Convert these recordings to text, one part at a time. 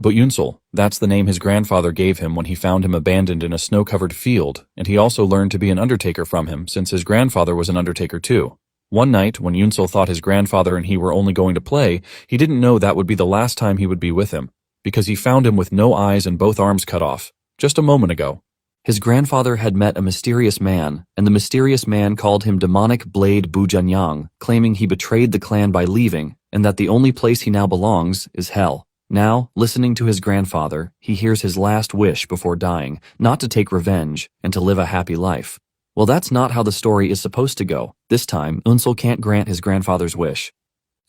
But Yunsul, that's the name his grandfather gave him when he found him abandoned in a snow-covered field, and he also learned to be an undertaker from him since his grandfather was an undertaker too. One night, when Yunsul thought his grandfather and he were only going to play, he didn't know that would be the last time he would be with him, because he found him with no eyes and both arms cut off, just a moment ago. His grandfather had met a mysterious man, and the mysterious man called him Demonic Blade Bujanyang, claiming he betrayed the clan by leaving, and that the only place he now belongs is hell. Now, listening to his grandfather, he hears his last wish before dying, not to take revenge, and to live a happy life. Well, that's not how the story is supposed to go. This time, Yunsul can't grant his grandfather's wish.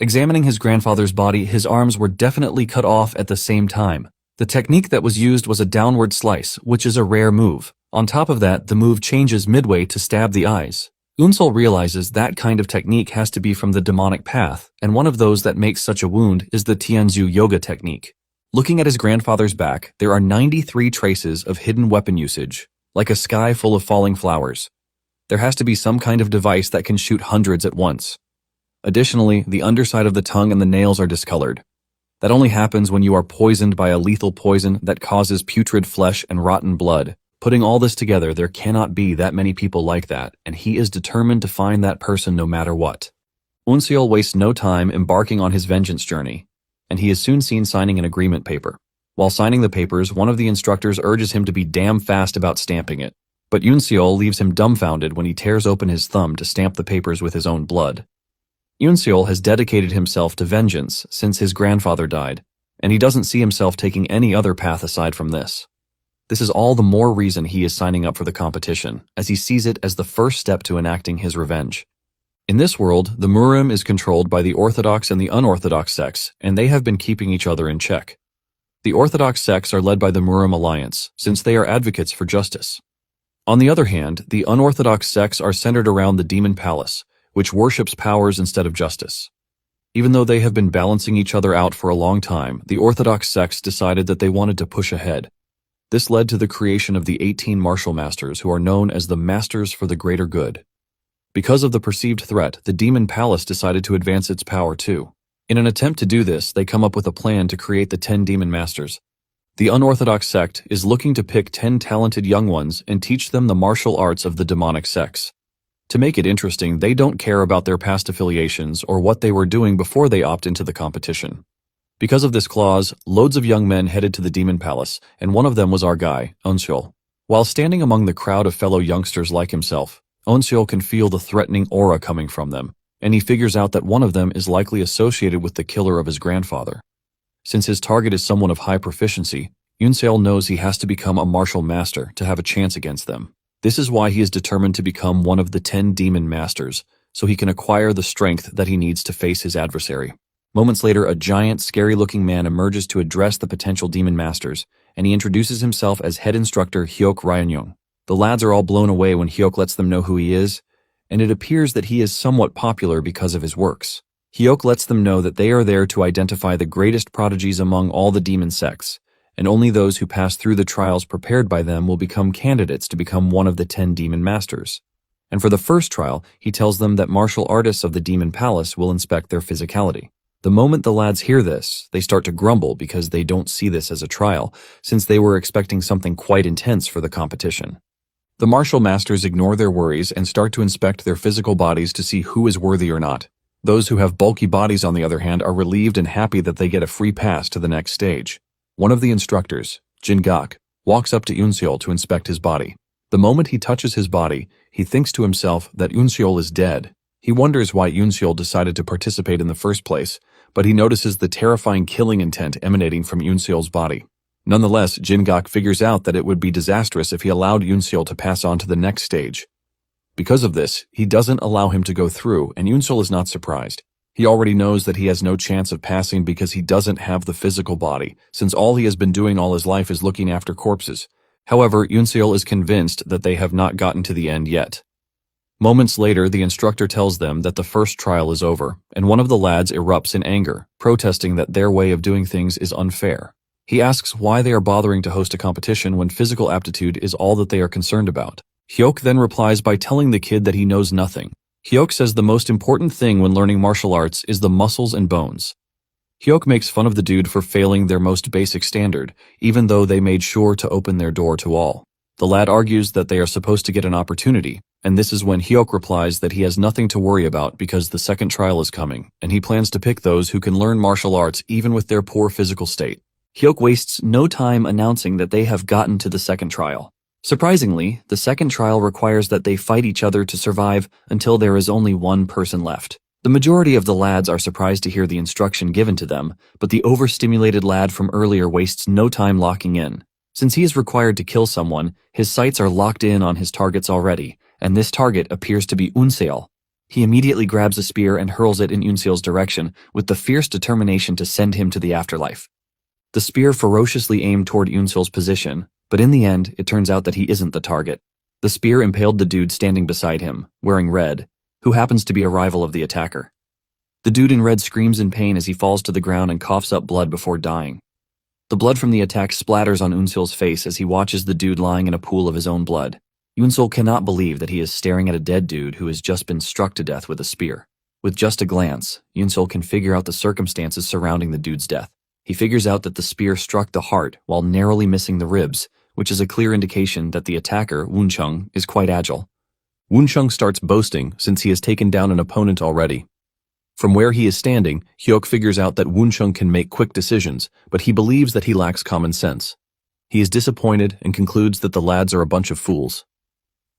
Examining his grandfather's body, his arms were definitely cut off at the same time. The technique that was used was a downward slice, which is a rare move. On top of that, the move changes midway to stab the eyes. Yunsul realizes that kind of technique has to be from the demonic path, and one of those that makes such a wound is the Tianzu yoga technique. Looking at his grandfather's back, there are 93 traces of hidden weapon usage, like a sky full of falling flowers. There has to be some kind of device that can shoot hundreds at once. Additionally, the underside of the tongue and the nails are discolored. That only happens when you are poisoned by a lethal poison that causes putrid flesh and rotten blood. Putting all this together, there cannot be that many people like that, and he is determined to find that person no matter what. Yunsul wastes no time embarking on his vengeance journey, and he is soon seen signing an agreement paper. While signing the papers, one of the instructors urges him to be damn fast about stamping it, but Yunsul leaves him dumbfounded when he tears open his thumb to stamp the papers with his own blood. Yunsul has dedicated himself to vengeance since his grandfather died, and he doesn't see himself taking any other path aside from this. This is all the more reason he is signing up for the competition, as he sees it as the first step to enacting his revenge. In this world, the Murim is controlled by the Orthodox and the unorthodox sects, and they have been keeping each other in check. The Orthodox sects are led by the Murim Alliance, since they are advocates for justice. On the other hand, the unorthodox sects are centered around the Demon Palace, which worships powers instead of justice. Even though they have been balancing each other out for a long time, the Orthodox sects decided that they wanted to push ahead. This led to the creation of the 18 martial masters, who are known as the Masters for the Greater Good. Because of the perceived threat, the Demon Palace decided to advance its power too. In an attempt to do this, they come up with a plan to create the 10 Demon Masters. The unorthodox sect is looking to pick 10 talented young ones and teach them the martial arts of the demonic sects. To make it interesting, they don't care about their past affiliations or what they were doing before they opt into the competition. Because of this clause, loads of young men headed to the Demon Palace, and one of them was our guy, Yunsul. While standing among the crowd of fellow youngsters like himself, Yunsul can feel the threatening aura coming from them, and he figures out that one of them is likely associated with the killer of his grandfather. Since his target is someone of high proficiency, Yunsul knows he has to become a martial master to have a chance against them. This is why he is determined to become one of the 10 Demon Masters, so he can acquire the strength that he needs to face his adversary. Moments later, a giant, scary-looking man emerges to address the potential Demon Masters, and he introduces himself as head instructor Hyok Ryanyong. The lads are all blown away when Hyok lets them know who he is, and it appears that he is somewhat popular because of his works. Hyok lets them know that they are there to identify the greatest prodigies among all the demon sects, and only those who pass through the trials prepared by them will become candidates to become one of the 10 Demon Masters. And for the first trial, he tells them that martial artists of the Demon Palace will inspect their physicality. The moment the lads hear this, they start to grumble because they don't see this as a trial, since they were expecting something quite intense for the competition. The martial masters ignore their worries and start to inspect their physical bodies to see who is worthy or not. Those who have bulky bodies, on the other hand, are relieved and happy that they get a free pass to the next stage. One of the instructors, Jin-gak, walks up to Yunsul to inspect his body. The moment he touches his body, he thinks to himself that Yunsul is dead. He wonders why Yunsul decided to participate in the first place, but he notices the terrifying killing intent emanating from Yunsul's body. Nonetheless, Jin-gak figures out that it would be disastrous if he allowed Yunsul to pass on to the next stage. Because of this, he doesn't allow him to go through, and Yunsul is not surprised. He already knows that he has no chance of passing because he doesn't have the physical body, since all he has been doing all his life is looking after corpses. However, Yunsul is convinced that they have not gotten to the end yet. Moments later, the instructor tells them that the first trial is over, and one of the lads erupts in anger, protesting that their way of doing things is unfair. He asks why they are bothering to host a competition when physical aptitude is all that they are concerned about. Hyok then replies by telling the kid that he knows nothing. Hyok says the most important thing when learning martial arts is the muscles and bones. Hyuk makes fun of the dude for failing their most basic standard, even though they made sure to open their door to all. The lad argues that they are supposed to get an opportunity, and this is when Hyuk replies that he has nothing to worry about because the second trial is coming, and he plans to pick those who can learn martial arts even with their poor physical state. Hyuk wastes no time announcing that they have gotten to the second trial. Surprisingly, the second trial requires that they fight each other to survive until there is only one person left. The majority of the lads are surprised to hear the instruction given to them, but the overstimulated lad from earlier wastes no time locking in. Since he is required to kill someone, his sights are locked in on his targets already, and this target appears to be Unseol. He immediately grabs a spear and hurls it in Unseol's direction with the fierce determination to send him to the afterlife. The spear ferociously aimed toward Unseol's position, but in the end, it turns out that he isn't the target. The spear impaled the dude standing beside him, wearing red, who happens to be a rival of the attacker. The dude in red screams in pain as he falls to the ground and coughs up blood before dying. The blood from the attack splatters on Unseol's face as he watches the dude lying in a pool of his own blood. Unseol cannot believe that he is staring at a dead dude who has just been struck to death with a spear. With just a glance, Unseol can figure out the circumstances surrounding the dude's death. He figures out that the spear struck the heart while narrowly missing the ribs, which is a clear indication that the attacker, Woonchung, is quite agile. Woonchung starts boasting since he has taken down an opponent already. From where he is standing, Hyuk figures out that Woonchung can make quick decisions, but he believes that he lacks common sense. He is disappointed and concludes that the lads are a bunch of fools.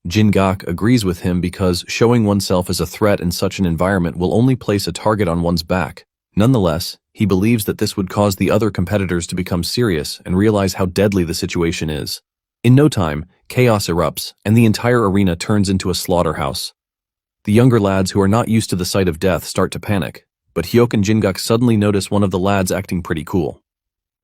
Jin-gak agrees with him because showing oneself as a threat in such an environment will only place a target on one's back. Nonetheless, he believes that this would cause the other competitors to become serious and realize how deadly the situation is. In no time, chaos erupts, and the entire arena turns into a slaughterhouse. The younger lads who are not used to the sight of death start to panic, but Hyuk and Jin-gak suddenly notice one of the lads acting pretty cool.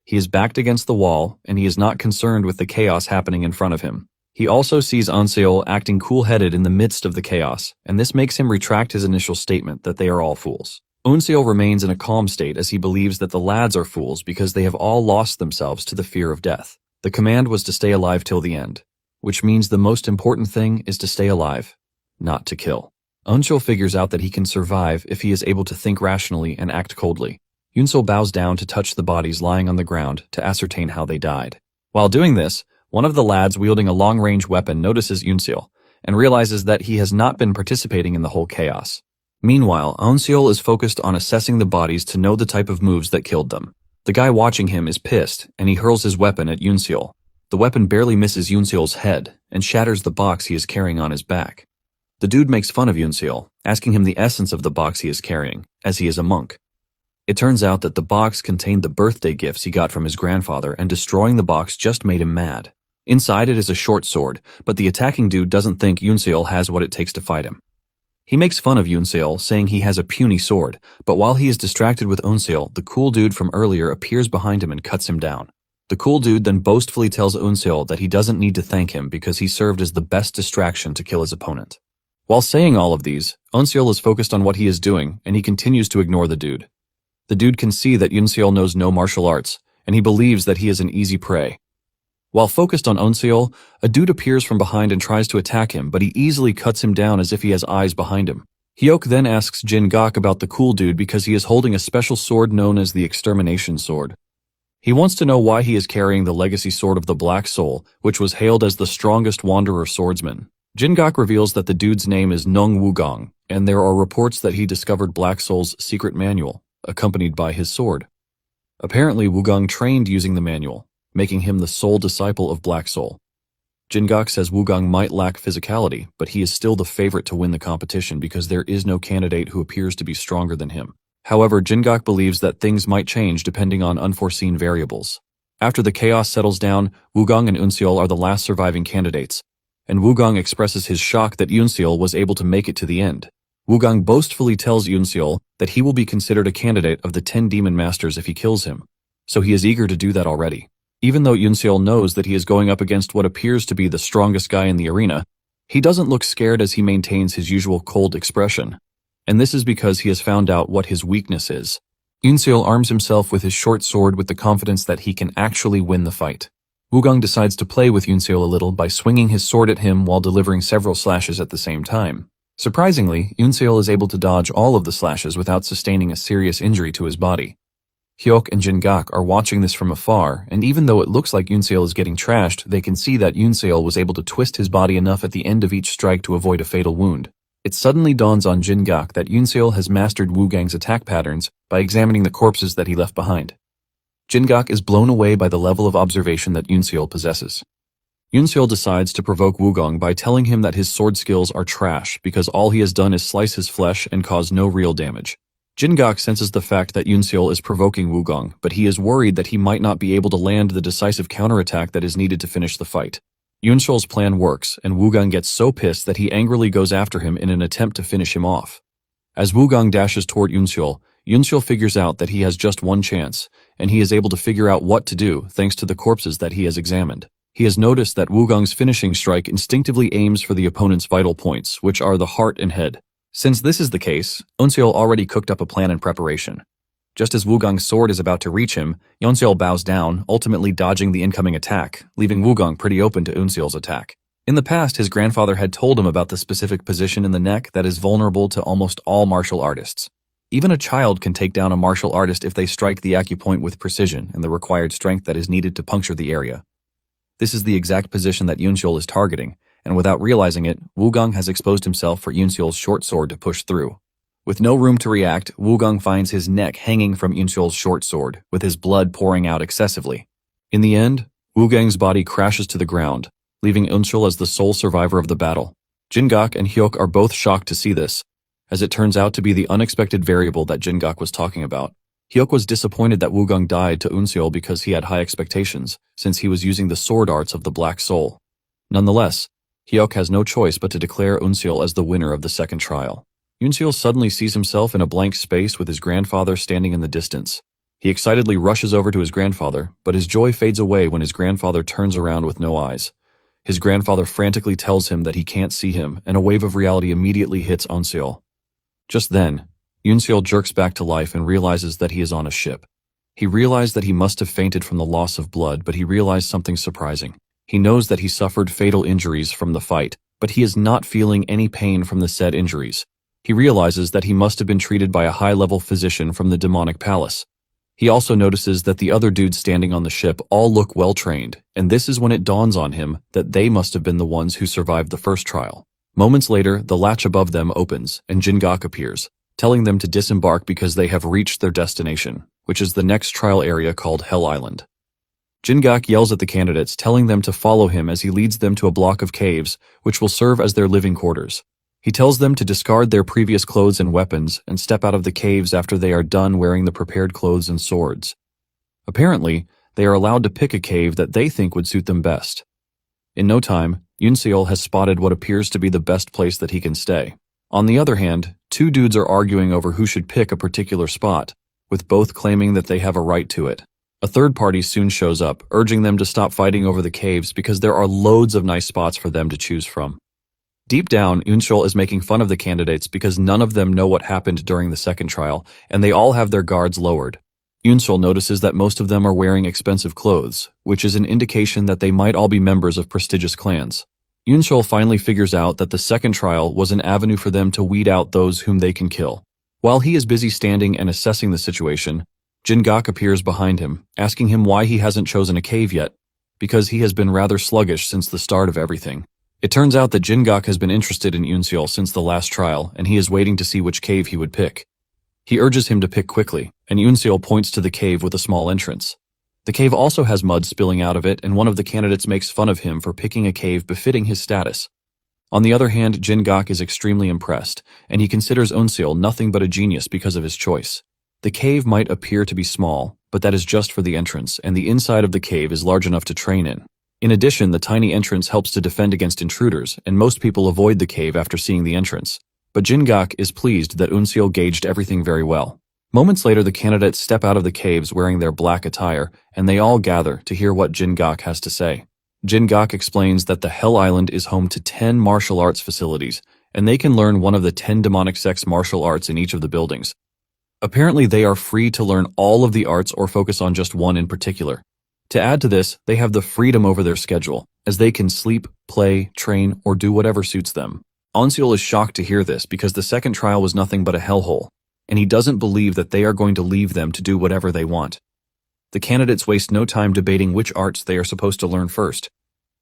He is backed against the wall, and he is not concerned with the chaos happening in front of him. He also sees Unseol acting cool-headed in the midst of the chaos, and this makes him retract his initial statement that they are all fools. Unseol remains in a calm state as he believes that the lads are fools because they have all lost themselves to the fear of death. The command was to stay alive till the end, which means the most important thing is to stay alive, not to kill. Unseol figures out that he can survive if he is able to think rationally and act coldly. Unseol bows down to touch the bodies lying on the ground to ascertain how they died. While doing this, one of the lads wielding a long-range weapon notices Unseol and realizes that he has not been participating in the whole chaos. Meanwhile, Unseol is focused on assessing the bodies to know the type of moves that killed them. The guy watching him is pissed, and he hurls his weapon at Unseol. The weapon barely misses Unseol's head and shatters the box he is carrying on his back. The dude makes fun of Unseol, asking him the essence of the box he is carrying, as he is a monk. It turns out that the box contained the birthday gifts he got from his grandfather, and destroying the box just made him mad. Inside it is a short sword, but the attacking dude doesn't think Unseol has what it takes to fight him. He makes fun of Unseol, saying he has a puny sword, but while he is distracted with Unseol, the cool dude from earlier appears behind him and cuts him down. The cool dude then boastfully tells Unseol that he doesn't need to thank him because he served as the best distraction to kill his opponent. While saying all of these, Unseol is focused on what he is doing, and he continues to ignore the dude. The dude can see that Unseol knows no martial arts, and he believes that he is an easy prey. While focused on Unseol, a dude appears from behind and tries to attack him, but he easily cuts him down as if he has eyes behind him. Hyuk then asks Jin-gak about the cool dude because he is holding a special sword known as the Extermination Sword. He wants to know why he is carrying the legacy sword of the Black Soul, which was hailed as the strongest wanderer swordsman. Jin-gak reveals that the dude's name is Nung Wugong, and there are reports that he discovered Black Soul's secret manual, accompanied by his sword. Apparently, Wugong trained using the manual, making him the sole disciple of Black Soul. Jin-gak says Wugong might lack physicality, but he is still the favorite to win the competition because there is no candidate who appears to be stronger than him. However, Jin-gak believes that things might change depending on unforeseen variables. After the chaos settles down, Wugong and Unseol are the last surviving candidates, and Wugong expresses his shock that Unseol was able to make it to the end. Wugong boastfully tells Unseol that he will be considered a candidate of the 10 demon masters if he kills him, so he is eager to do that already. Even though Unseol knows that he is going up against what appears to be the strongest guy in the arena, he doesn't look scared as he maintains his usual cold expression, and this is because he has found out what his weakness is. Unseol arms himself with his short sword with the confidence that he can actually win the fight. Wugong decides to play with Unseol a little by swinging his sword at him while delivering several slashes at the same time. Surprisingly, Unseol is able to dodge all of the slashes without sustaining a serious injury to his body. Hyuk and Jin-gak are watching this from afar, and even though it looks like Yoon-seol is getting trashed, they can see that Yoon-seol was able to twist his body enough at the end of each strike to avoid a fatal wound. It suddenly dawns on Jin-gak that Yoon-seol has mastered Woo-gang's attack patterns by examining the corpses that he left behind. Jin-gak is blown away by the level of observation that Yoon-seol possesses. Yoon-seol decides to provoke Woo-gang by telling him that his sword skills are trash because all he has done is slice his flesh and cause no real damage. Jin-gak senses the fact that Yoon-seol is provoking Woo-gang, but he is worried that he might not be able to land the decisive counterattack that is needed to finish the fight. Yoon-seol's plan works, and Woo-gang gets so pissed that he angrily goes after him in an attempt to finish him off. As Woo-gang dashes toward Yoon-seol, Yoon-seol figures out that he has just one chance, and he is able to figure out what to do thanks to the corpses that he has examined. He has noticed that Woo-gang's finishing strike instinctively aims for the opponent's vital points, which are the heart and head. Since this is the case, Yoon-seol already cooked up a plan in preparation. Just as Woo-gang's sword is about to reach him, Yoon-seol bows down, ultimately dodging the incoming attack, leaving Woo-gang pretty open to Yoon-seol's attack. In the past, his grandfather had told him about the specific position in the neck that is vulnerable to almost all martial artists. Even a child can take down a martial artist if they strike the acupoint with precision and the required strength that is needed to puncture the area. This is the exact position that Yoon-seol is targeting, and without realizing it, Woo-gang has exposed himself for Yoon-seol's short sword to push through. With no room to react, Woo-gang finds his neck hanging from Yoon-seol's short sword, with his blood pouring out excessively. In the end, Woo-gang's body crashes to the ground, leaving Yoon-seol as the sole survivor of the battle. Jin-gak and Hyuk are both shocked to see this, as it turns out to be the unexpected variable that Jin-gak was talking about. Hyuk was disappointed that Woo-gang died to Yoon-seol because he had high expectations, since he was using the sword arts of the Black Soul. Nonetheless, Hyuk has no choice but to declare Yoon-seol as the winner of the second trial. Yoon-seol suddenly sees himself in a blank space with his grandfather standing in the distance. He excitedly rushes over to his grandfather, but his joy fades away when his grandfather turns around with no eyes. His grandfather frantically tells him that he can't see him, and a wave of reality immediately hits Yoon-seol. Just then, Yoon-seol jerks back to life and realizes that he is on a ship. He realized that he must have fainted from the loss of blood, but he realized something surprising. He knows that he suffered fatal injuries from the fight, but he is not feeling any pain from the said injuries. He realizes that he must have been treated by a high-level physician from the demonic palace. He also notices that the other dudes standing on the ship all look well-trained, and this is when it dawns on him that they must have been the ones who survived the first trial. Moments later, the latch above them opens, and Jin-gak appears, telling them to disembark because they have reached their destination, which is the next trial area called Hell Island. Jin-gak yells at the candidates, telling them to follow him as he leads them to a block of caves, which will serve as their living quarters. He tells them to discard their previous clothes and weapons and step out of the caves after they are done wearing the prepared clothes and swords. Apparently, they are allowed to pick a cave that they think would suit them best. In no time, Yoon-seol has spotted what appears to be the best place that he can stay. On the other hand, two dudes are arguing over who should pick a particular spot, with both claiming that they have a right to it. A third party soon shows up, urging them to stop fighting over the caves because there are loads of nice spots for them to choose from. Deep down, Yoon-seol is making fun of the candidates because none of them know what happened during the second trial, and they all have their guards lowered. Yoon-seol notices that most of them are wearing expensive clothes, which is an indication that they might all be members of prestigious clans. Yoon-seol finally figures out that the second trial was an avenue for them to weed out those whom they can kill. While he is busy standing and assessing the situation, Jin-gak appears behind him, asking him why he hasn't chosen a cave yet, because he has been rather sluggish since the start of everything. It turns out that Jin-gak has been interested in Yoon-seol since the last trial, and he is waiting to see which cave he would pick. He urges him to pick quickly, and Yoon-seol points to the cave with a small entrance. The cave also has mud spilling out of it, and one of the candidates makes fun of him for picking a cave befitting his status. On the other hand, Jin-gak is extremely impressed, and he considers Yoon-seol nothing but a genius because of his choice. The cave might appear to be small, but that is just for the entrance, and the inside of the cave is large enough to train in. In addition, the tiny entrance helps to defend against intruders, and most people avoid the cave after seeing the entrance. But Jin-gak is pleased that Yoon-seol gauged everything very well. Moments later, the candidates step out of the caves wearing their black attire, and they all gather to hear what Jin-gak has to say. Jin-gak explains that the Hell Island is home to 10 martial arts facilities, and they can learn one of the 10 demonic sex martial arts in each of the buildings. Apparently, they are free to learn all of the arts or focus on just one in particular. To add to this, they have the freedom over their schedule, as they can sleep, play, train, or do whatever suits them. Yoon-seol is shocked to hear this because the second trial was nothing but a hellhole. and he doesn't believe that they are going to leave them to do whatever they want. The candidates waste no time debating which arts they are supposed to learn first.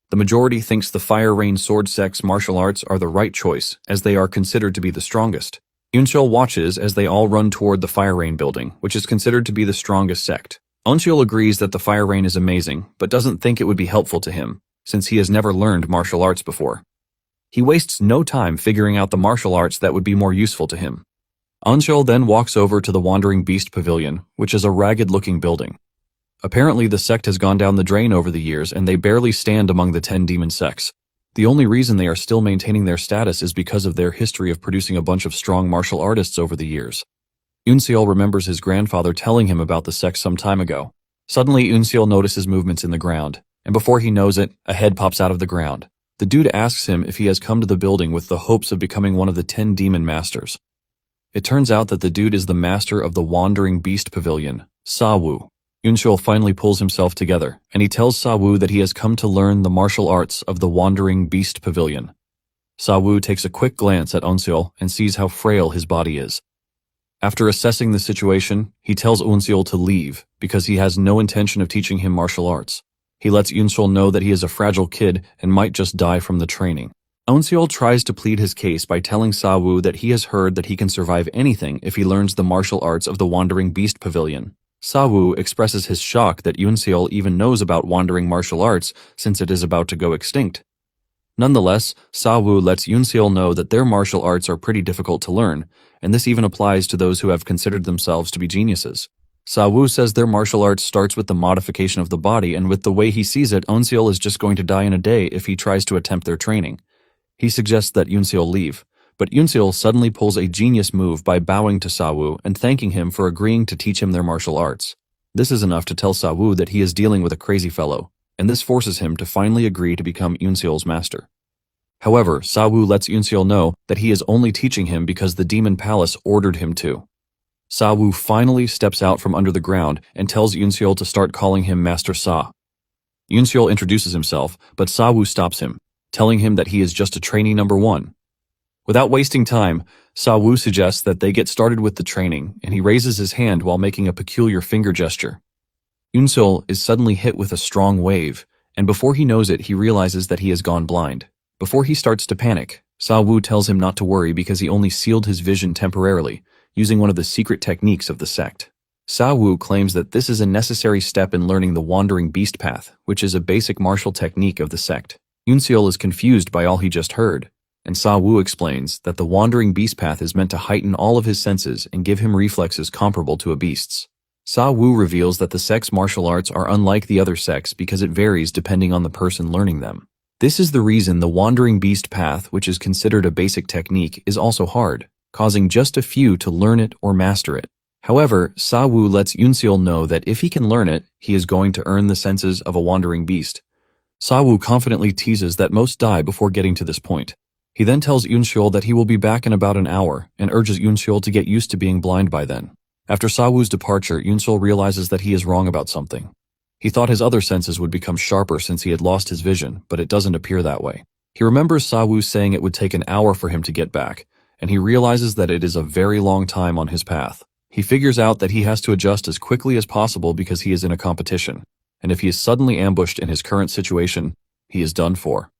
The majority thinks the Fire Rain Sword Sect's martial arts are the right choice, as they are considered to be the strongest. Yunseol watches as they all run toward the Fire Rain building, which is considered to be the strongest sect. Yunseol agrees that the Fire Rain is amazing, but doesn't think it would be helpful to him, since he has never learned martial arts before. He wastes no time figuring out the martial arts that would be more useful to him. Yunseol then walks over to the Wandering Beast Pavilion, which is a ragged-looking building. Apparently the sect has gone down the drain over the years and they barely stand among the 10 demon sects. The only reason they are still maintaining their status is because of their history of producing a bunch of strong martial artists over the years. Yunseol remembers his grandfather telling him about the sect some time ago. Suddenly Yunseol notices movements in the ground, and before he knows it, a head pops out of the ground. The dude asks him if he has come to the building with the hopes of becoming one of the 10 demon masters. It turns out that the dude is the master of the Wandering Beast Pavilion, Sa-woo. Yunseol finally pulls himself together, and he tells Sa-woo that he has come to learn the martial arts of the Wandering Beast Pavilion. Sa-woo takes a quick glance at Yunseol and sees how frail his body is. After assessing the situation, he tells Yunseol to leave because he has no intention of teaching him martial arts. He lets Yunseol know that he is a fragile kid and might just die from the training. Yunseol tries to plead his case by telling Sa-woo that he has heard that he can survive anything if he learns the martial arts of the Wandering Beast Pavilion. Sa-woo expresses his shock that Yunseol even knows about wandering martial arts since it is about to go extinct. Nonetheless, Sa-woo lets Yunseol know that their martial arts are pretty difficult to learn, and this even applies to those who have considered themselves to be geniuses. Sa-woo says their martial arts starts with the modification of the body, and with the way he sees it, Yunseol is just going to die in a day if he tries to attempt their training. He suggests that Yunseol leave, but Yunseol suddenly pulls a genius move by bowing to Sa-woo and thanking him for agreeing to teach him their martial arts. This is enough to tell Sa-woo that he is dealing with a crazy fellow, and this forces him to finally agree to become Yunseol's master. However, Sa-woo lets Yunseol know that he is only teaching him because the Demon Palace ordered him to. Sa-woo finally steps out from under the ground and tells Yunseol to start calling him Master Sa. Yunseol introduces himself, but Sa-woo stops him, telling him that he is just a trainee number 1. Without wasting time, Sa-woo suggests that they get started with the training, and he raises his hand while making a peculiar finger gesture. Yunseol is suddenly hit with a strong wave, and before he knows it, he realizes that he has gone blind. Before he starts to panic, Sa-woo tells him not to worry because he only sealed his vision temporarily, using one of the secret techniques of the sect. Sa-woo claims that this is a necessary step in learning the Wandering Beast Path, which is a basic martial technique of the sect. Yunseol is confused by all he just heard, and Sa-woo explains that the Wandering Beast Path is meant to heighten all of his senses and give him reflexes comparable to a beast's. Sa-woo reveals that the sect's martial arts are unlike the other sects because it varies depending on the person learning them. This is the reason the Wandering Beast Path, which is considered a basic technique, is also hard, causing just a few to learn it or master it. However, Sa-woo lets Yunseol know that if he can learn it, he is going to earn the senses of a wandering beast. Sa-woo confidently teases that most die before getting to this point. He then tells Yunseol that he will be back in about an hour and urges Yunseol to get used to being blind by then. After Sa-woo's departure, Yunseol realizes that he is wrong about something. He thought his other senses would become sharper since he had lost his vision, but it doesn't appear that way. He remembers Sa-woo saying it would take an hour for him to get back, and he realizes that it is a very long time on his path. He figures out that he has to adjust as quickly as possible because he is in a competition, and if he is suddenly ambushed in his current situation, he is done for.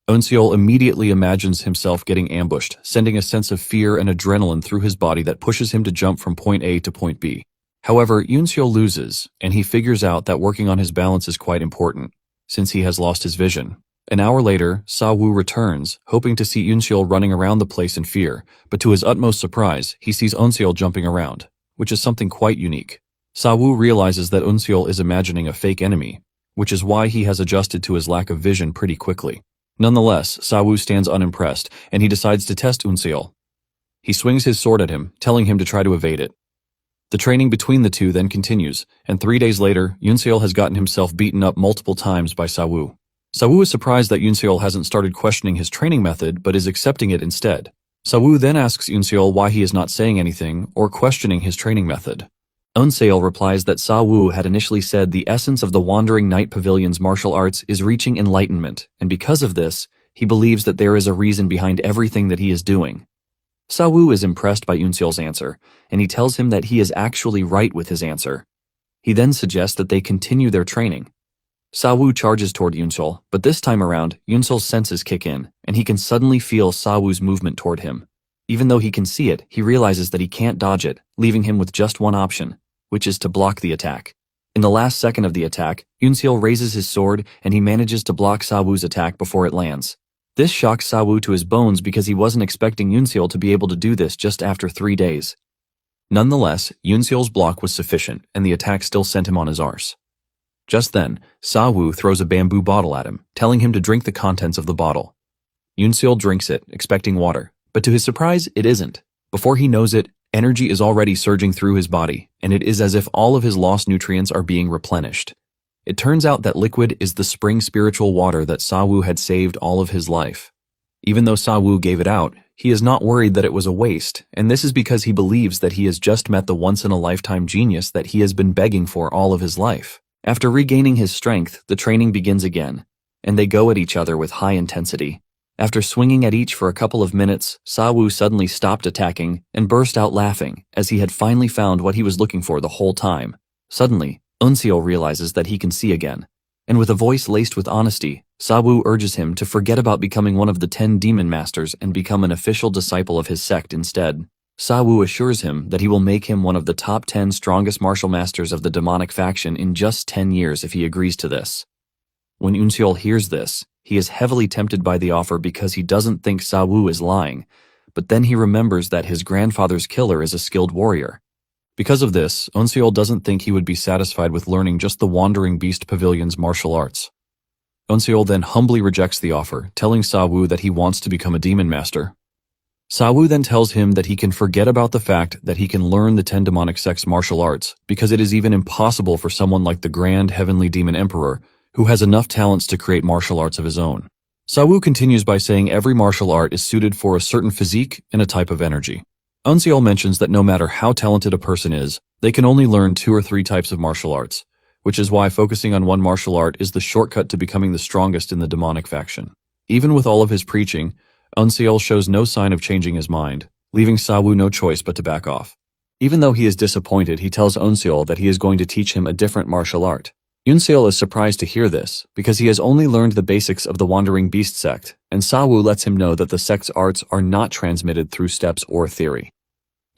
Yunseol immediately imagines himself getting ambushed, sending a sense of fear and adrenaline through his body that pushes him to jump from point A to point B. However, Yunseol loses, and he figures out that working on his balance is quite important, since he has lost his vision. An hour later, Sa-woo returns, hoping to see Yunseol running around the place in fear, but to his utmost surprise, he sees Yunseol jumping around, which is something quite unique. Sa-woo realizes that Yunseol is imagining a fake enemy, which is why he has adjusted to his lack of vision pretty quickly. Nonetheless, Sa-woo stands unimpressed, and he decides to test Yunseol. He swings his sword at him, telling him to try to evade it. The training between the two then continues, and 3 days later, Yunseol has gotten himself beaten up multiple times by Sa-woo. Sa-woo is surprised that Yunseol hasn't started questioning his training method, but is accepting it instead. Sa-woo then asks Yunseol why he is not saying anything or questioning his training method. Yunseol replies that Sa-woo had initially said the essence of the Wandering Night Pavilion's martial arts is reaching enlightenment, and because of this, he believes that there is a reason behind everything that he is doing. Sawu is impressed by Yunseol's answer, and he tells him that he is actually right with his answer. He then suggests that they continue their training. Sawu charges toward Yunseol, but this time around, Yunseol's senses kick in, and he can suddenly feel Sawu's movement toward him. Even though he can see it, he realizes that he can't dodge it, leaving him with just one option, which is to block the attack. In the last second of the attack, Yunseol raises his sword and he manages to block Sawu's attack before it lands. This shocks Sawu to his bones because he wasn't expecting Yunseol to be able to do this just after 3 days. Nonetheless, Yunseol's block was sufficient and the attack still sent him on his arse. Just then, Sawu throws a bamboo bottle at him, telling him to drink the contents of the bottle. Yunseol drinks it, expecting water, but to his surprise, it isn't. Before he knows it, energy is already surging through his body, and it is as if all of his lost nutrients are being replenished. It turns out that liquid is the spring spiritual water that Sawu had saved all of his life. Even though Sawu gave it out, he is not worried that it was a waste, and this is because he believes that he has just met the once-in-a-lifetime genius that he has been begging for all of his life. After regaining his strength, the training begins again, and they go at each other with high intensity. After swinging at each for a couple of minutes, Sawu suddenly stopped attacking and burst out laughing as he had finally found what he was looking for the whole time. Suddenly, Yunseol realizes that he can see again, and with a voice laced with honesty, Sawu urges him to forget about becoming one of the 10 demon masters and become an official disciple of his sect instead. Sawu assures him that he will make him one of the top 10 strongest martial masters of the demonic faction in just 10 years if he agrees to this. When Yunseol hears this, he is heavily tempted by the offer because he doesn't think Sawu is lying, but then he remembers that his grandfather's killer is a skilled warrior. Because of this, Yunseol doesn't think he would be satisfied with learning just the Wandering Beast Pavilion's martial arts. Yunseol then humbly rejects the offer, telling Sawu that he wants to become a demon master. Sawu then tells him that he can forget about the fact that he can learn the 10 demonic sects' martial arts because it is even impossible for someone like the Grand Heavenly Demon Emperor, who has enough talents to create martial arts of his own. Sawu continues by saying every martial art is suited for a certain physique and a type of energy. Yunseol mentions that no matter how talented a person is, they can only learn 2 or 3 types of martial arts, which is why focusing on one martial art is the shortcut to becoming the strongest in the demonic faction. Even with all of his preaching, Yunseol shows no sign of changing his mind, leaving Sawu no choice but to back off. Even though he is disappointed, he tells Yunseol that he is going to teach him a different martial art. Yunseol is surprised to hear this, because he has only learned the basics of the Wandering Beast sect, and Sawu lets him know that the sect's arts are not transmitted through steps or theory.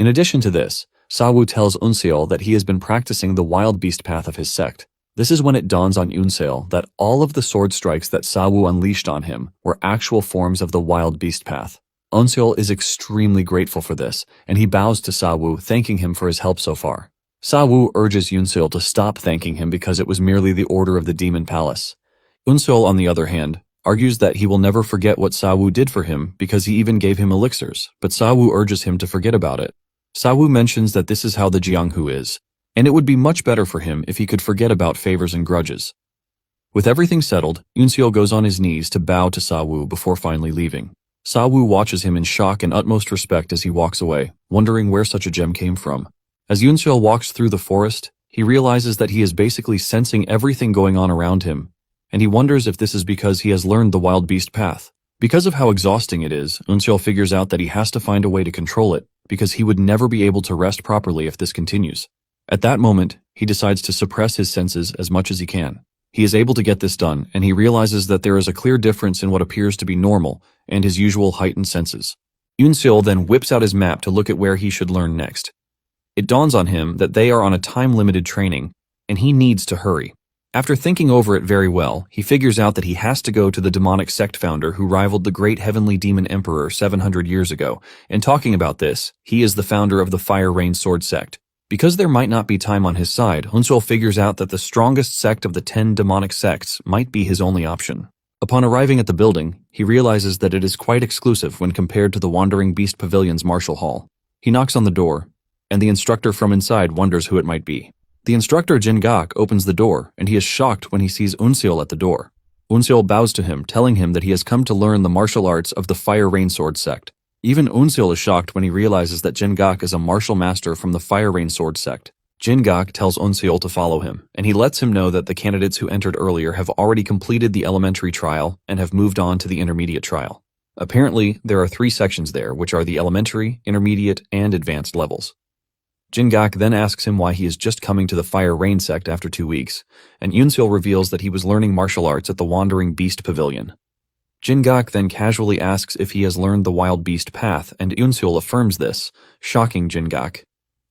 In addition to this, Sawu tells Yunseol that he has been practicing the wild beast path of his sect. This is when it dawns on Yunseol that all of the sword strikes that Sawu unleashed on him were actual forms of the wild beast path. Yunseol is extremely grateful for this, and he bows to Sawu, thanking him for his help so far. Sawu urges Yunseol to stop thanking him because it was merely the order of the Demon Palace. Yunseol, on the other hand, argues that he will never forget what Sawu did for him because he even gave him elixirs, but Sawu urges him to forget about it. Sawu mentions that this is how the Jianghu is, and it would be much better for him if he could forget about favors and grudges. With everything settled, Yunseol goes on his knees to bow to Sawu before finally leaving. Sawu watches him in shock and utmost respect as he walks away, wondering where such a gem came from. As Yunseol walks through the forest, he realizes that he is basically sensing everything going on around him, and he wonders if this is because he has learned the wild beast path. Because of how exhausting it is, Yunseol figures out that he has to find a way to control it, because he would never be able to rest properly if this continues. At that moment, he decides to suppress his senses as much as he can. He is able to get this done, and he realizes that there is a clear difference in what appears to be normal and his usual heightened senses. Yunseol then whips out his map to look at where he should learn next. It dawns on him that they are on a time-limited training, and he needs to hurry. After thinking over it very well, he figures out that he has to go to the demonic sect founder who rivaled the great heavenly demon emperor 700 years ago, and talking about this, he is the founder of the Fire Rain Sword sect. Because there might not be time on his side, Yunseol figures out that the strongest sect of the 10 demonic sects might be his only option. Upon arriving at the building, he realizes that it is quite exclusive when compared to the Wandering Beast Pavilion's martial hall. He knocks on the door, and the instructor from inside wonders who it might be. The instructor Jin-gak opens the door, and he is shocked when he sees Yunseol at the door. Yunseol bows to him, telling him that he has come to learn the martial arts of the Fire Rain Sword sect. Even Yunseol is shocked when he realizes that Jin-gak is a martial master from the Fire Rain Sword sect. Jin-gak tells Yunseol to follow him, and he lets him know that the candidates who entered earlier have already completed the elementary trial and have moved on to the intermediate trial. Apparently, there are 3 sections there, which are the elementary, intermediate, and advanced levels. Jin-gak then asks him why he is just coming to the Fire Rain sect after 2 weeks, and Yoon-sil reveals that he was learning martial arts at the Wandering Beast Pavilion. Jin-gak then casually asks if he has learned the Wild Beast Path, and Yoon-sil affirms this, shocking Jin-gak.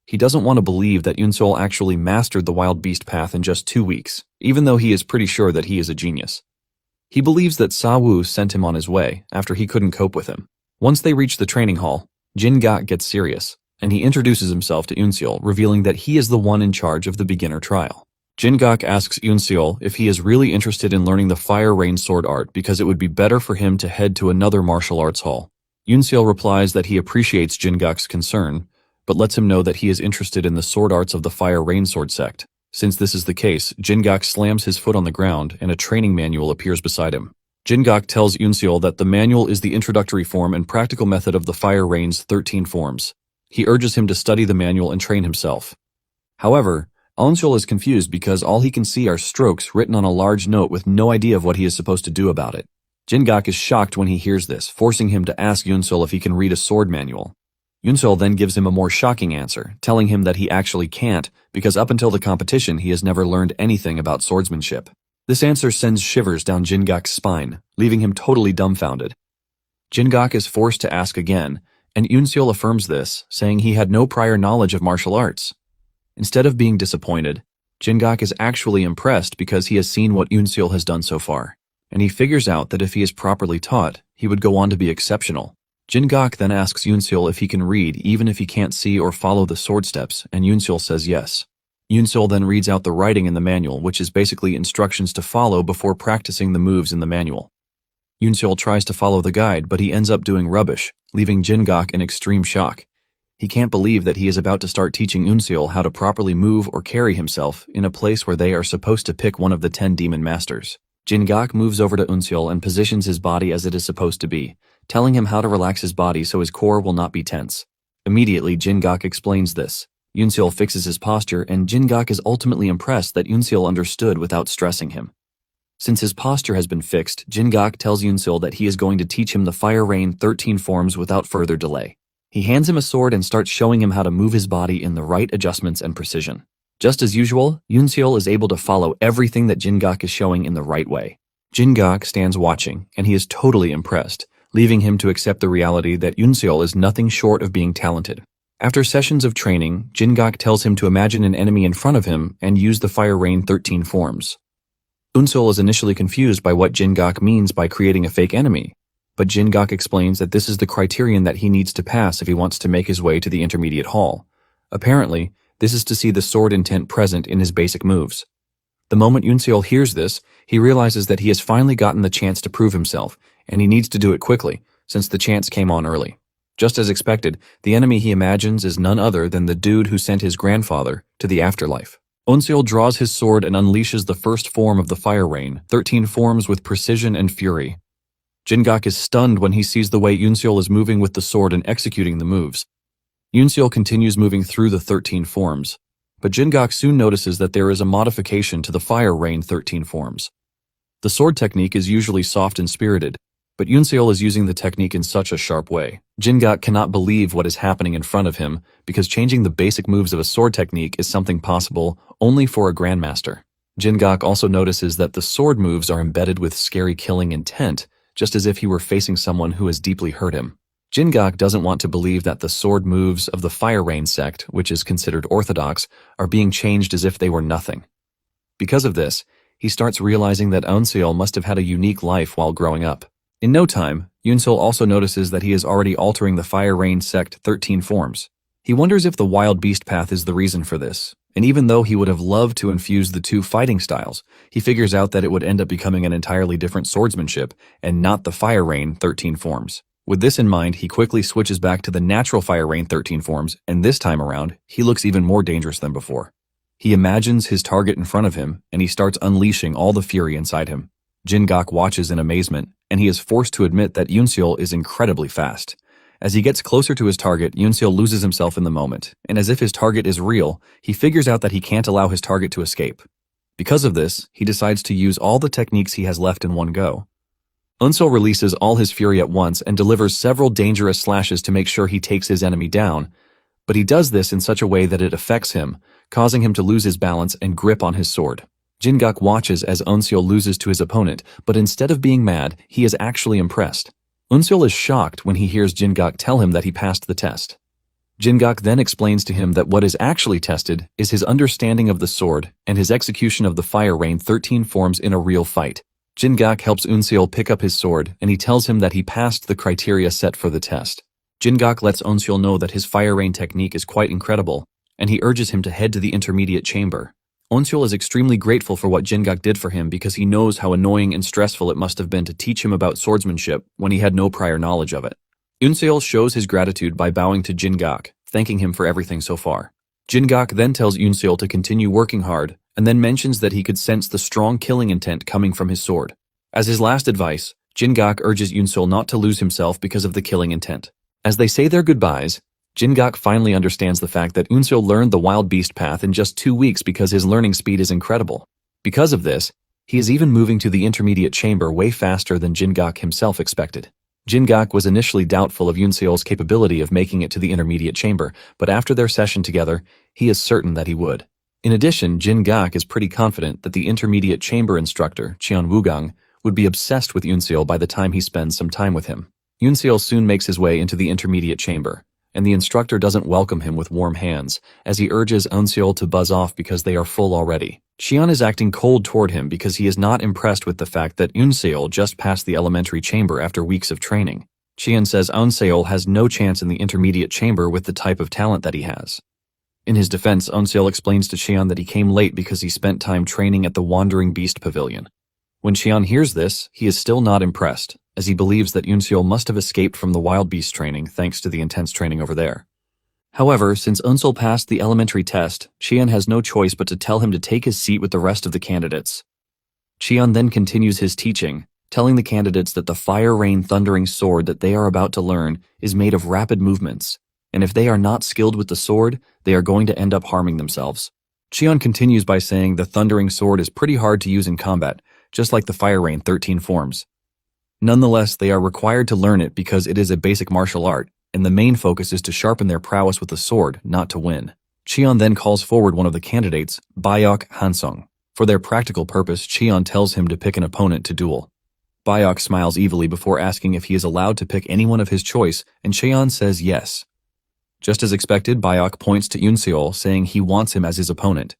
He doesn't want to believe that Yoon-sil actually mastered the Wild Beast Path in just 2 weeks, even though he is pretty sure that he is a genius. He believes that Sa-woo sent him on his way after he couldn't cope with him. Once they reach the training hall, Jin-gak gets serious, and he introduces himself to Yoon-sil, revealing that he is the one in charge of the beginner trial. Jin-gak asks Yoon-sil if he is really interested in learning the Fire Rain sword art because it would be better for him to head to another martial arts hall. Yoon-sil replies that he appreciates Jin-gak's concern, but lets him know that he is interested in the sword arts of the Fire Rain sword sect. Since this is the case, Jin-gak slams his foot on the ground and a training manual appears beside him. Jin-gak tells Yoon-sil that the manual is the introductory form and practical method of the Fire Rain's 13 forms. He urges him to study the manual and train himself. However, Yoon-sil is confused because all he can see are strokes written on a large note with no idea of what he is supposed to do about it. Jin-gak is shocked when he hears this, forcing him to ask Yoon-sil if he can read a sword manual. Yoon-sil then gives him a more shocking answer, telling him that he actually can't because up until the competition he has never learned anything about swordsmanship. This answer sends shivers down Jin-gak's spine, leaving him totally dumbfounded. Jin-gak is forced to ask again, and Yoon-sil affirms this, saying he had no prior knowledge of martial arts. Instead of being disappointed, Jin-gak is actually impressed because he has seen what Yoon-sil has done so far, and he figures out that if he is properly taught, he would go on to be exceptional. Jin-gak then asks Yoon-sil if he can read even if he can't see or follow the sword steps, and Yoon-sil says yes. Yoon-sil then reads out the writing in the manual, which is basically instructions to follow before practicing the moves in the manual. Yoon-sil tries to follow the guide, but he ends up doing rubbish, leaving Jin-gak in extreme shock. He can't believe that he is about to start teaching Yoon-sil how to properly move or carry himself in a place where they are supposed to pick one of the 10 demon masters. Jin-gak moves over to Yoon-sil and positions his body as it is supposed to be, telling him how to relax his body so his core will not be tense. Immediately, Jin-gak explains this. Yoon-sil fixes his posture, and Jin-gak is ultimately impressed that Yoon-sil understood without stressing him. Since his posture has been fixed, Jin-gak tells Yoon-sil that he is going to teach him the Fire Rain 13 forms without further delay. He hands him a sword and starts showing him how to move his body in the right adjustments and precision. Just as usual, Yoon-sil is able to follow everything that Jin-gak is showing in the right way. Jin-gak stands watching, and he is totally impressed, leaving him to accept the reality that Yoon-sil is nothing short of being talented. After sessions of training, Jin-gak tells him to imagine an enemy in front of him and use the Fire Rain 13 forms. Yoon-sil is initially confused by what Jin-gak means by creating a fake enemy, but Jin-gak explains that this is the criterion that he needs to pass if he wants to make his way to the intermediate hall. Apparently, this is to see the sword intent present in his basic moves. The moment Yoon-sil hears this, he realizes that he has finally gotten the chance to prove himself, and he needs to do it quickly, since the chance came on early. Just as expected, the enemy he imagines is none other than the dude who sent his grandfather to the afterlife. Yoon-sil draws his sword and unleashes the first form of the Fire Rain, 13 forms with precision and fury. Jin-gak is stunned when he sees the way Yoon-sil is moving with the sword and executing the moves. Yoon-sil continues moving through the 13 forms, but Jin-gak soon notices that there is a modification to the Fire Rain 13 forms. The sword technique is usually soft and spirited, but Yoon-sil is using the technique in such a sharp way. Jin-gak cannot believe what is happening in front of him because changing the basic moves of a sword technique is something possible only for a grandmaster. Jin-gak also notices that the sword moves are embedded with scary killing intent, just as if he were facing someone who has deeply hurt him. Jin-gak doesn't want to believe that the sword moves of the Fire Rain sect, which is considered orthodox, are being changed as if they were nothing. Because of this, he starts realizing that Yoon-sil must have had a unique life while growing up. In no time, Yoon-sil also notices that he is already altering the Fire Rain sect 13 forms. He wonders if the Wild Beast Path is the reason for this, and even though he would have loved to infuse the two fighting styles, he figures out that it would end up becoming an entirely different swordsmanship and not the Fire Rain 13 forms. With this in mind, he quickly switches back to the natural Fire Rain 13 forms, and this time around, he looks even more dangerous than before. He imagines his target in front of him, and he starts unleashing all the fury inside him. Jin-gak watches in amazement, and he is forced to admit that Yoon-sil is incredibly fast. As he gets closer to his target, Yoon-sil loses himself in the moment, and as if his target is real, he figures out that he can't allow his target to escape. Because of this, he decides to use all the techniques he has left in one go. Unsil releases all his fury at once and delivers several dangerous slashes to make sure he takes his enemy down, but he does this in such a way that it affects him, causing him to lose his balance and grip on his sword. Jingak watches as Unsil loses to his opponent, but instead of being mad, he is actually impressed. Unsil is shocked when he hears Jingak tell him that he passed the test. Jingak then explains to him that what is actually tested is his understanding of the sword and his execution of the Fire Rain 13 forms in a real fight. Jingak helps Unsil pick up his sword, and he tells him that he passed the criteria set for the test. Jingak lets Unsil know that his Fire Rain technique is quite incredible, and he urges him to head to the intermediate chamber. Unsil is extremely grateful for what Jingak did for him because he knows how annoying and stressful it must have been to teach him about swordsmanship when he had no prior knowledge of it. Unsil shows his gratitude by bowing to Jingak, thanking him for everything so far. Jingak then tells Unsil to continue working hard, and then mentions that he could sense the strong killing intent coming from his sword. As his last advice, Jingak urges Unsil not to lose himself because of the killing intent. As they say their goodbyes, Jingak finally understands the fact that Unsil learned the wild beast path in just 2 weeks because his learning speed is incredible. Because of this, he is even moving to the intermediate chamber way faster than Jingak himself expected. Jingak was initially doubtful of Unsil's capability of making it to the intermediate chamber, but after their session together, he is certain that he would. In addition, Jingak is pretty confident that the intermediate chamber instructor, Qian Wugang, would be obsessed with Unsil by the time he spends some time with him. Unsil soon makes his way into the intermediate chamber, and the instructor doesn't welcome him with warm hands, as he urges Unsil to buzz off because they are full already. Qian is acting cold toward him because he is not impressed with the fact that Unsil just passed the elementary chamber after weeks of training. Qian says Unsil has no chance in the intermediate chamber with the type of talent that he has. In his defense, Unsil explains to Qian that he came late because he spent time training at the Wandering Beast Pavilion. When Qian hears this, he is still not impressed, as he believes that Unsil must have escaped from the wild beast training thanks to the intense training over there. However, since Unsil passed the elementary test, Qian has no choice but to tell him to take his seat with the rest of the candidates. Qian then continues his teaching, telling the candidates that the Fire Rain Thundering Sword that they are about to learn is made of rapid movements, and if they are not skilled with the sword, they are going to end up harming themselves. Qian continues by saying the Thundering Sword is pretty hard to use in combat, just like the Fire Rain 13 forms. Nonetheless, they are required to learn it because it is a basic martial art, and the main focus is to sharpen their prowess with the sword, not to win. Qian then calls forward one of the candidates, Bayok Hansung. For their practical purpose, Qian tells him to pick an opponent to duel. Bayok smiles evilly before asking if he is allowed to pick anyone of his choice, and Qian says yes. Just as expected, Bayok points to Unsil, saying he wants him as his opponent.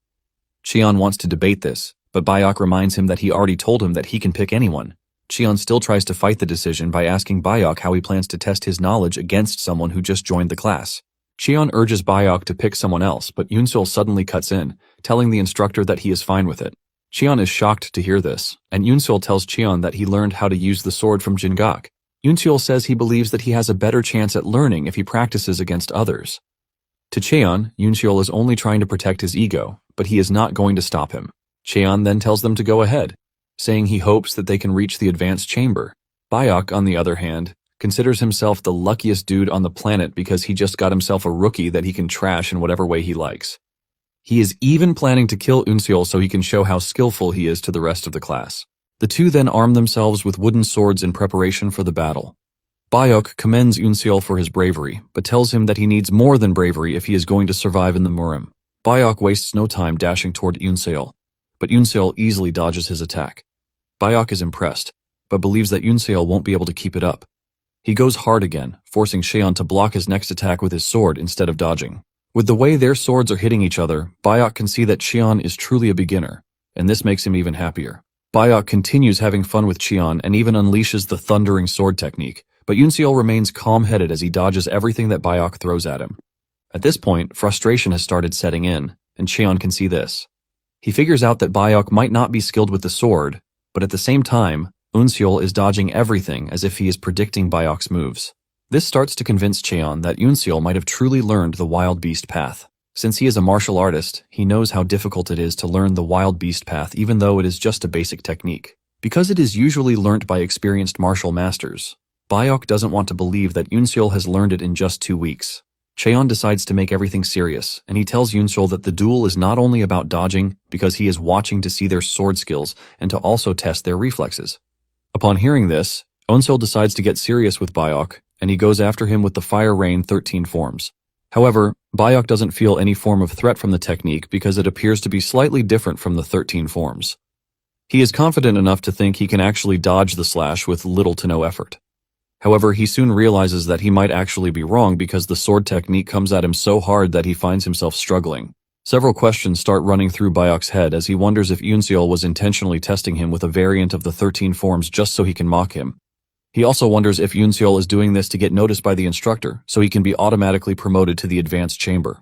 Qian wants to debate this, but Bayok reminds him that he already told him that he can pick anyone. Qian still tries to fight the decision by asking Bayok how he plans to test his knowledge against someone who just joined the class. Qian urges Bayok to pick someone else, but Unsil suddenly cuts in, telling the instructor that he is fine with it. Qian is shocked to hear this, and Unsil tells Qian that he learned how to use the sword from Jingak. Unsil says he believes that he has a better chance at learning if he practices against others. To Qian, Unsil is only trying to protect his ego, but he is not going to stop him. Qian then tells them to go ahead, saying he hopes that they can reach the advanced chamber. Bayok, on the other hand, considers himself the luckiest dude on the planet because he just got himself a rookie that he can trash in whatever way he likes. He is even planning to kill Unsil so he can show how skillful he is to the rest of the class. The two then arm themselves with wooden swords in preparation for the battle. Bayok commends Unsil for his bravery, but tells him that he needs more than bravery if he is going to survive in the Murim. Bayok wastes no time dashing toward Unsil, but Unsil easily dodges his attack. Bayok is impressed, but believes that Unsil won't be able to keep it up. He goes hard again, forcing Qian to block his next attack with his sword instead of dodging. With the way their swords are hitting each other, Bayok can see that Qian is truly a beginner, and this makes him even happier. Bayok continues having fun with Qian and even unleashes the thundering sword technique, but Unsil remains calm-headed as he dodges everything that Bayok throws at him. At this point, frustration has started setting in, and Qian can see this. He figures out that Bayok might not be skilled with the sword, but at the same time, Unsil is dodging everything as if he is predicting Bayok's moves. This starts to convince Qian that Unsil might have truly learned the wild beast path. Since he is a martial artist, he knows how difficult it is to learn the wild beast path even though it is just a basic technique. Because it is usually learnt by experienced martial masters, Bayok doesn't want to believe that Unsil has learned it in just 2 weeks. Qian decides to make everything serious, and he tells Unsil that the duel is not only about dodging because he is watching to see their sword skills and to also test their reflexes. Upon hearing this, Onseol decides to get serious with Byok, and he goes after him with the Fire Rain 13 forms. However, Byok doesn't feel any form of threat from the technique because it appears to be slightly different from the 13 forms. He is confident enough to think he can actually dodge the slash with little to no effort. However, he soon realizes that he might actually be wrong because the sword technique comes at him so hard that he finds himself struggling. Several questions start running through Byok's head as he wonders if Unseol was intentionally testing him with a variant of the 13 forms just so he can mock him. He also wonders if Unseol is doing this to get noticed by the instructor so he can be automatically promoted to the advanced chamber.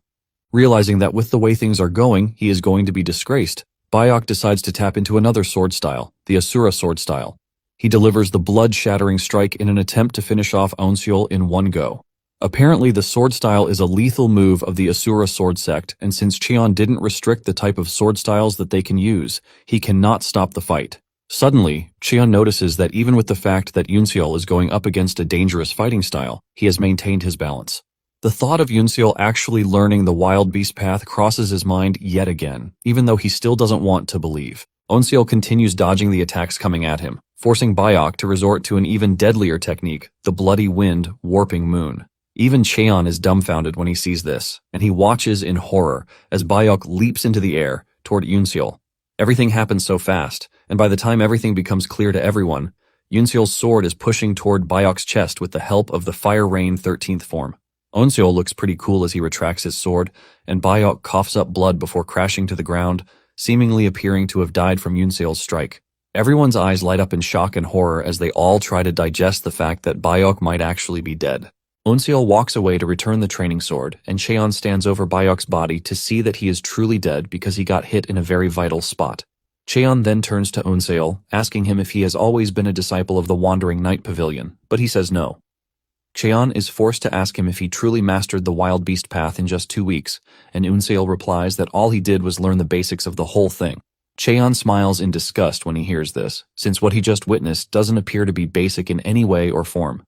Realizing that with the way things are going, he is going to be disgraced, Byok decides to tap into another sword style, the Asura sword style. He delivers the blood-shattering strike in an attempt to finish off Onseol in one go. Apparently, the sword style is a lethal move of the Asura sword sect, and since Cheon didn't restrict the type of sword styles that they can use, he cannot stop the fight. Suddenly, Cheon notices that even with the fact that Unseol is going up against a dangerous fighting style, he has maintained his balance. The thought of Unseol actually learning the wild beast path crosses his mind yet again, even though he still doesn't want to believe. Onseol continues dodging the attacks coming at him, forcing Byok to resort to an even deadlier technique, the Bloody Wind Warping Moon. Even Cheon is dumbfounded when he sees this, and he watches in horror as Byok leaps into the air toward Unseol. Everything happens so fast, and by the time everything becomes clear to everyone, Unseol's sword is pushing toward Byok's chest with the help of the Fire Rain 13th form. Onseol looks pretty cool as he retracts his sword, and Byok coughs up blood before crashing to the ground, seemingly appearing to have died from Unseol's strike. Everyone's eyes light up in shock and horror as they all try to digest the fact that Byok might actually be dead. Onseol walks away to return the training sword, and Cheon stands over Byok's body to see that he is truly dead because he got hit in a very vital spot. Cheon then turns to Onseol, asking him if he has always been a disciple of the Wandering Night Pavilion, but he says no. Cheon is forced to ask him if he truly mastered the wild beast path in just 2 weeks, and Onseol replies that all he did was learn the basics of the whole thing. Cheon smiles in disgust when he hears this, since what he just witnessed doesn't appear to be basic in any way or form.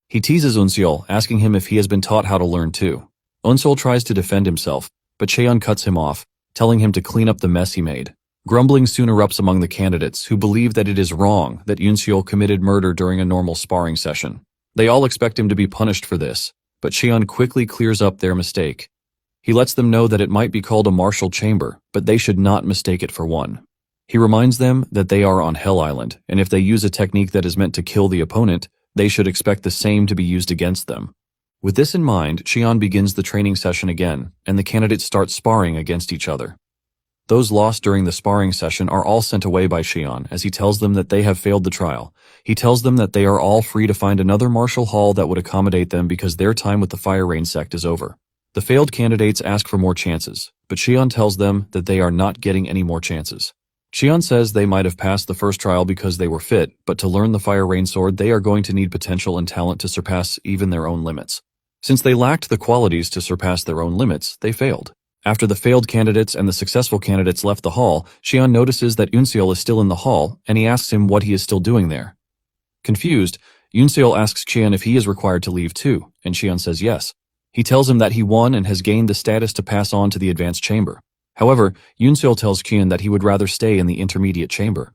He teases Onseol, asking him if he has been taught how to learn too. Onseol tries to defend himself, but Cheon cuts him off, telling him to clean up the mess he made. Grumbling soon erupts among the candidates, who believe that it is wrong that Onseol committed murder during a normal sparring session. They all expect him to be punished for this, but Cheon quickly clears up their mistake. He lets them know that it might be called a martial chamber, but they should not mistake it for one. He reminds them that they are on Hell Island, and if they use a technique that is meant to kill the opponent, they should expect the same to be used against them. With this in mind, Cheon begins the training session again, and the candidates start sparring against each other. Those lost during the sparring session are all sent away by Cheon as he tells them that they have failed the trial. He tells them that they are all free to find another martial hall that would accommodate them because their time with the Fire Rain sect is over. The failed candidates ask for more chances, but Cheon tells them that they are not getting any more chances. Cheon says they might have passed the first trial because they were fit, but to learn the Fire Rain sword they are going to need potential and talent to surpass even their own limits. Since they lacked the qualities to surpass their own limits, they failed. After the failed candidates and the successful candidates left the hall, Cheon notices that Onseol is still in the hall, and he asks him what he is still doing there. Confused, Onseol asks Cheon if he is required to leave too, and Cheon says yes. He tells him that he won and has gained the status to pass on to the advanced chamber. However, Onseol tells Cheon that he would rather stay in the intermediate chamber.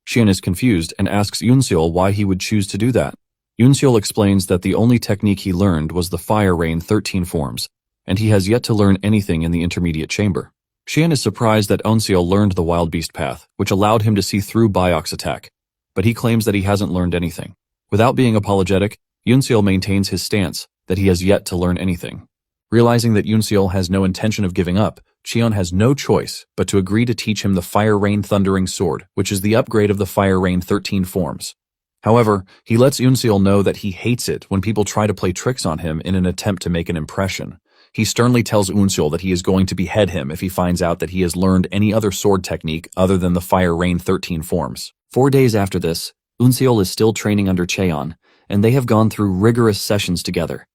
Cheon is confused and asks Onseol why he would choose to do that. Onseol explains that the only technique he learned was the Fire Rain 13 forms, and he has yet to learn anything in the intermediate chamber. Cheon is surprised that Onseol learned the Wild Beast path, which allowed him to see through Byok's attack, but he claims that he hasn't learned anything. Without being apologetic, Onseol maintains his stance that he has yet to learn anything. Realizing that Onseol has no intention of giving up, Cheon has no choice but to agree to teach him the Fire Rain Thundering Sword, which is the upgrade of the Fire Rain 13 forms. However, he lets Onseol know that he hates it when people try to play tricks on him in an attempt to make an impression. He sternly tells Onseol that he is going to behead him if he finds out that he has learned any other sword technique other than the Fire Rain 13 forms. 4 days after this, Onseol is still training under Cheon, and they have gone through rigorous sessions together.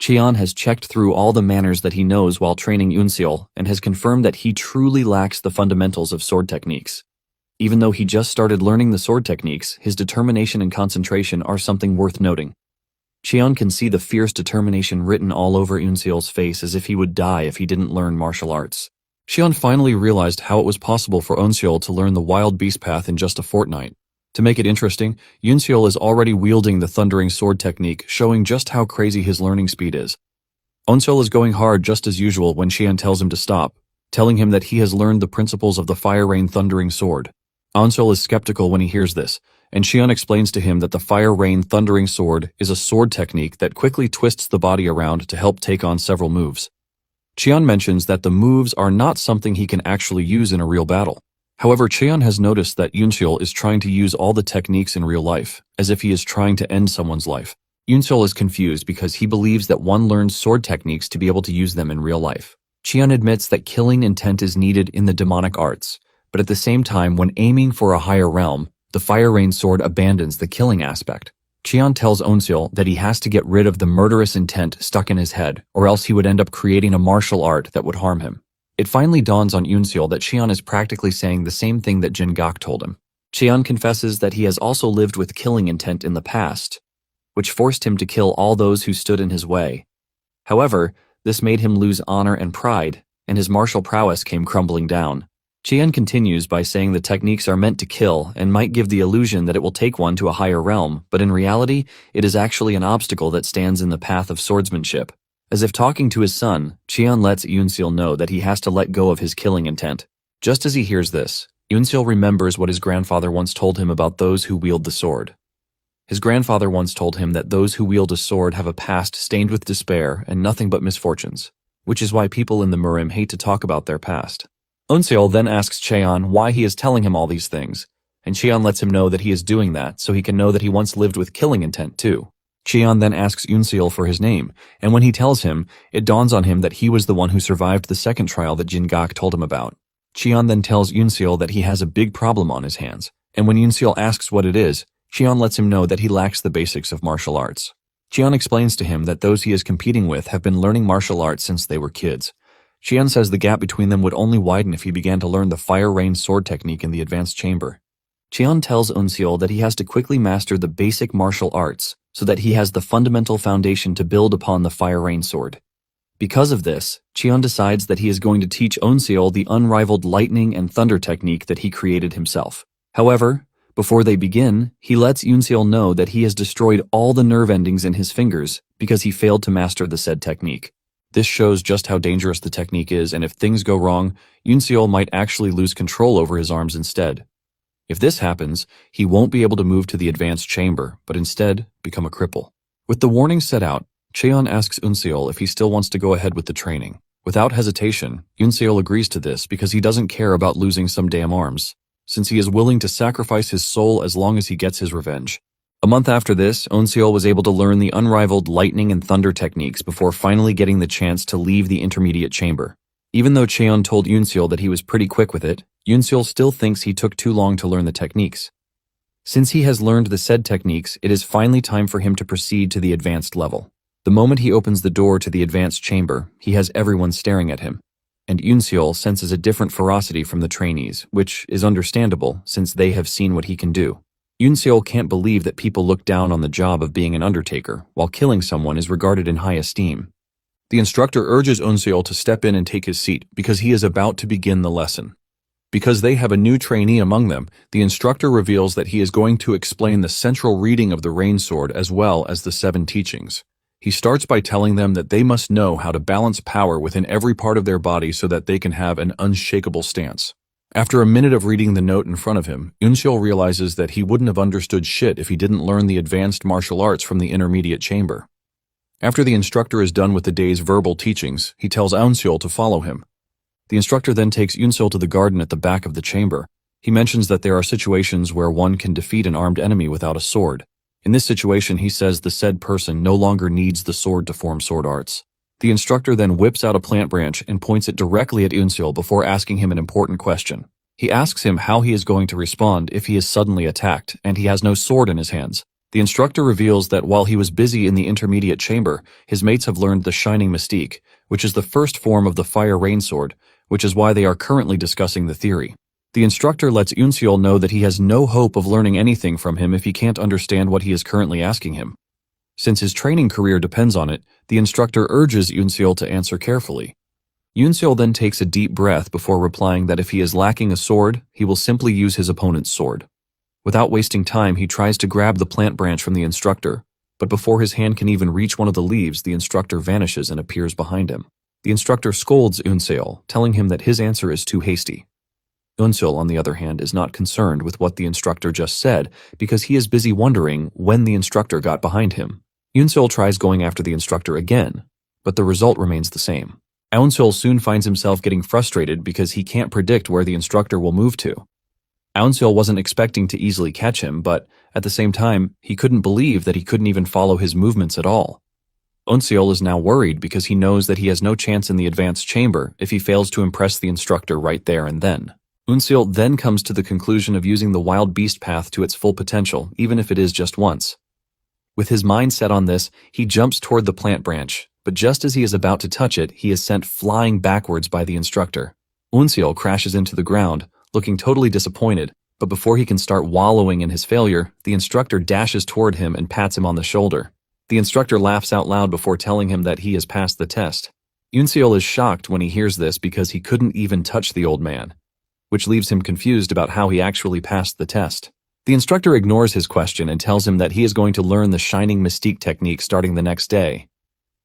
Cheon has checked through all the manners that he knows while training Onseol and has confirmed that he truly lacks the fundamentals of sword techniques. Even though he just started learning the sword techniques, his determination and concentration are something worth noting. Cheon can see the fierce determination written all over Onseol's face as if he would die if he didn't learn martial arts. Cheon finally realized how it was possible for Onseol to learn the Wild Beast path in just a fortnight. To make it interesting, Yunseol is already wielding the thundering sword technique, showing just how crazy his learning speed is. Eunseol is going hard just as usual when Xian tells him to stop, telling him that he has learned the principles of the Fire Rain Thundering Sword. Eunseol is skeptical when he hears this, and Xian explains to him that the Fire Rain Thundering Sword is a sword technique that quickly twists the body around to help take on several moves. Xian mentions that the moves are not something he can actually use in a real battle. However, Xian has noticed that Yunseol is trying to use all the techniques in real life, as if he is trying to end someone's life. Yunseol is confused because he believes that one learns sword techniques to be able to use them in real life. Xian admits that killing intent is needed in the demonic arts, but at the same time, when aiming for a higher realm, the Fire Rain Sword abandons the killing aspect. Xian tells Eunseol that he has to get rid of the murderous intent stuck in his head, or else he would end up creating a martial art that would harm him. It finally dawns on Eunseol that Xian is practically saying the same thing that Jin-gak told him. Xian confesses that he has also lived with killing intent in the past, which forced him to kill all those who stood in his way. However, this made him lose honor and pride, and his martial prowess came crumbling down. Xian continues by saying the techniques are meant to kill and might give the illusion that it will take one to a higher realm, but in reality, it is actually an obstacle that stands in the path of swordsmanship. As if talking to his son, Xian lets Yunseol know that he has to let go of his killing intent. Just as he hears this, Yunseol remembers what his grandfather once told him about those who wield the sword. His grandfather once told him that those who wield a sword have a past stained with despair and nothing but misfortunes, which is why people in the Murim hate to talk about their past. Eunseol then asks Cheon why he is telling him all these things, and Cheon lets him know that he is doing that so he can know that he once lived with killing intent too. Cheon then asks Yunseol for his name, and when he tells him, it dawns on him that he was the one who survived the second trial that Jin-gak told him about. Cheon then tells Yunseol that he has a big problem on his hands, and when Yunseol asks what it is, Cheon lets him know that he lacks the basics of martial arts. Cheon explains to him that those he is competing with have been learning martial arts since they were kids. Cheon says the gap between them would only widen if he began to learn the Fire Rain sword technique in the advanced chamber. Cheon tells Eunseol that he has to quickly master the basic martial arts so that he has the fundamental foundation to build upon the Fire Rain sword. Because of this, Cheon decides that he is going to teach Eunseol the unrivaled lightning and thunder technique that he created himself. However, before they begin, he lets Yunseol know that he has destroyed all the nerve endings in his fingers because he failed to master the said technique. This shows just how dangerous the technique is, and if things go wrong, Yunseol might actually lose control over his arms instead. If this happens, he won't be able to move to the advanced chamber, but instead become a cripple. With the warning set out, Cheon asks Eunseol if he still wants to go ahead with the training. Without hesitation, Eunseol agrees to this because he doesn't care about losing some damn arms, since he is willing to sacrifice his soul as long as he gets his revenge. A month after this, Eunseol was able to learn the unrivaled lightning and thunder techniques before finally getting the chance to leave the intermediate chamber. Even though Cheon told Eunseol that he was pretty quick with it, Eunseol still thinks he took too long to learn the techniques. Since he has learned the said techniques, it is finally time for him to proceed to the advanced level. The moment he opens the door to the advanced chamber, he has everyone staring at him, and Eunseol senses a different ferocity from the trainees, which is understandable since they have seen what he can do. Eunseol can't believe that people look down on the job of being an undertaker, while killing someone is regarded in high esteem. The instructor urges Eunseol to step in and take his seat because he is about to begin the lesson. Because they have a new trainee among them, the instructor reveals that he is going to explain the central reading of the Rain Sword as well as the 7 teachings. He starts by telling them that they must know how to balance power within every part of their body so that they can have an unshakable stance. After a minute of reading the note in front of him, Eunseol realizes that he wouldn't have understood shit if he didn't learn the advanced martial arts from the intermediate chamber. After the instructor is done with the day's verbal teachings, he tells Eunseol to follow him. The instructor then takes Eunseol to the garden at the back of the chamber. He mentions that there are situations where one can defeat an armed enemy without a sword. In this situation, he says the said person no longer needs the sword to form sword arts. The instructor then whips out a plant branch and points it directly at Eunseol before asking him an important question. He asks him how he is going to respond if he is suddenly attacked and he has no sword in his hands. The instructor reveals that while he was busy in the intermediate chamber, his mates have learned the Shining Mystique, which is the first form of the Fire Rain Sword, which is why they are currently discussing the theory. The instructor lets Eunseol know that he has no hope of learning anything from him if he can't understand what he is currently asking him. Since his training career depends on it, the instructor urges Eunseol to answer carefully. Eunseol then takes a deep breath before replying that if he is lacking a sword, he will simply use his opponent's sword. Without wasting time, he tries to grab the plant branch from the instructor, but before his hand can even reach one of the leaves, the instructor vanishes and appears behind him. The instructor scolds Unseol, telling him that his answer is too hasty. Unseol, on the other hand, is not concerned with what the instructor just said because he is busy wondering when the instructor got behind him. Unseol tries going after the instructor again, but the result remains the same. Unseol soon finds himself getting frustrated because he can't predict where the instructor will move to. Unseol wasn't expecting to easily catch him, but at the same time, he couldn't believe that he couldn't even follow his movements at all. Unseol is now worried because he knows that he has no chance in the advanced chamber if he fails to impress the instructor right there and then. Unseol then comes to the conclusion of using the wild beast path to its full potential, even if it is just once. With his mind set on this, he jumps toward the plant branch, but just as he is about to touch it, he is sent flying backwards by the instructor. Unseol crashes into the ground, looking totally disappointed, but before he can start wallowing in his failure, the instructor dashes toward him and pats him on the shoulder. The instructor laughs out loud before telling him that he has passed the test. Unseol is shocked when he hears this because he couldn't even touch the old man, which leaves him confused about how he actually passed the test. The instructor ignores his question and tells him that he is going to learn the Shining Mystique technique starting the next day.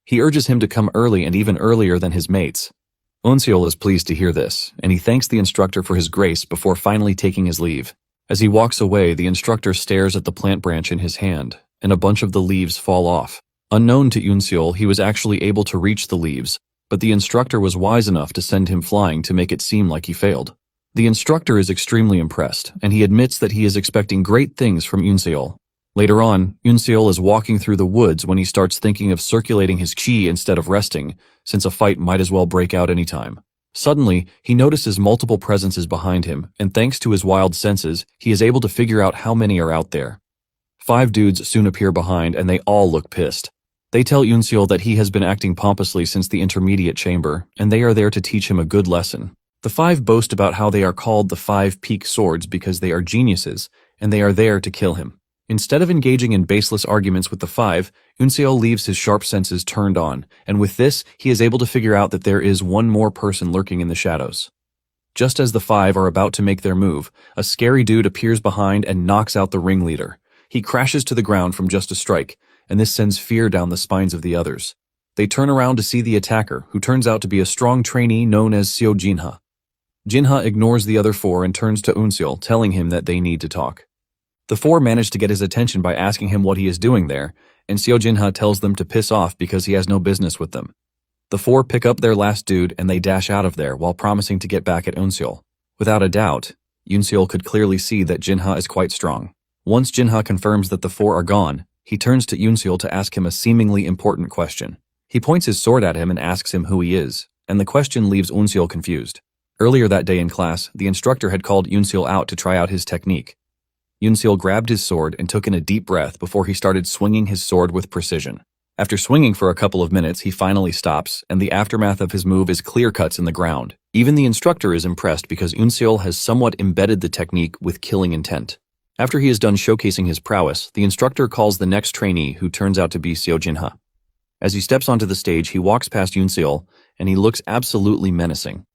He urges him to come early and even earlier than his mates. Unseol is pleased to hear this, and he thanks the instructor for his grace before finally taking his leave. As he walks away, the instructor stares at the plant branch in his hand, and a bunch of the leaves fall off. Unknown to Unseol, he was actually able to reach the leaves, but the instructor was wise enough to send him flying to make it seem like he failed. The instructor is extremely impressed, and he admits that he is expecting great things from Unseol. Later on, Unseol is walking through the woods when he starts thinking of circulating his qi instead of resting, since a fight might as well break out anytime. Suddenly, he notices multiple presences behind him, and thanks to his wild senses, he is able to figure out how many are out there. 5 dudes soon appear behind, and they all look pissed. They tell Unseol that he has been acting pompously since the intermediate chamber, and they are there to teach him a good lesson. The 5 boast about how they are called the 5 peak swords because they are geniuses, and they are there to kill him. Instead of engaging in baseless arguments with the 5, Unseol leaves his sharp senses turned on, and with this, he is able to figure out that there is one more person lurking in the shadows. Just as the 5 are about to make their move, a scary dude appears behind and knocks out the ringleader. He crashes to the ground from just a strike, and this sends fear down the spines of the others. They turn around to see the attacker, who turns out to be a strong trainee known as Seo Jinha. Jinha ignores the other 4 and turns to Unseol, telling him that they need to talk. The 4 manage to get his attention by asking him what he is doing there, and Seo Jinha tells them to piss off because he has no business with them. The 4 pick up their last dude and they dash out of there while promising to get back at Unseol. Without a doubt, Unseol could clearly see that Jinha is quite strong. Once Jinha confirms that the 4 are gone, he turns to Unseol to ask him a seemingly important question. He points his sword at him and asks him who he is, and the question leaves Unseol confused. Earlier that day in class, the instructor had called Unseol out to try out his technique. Unseol grabbed his sword and took in a deep breath before he started swinging his sword with precision. After swinging for a couple of minutes, he finally stops, and the aftermath of his move is clear cuts in the ground. Even the instructor is impressed because Unseol has somewhat embedded the technique with killing intent. After he is done showcasing his prowess, the instructor calls the next trainee, who turns out to be Seo Jinha. As he steps onto the stage, he walks past Unseol, and he looks absolutely menacing.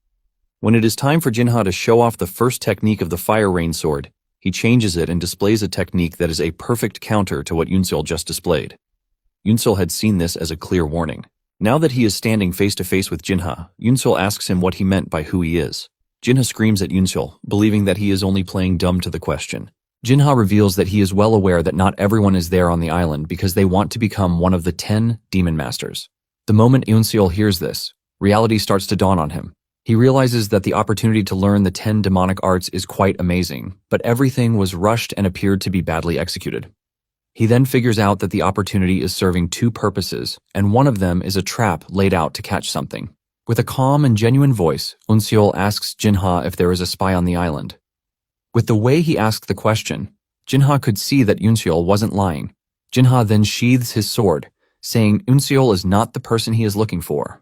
When it is time for Jinha to show off the first technique of the Fire Rain Sword, he changes it and displays a technique that is a perfect counter to what Unseol just displayed. Unseol had seen this as a clear warning. Now that he is standing face to face with Jinha, Unseol asks him what he meant by who he is. Jinha screams at Unseol, believing that he is only playing dumb to the question. Jinha reveals that he is well aware that not everyone is there on the island because they want to become one of the 10 demon masters. The moment Unseol hears this, reality starts to dawn on him. He realizes that the opportunity to learn the 10 demonic arts is quite amazing, but everything was rushed and appeared to be badly executed. He then figures out that the opportunity is serving 2 purposes, and one of them is a trap laid out to catch something. With a calm and genuine voice, Unseol asks Jinha if there is a spy on the island. With the way he asked the question, Jinha could see that Unseol wasn't lying. Jinha then sheathes his sword, saying Unseol is not the person he is looking for.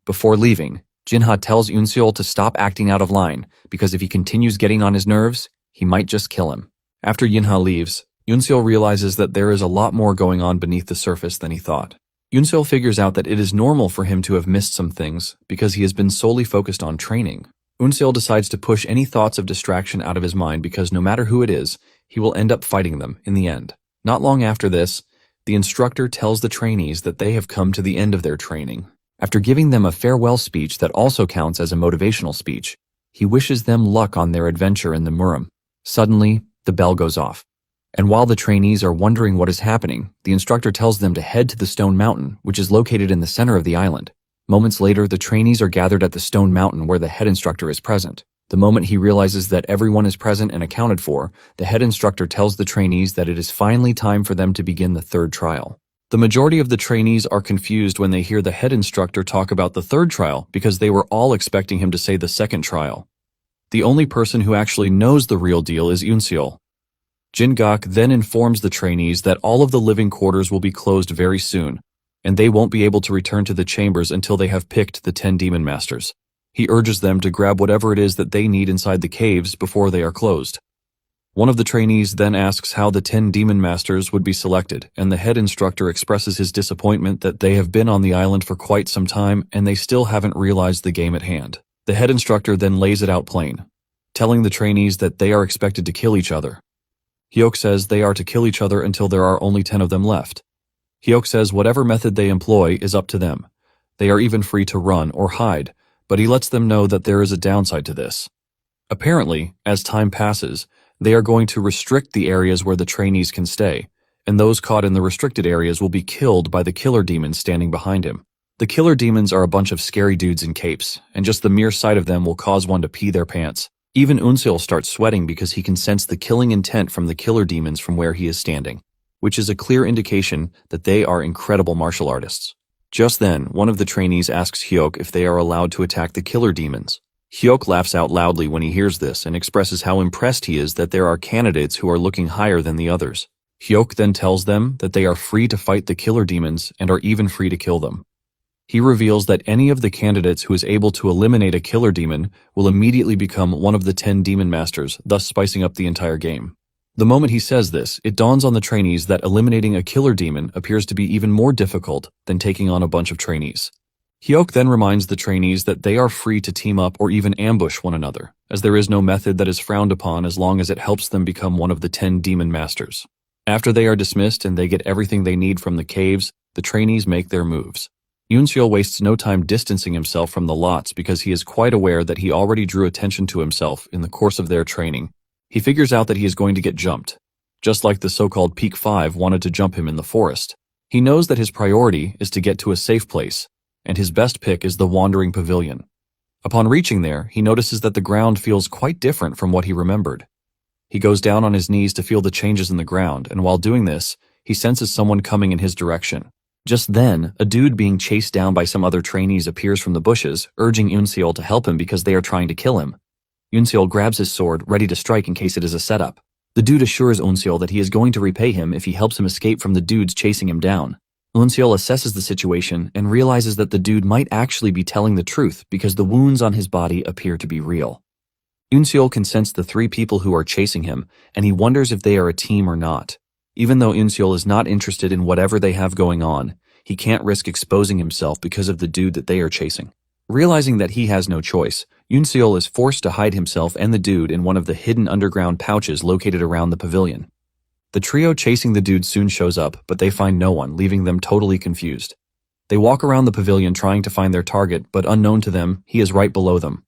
Before leaving, Jinha tells Unseol to stop acting out of line, because if he continues getting on his nerves, he might just kill him. After Jinha leaves, Unseol realizes that there is a lot more going on beneath the surface than he thought. Unseol figures out that it is normal for him to have missed some things, because he has been solely focused on training. Unseol decides to push any thoughts of distraction out of his mind because no matter who it is, he will end up fighting them in the end. Not long after this, the instructor tells the trainees that they have come to the end of their training. After giving them a farewell speech that also counts as a motivational speech, he wishes them luck on their adventure in the Murim. Suddenly, the bell goes off. And while the trainees are wondering what is happening, the instructor tells them to head to the Stone Mountain, which is located in the center of the island. Moments later, the trainees are gathered at the Stone Mountain where the head instructor is present. The moment he realizes that everyone is present and accounted for, the head instructor tells the trainees that it is finally time for them to begin the third trial. The majority of the trainees are confused when they hear the head instructor talk about the third trial because they were all expecting him to say the second trial. The only person who actually knows the real deal is Yoonseol. Jin-gak then informs the trainees that all of the living quarters will be closed very soon, and they won't be able to return to the chambers until they have picked the 10 demon masters. He urges them to grab whatever it is that they need inside the caves before they are closed. One of the trainees then asks how the 10 demon masters would be selected, and the head instructor expresses his disappointment that they have been on the island for quite some time and they still haven't realized the game at hand. The head instructor then lays it out plain, telling the trainees that they are expected to kill each other. Hyuk says they are to kill each other until there are only 10 of them left. Hyuk says whatever method they employ is up to them. They are even free to run or hide, but he lets them know that there is a downside to this. Apparently, as time passes, they are going to restrict the areas where the trainees can stay, and those caught in the restricted areas will be killed by the killer demons standing behind him. The killer demons are a bunch of scary dudes in capes, and just the mere sight of them will cause one to pee their pants. Even Unseol starts sweating because he can sense the killing intent from the killer demons from where he is standing, which is a clear indication that they are incredible martial artists. Just then, one of the trainees asks Hyuk if they are allowed to attack the killer demons. Hyuk laughs out loudly when he hears this and expresses how impressed he is that there are candidates who are looking higher than the others. Hyuk then tells them that they are free to fight the killer demons and are even free to kill them. He reveals that any of the candidates who is able to eliminate a killer demon will immediately become one of the 10 demon masters, thus spicing up the entire game. The moment he says this, it dawns on the trainees that eliminating a killer demon appears to be even more difficult than taking on a bunch of trainees. Hyuk then reminds the trainees that they are free to team up or even ambush one another, as there is no method that is frowned upon as long as it helps them become one of the 10 demon masters. After they are dismissed and they get everything they need from the caves, the trainees make their moves. Yoonseol wastes no time distancing himself from the lots because he is quite aware that he already drew attention to himself in the course of their training. He figures out that he is going to get jumped, just like the so-called Peak 5 wanted to jump him in the forest. He knows that his priority is to get to a safe place, and his best pick is the Wandering Pavilion. Upon reaching there, he notices that the ground feels quite different from what he remembered. He goes down on his knees to feel the changes in the ground, and while doing this, he senses someone coming in his direction. Just then, a dude being chased down by some other trainees appears from the bushes, urging Yoonseol to help him because they are trying to kill him. Yoonseol grabs his sword, ready to strike in case it is a setup. The dude assures Yoonseol that he is going to repay him if he helps him escape from the dudes chasing him down. Yoonseol assesses the situation and realizes that the dude might actually be telling the truth because the wounds on his body appear to be real. Yoonseol can sense the 3 people who are chasing him, and he wonders if they are a team or not. Even though Yoonseol is not interested in whatever they have going on, he can't risk exposing himself because of the dude that they are chasing. Realizing that he has no choice, Yoonseol is forced to hide himself and the dude in one of the hidden underground pouches located around the pavilion. The trio chasing the dude soon shows up, but they find no one, leaving them totally confused. They walk around the pavilion trying to find their target, but unknown to them, he is right below them.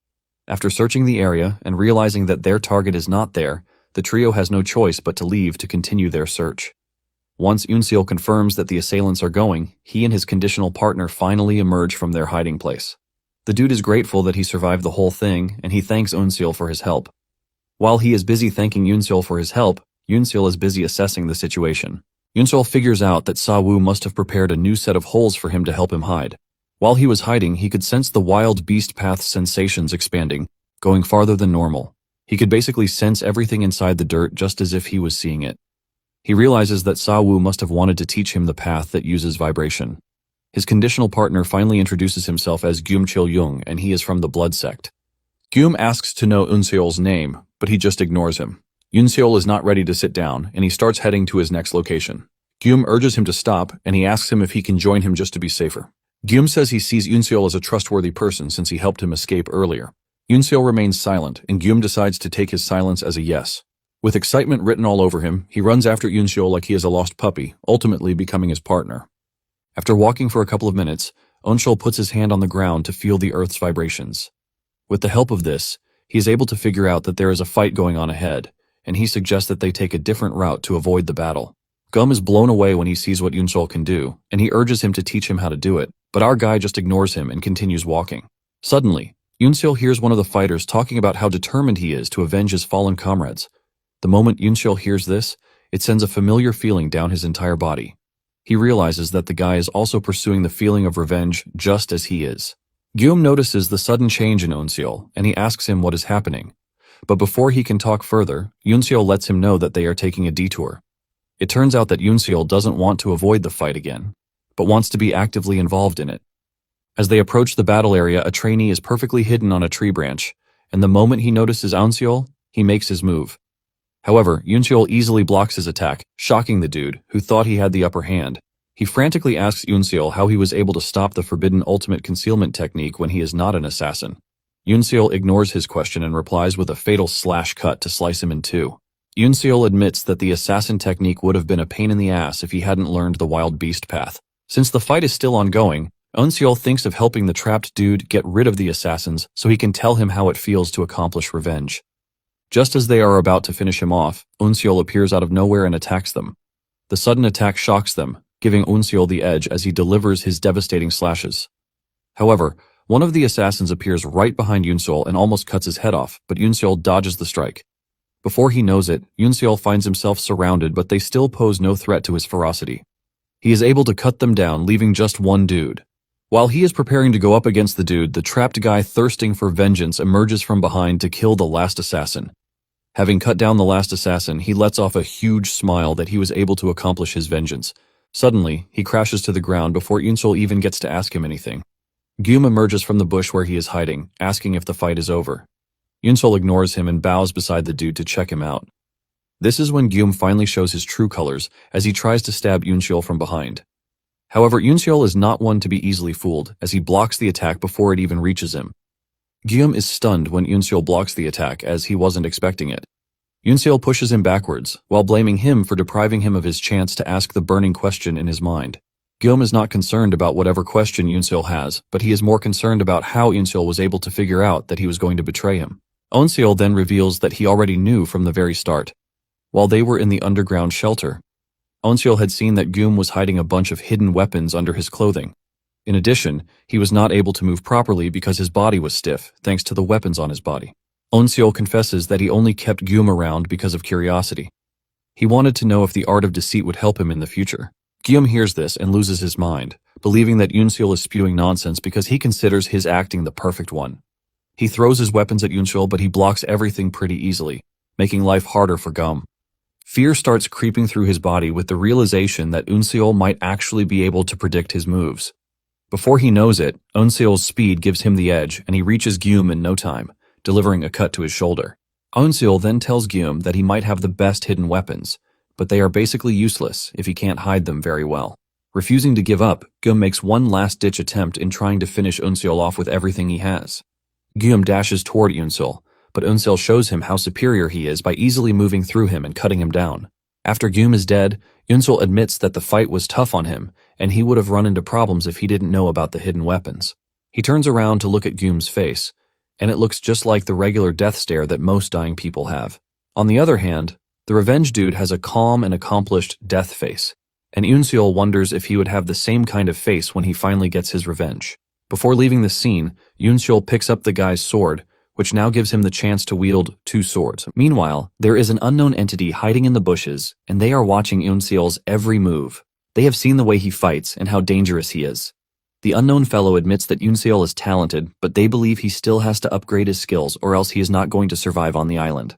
After searching the area and realizing that their target is not there, the trio has no choice but to leave to continue their search. Once Yoonseol confirms that the assailants are going, he and his conditional partner finally emerge from their hiding place. The dude is grateful that he survived the whole thing, and he thanks Yoonseol for his help. While he is busy thanking Yoonseol for his help, Yoonseol is busy assessing the situation. Yoonseol figures out that Sa-woo must have prepared a new set of holes for him to help him hide. While he was hiding, he could sense the wild beast path's sensations expanding, going farther than normal. He could basically sense everything inside the dirt just as if he was seeing it. He realizes that Sa-woo must have wanted to teach him the path that uses vibration. His conditional partner finally introduces himself as Gyum Chil-young, and he is from the Blood Sect. Gyum asks to know Yoonseol's name, but he just ignores him. Yoonseol is not ready to sit down, and he starts heading to his next location. Gyum urges him to stop, and he asks him if he can join him just to be safer. Gyum says he sees Yoonseol as a trustworthy person since he helped him escape earlier. Yoonseol remains silent, and Gyum decides to take his silence as a yes. With excitement written all over him, he runs after Yunseol like he is a lost puppy, ultimately becoming his partner. After walking for a couple of minutes, Eunseol puts his hand on the ground to feel the earth's vibrations. With the help of this, he is able to figure out that there is a fight going on ahead, and he suggests that they take a different route to avoid the battle. Gum is blown away when he sees what Yunseol can do, and he urges him to teach him how to do it, but our guy just ignores him and continues walking. Suddenly, Yunseol hears one of the fighters talking about how determined he is to avenge his fallen comrades. The moment Yunseol hears this, it sends a familiar feeling down his entire body. He realizes that the guy is also pursuing the feeling of revenge just as he is. Guillaume notices the sudden change in Eunseol, and he asks him what is happening. But before he can talk further, Yunseol lets him know that they are taking a detour. It turns out that Yunseol doesn't want to avoid the fight again, but wants to be actively involved in it. As they approach the battle area, a trainee is perfectly hidden on a tree branch, and the moment he notices Eunseol, he makes his move. However, Yunseol easily blocks his attack, shocking the dude, who thought he had the upper hand. He frantically asks Yunseol how he was able to stop the forbidden ultimate concealment technique when he is not an assassin. Yunseol ignores his question and replies with a fatal slash cut to slice him in two. Yunseol admits that the assassin technique would have been a pain in the ass if he hadn't learned the wild beast path. Since the fight is still ongoing, Eunseol thinks of helping the trapped dude get rid of the assassins so he can tell him how it feels to accomplish revenge. Just as they are about to finish him off, Eunseol appears out of nowhere and attacks them. The sudden attack shocks them, giving Eunseol the edge as he delivers his devastating slashes. However, one of the assassins appears right behind Yunseol and almost cuts his head off, but Yunseol dodges the strike. Before he knows it, Yunseol finds himself surrounded, but they still pose no threat to his ferocity. He is able to cut them down, leaving just one dude. While he is preparing to go up against the dude, the trapped guy thirsting for vengeance emerges from behind to kill the last assassin. Having cut down the last assassin, he lets off a huge smile that he was able to accomplish his vengeance. Suddenly, he crashes to the ground before Yunseol even gets to ask him anything. Guillaume emerges from the bush where he is hiding, asking if the fight is over. Yunseol ignores him and bows beside the dude to check him out. This is when Guillaume finally shows his true colors as he tries to stab Yunseol from behind. However, Yunseol is not one to be easily fooled, as he blocks the attack before it even reaches him. Guillaume is stunned when Yunseol blocks the attack, as he wasn't expecting it. Yunseol pushes him backwards, while blaming him for depriving him of his chance to ask the burning question in his mind. Guillaume is not concerned about whatever question Yunseol has, but he is more concerned about how Yunseol was able to figure out that he was going to betray him. Eunseol then reveals that he already knew from the very start. While they were in the underground shelter, Eunseol had seen that Guillaume was hiding a bunch of hidden weapons under his clothing. In addition, he was not able to move properly because his body was stiff, thanks to the weapons on his body. Eunseol confesses that he only kept Guillaume around because of curiosity. He wanted to know if the art of deceit would help him in the future. Guillaume hears this and loses his mind, believing that Yunseol is spewing nonsense because he considers his acting the perfect one. He throws his weapons at Yunseol, but he blocks everything pretty easily, making life harder for Guillaume. Fear starts creeping through his body with the realization that Eunseol might actually be able to predict his moves. Before he knows it, Eunseol's speed gives him the edge, and he reaches Guillaume in no time, delivering a cut to his shoulder. Eunseol then tells Guillaume that he might have the best hidden weapons, but they are basically useless if he can't hide them very well. Refusing to give up, Guillaume makes one last-ditch attempt in trying to finish Eunseol off with everything he has. Guillaume dashes toward Eunseol, but Eunseol shows him how superior he is by easily moving through him and cutting him down. After Guillaume is dead, Eunseol admits that the fight was tough on him, and he would have run into problems if he didn't know about the hidden weapons. He turns around to look at Guillaume's face, and it looks just like the regular death stare that most dying people have. On the other hand, the revenge dude has a calm and accomplished death face, and Eunseol wonders if he would have the same kind of face when he finally gets his revenge. Before leaving the scene, Eunseol picks up the guy's sword, which now gives him the chance to wield two swords. Meanwhile, there is an unknown entity hiding in the bushes, and they are watching Eunseol's every move. They have seen the way he fights and how dangerous he is. The unknown fellow admits that Eunseol is talented, but they believe he still has to upgrade his skills or else he is not going to survive on the island.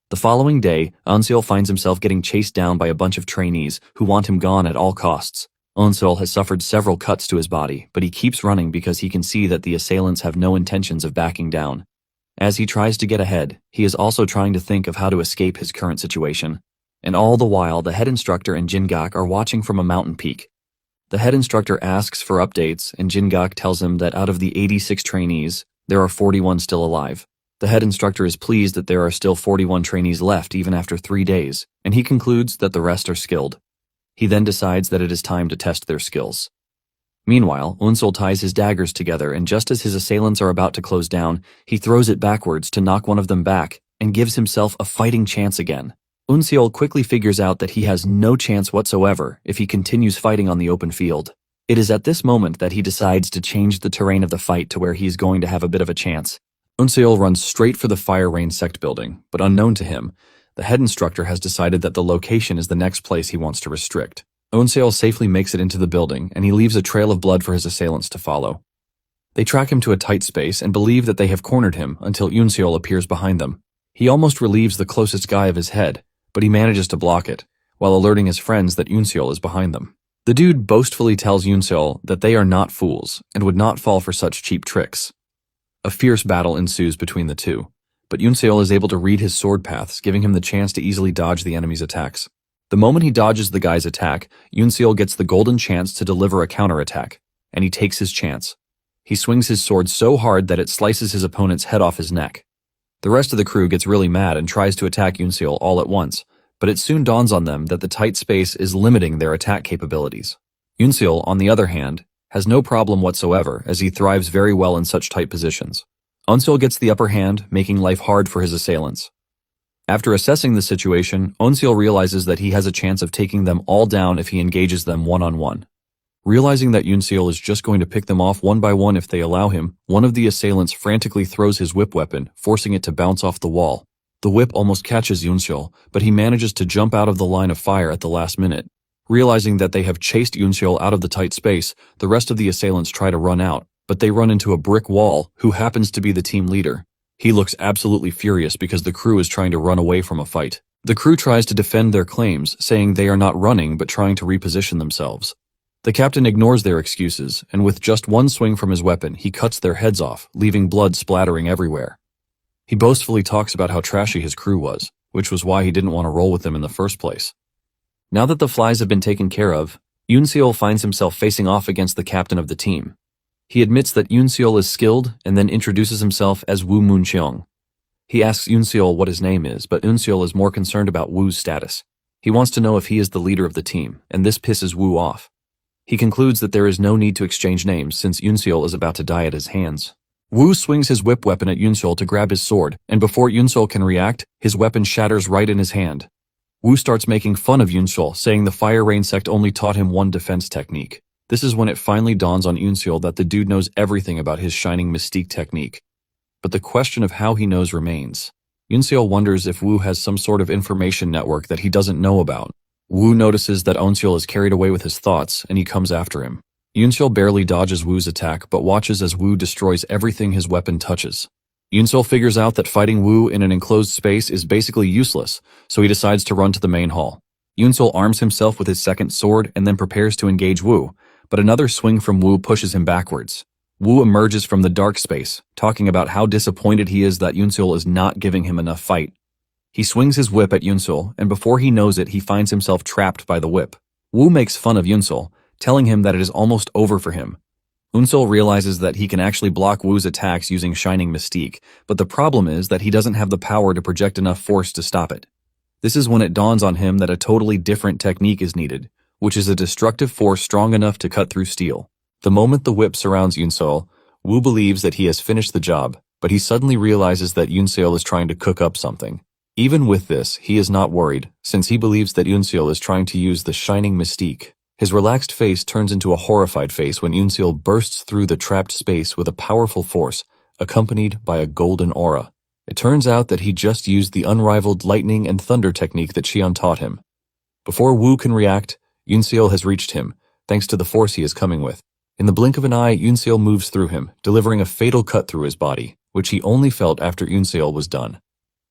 The following day, Eunseol finds himself getting chased down by a bunch of trainees who want him gone at all costs. Eunseol has suffered several cuts to his body, but he keeps running because he can see that the assailants have no intentions of backing down. As he tries to get ahead, he is also trying to think of how to escape his current situation. And all the while, the head instructor and Jingak are watching from a mountain peak. The head instructor asks for updates, and Jingak tells him that out of the 86 trainees, there are 41 still alive. The head instructor is pleased that there are still 41 trainees left even after 3 days, and he concludes that the rest are skilled. He then decides that it is time to test their skills. Meanwhile, Unsul ties his daggers together, and just as his assailants are about to close down, he throws it backwards to knock one of them back and gives himself a fighting chance again. Unsul quickly figures out that he has no chance whatsoever if he continues fighting on the open field. It is at this moment that he decides to change the terrain of the fight to where he is going to have a bit of a chance. Unsul runs straight for the Fire Rain sect building, but unknown to him, the head instructor has decided that the location is the next place he wants to restrict. Unsul safely makes it into the building, and he leaves a trail of blood for his assailants to follow. They track him to a tight space and believe that they have cornered him until Unsul appears behind them. He almost relieves the closest guy of his head, but he manages to block it, while alerting his friends that Unsul is behind them. The dude boastfully tells Unsul that they are not fools and would not fall for such cheap tricks. A fierce battle ensues between the two, but Unsul is able to read his sword paths, giving him the chance to easily dodge the enemy's attacks. The moment he dodges the guy's attack, Unsul gets the golden chance to deliver a counterattack, and he takes his chance. He swings his sword so hard that it slices his opponent's head off his neck. The rest of the crew gets really mad and tries to attack Unsul all at once, but it soon dawns on them that the tight space is limiting their attack capabilities. Unsul, on the other hand, has no problem whatsoever as he thrives very well in such tight positions. Unsul gets the upper hand, making life hard for his assailants. After assessing the situation, Unsul realizes that he has a chance of taking them all down if he engages them one-on-one. Realizing that Unsul is just going to pick them off one by one if they allow him, one of the assailants frantically throws his whip weapon, forcing it to bounce off the wall. The whip almost catches Unsul, but he manages to jump out of the line of fire at the last minute. Realizing that they have chased Unsul out of the tight space, the rest of the assailants try to run out, but they run into a brick wall, who happens to be the team leader. He looks absolutely furious because the crew is trying to run away from a fight. The crew tries to defend their claims, saying they are not running but trying to reposition themselves. The captain ignores their excuses, and with just one swing from his weapon, he cuts their heads off, leaving blood splattering everywhere. He boastfully talks about how trashy his crew was, which was why he didn't want to roll with them in the first place. Now that the flies have been taken care of, Unsul finds himself facing off against the captain of the team. He admits that Unsul is skilled and then introduces himself as Wu Muncheong. He asks Unsul what his name is, but Unsul is more concerned about Wu's status. He wants to know if he is the leader of the team, and this pisses Wu off. He concludes that there is no need to exchange names since Unsul is about to die at his hands. Wu swings his whip weapon at Unsul to grab his sword, and before Unsul can react, his weapon shatters right in his hand. Wu starts making fun of Unsul, saying the Fire Rain sect only taught him one defense technique. This is when it finally dawns on Unsul that the dude knows everything about his Shining Mystique technique. But the question of how he knows remains. Unsul wonders if Wu has some sort of information network that he doesn't know about. Wu notices that Unsul is carried away with his thoughts, and he comes after him. Unsul barely dodges Wu's attack, but watches as Wu destroys everything his weapon touches. Unsul figures out that fighting Wu in an enclosed space is basically useless, so he decides to run to the main hall. Unsul arms himself with his second sword and then prepares to engage Wu, but another swing from Wu pushes him backwards. Wu emerges from the dark space, talking about how disappointed he is that Unsul is not giving him enough fight. He swings his whip at Unsul, and before he knows it, he finds himself trapped by the whip. Wu makes fun of Unsul, telling him that it is almost over for him. Unsul realizes that he can actually block Wu's attacks using Shining Mystique, but the problem is that he doesn't have the power to project enough force to stop it. This is when it dawns on him that a totally different technique is needed, which is a destructive force strong enough to cut through steel. The moment the whip surrounds Unsul, Wu believes that he has finished the job, but he suddenly realizes that Unsul is trying to cook up something. Even with this, he is not worried, since he believes that Unsul is trying to use the Shining Mystique. His relaxed face turns into a horrified face when Unsul bursts through the trapped space with a powerful force, accompanied by a golden aura. It turns out that he just used the unrivaled lightning and thunder technique that Xian taught him. Before Wu can react, Unsul has reached him, thanks to the force he is coming with. In the blink of an eye, Unsul moves through him, delivering a fatal cut through his body, which he only felt after Unsul was done.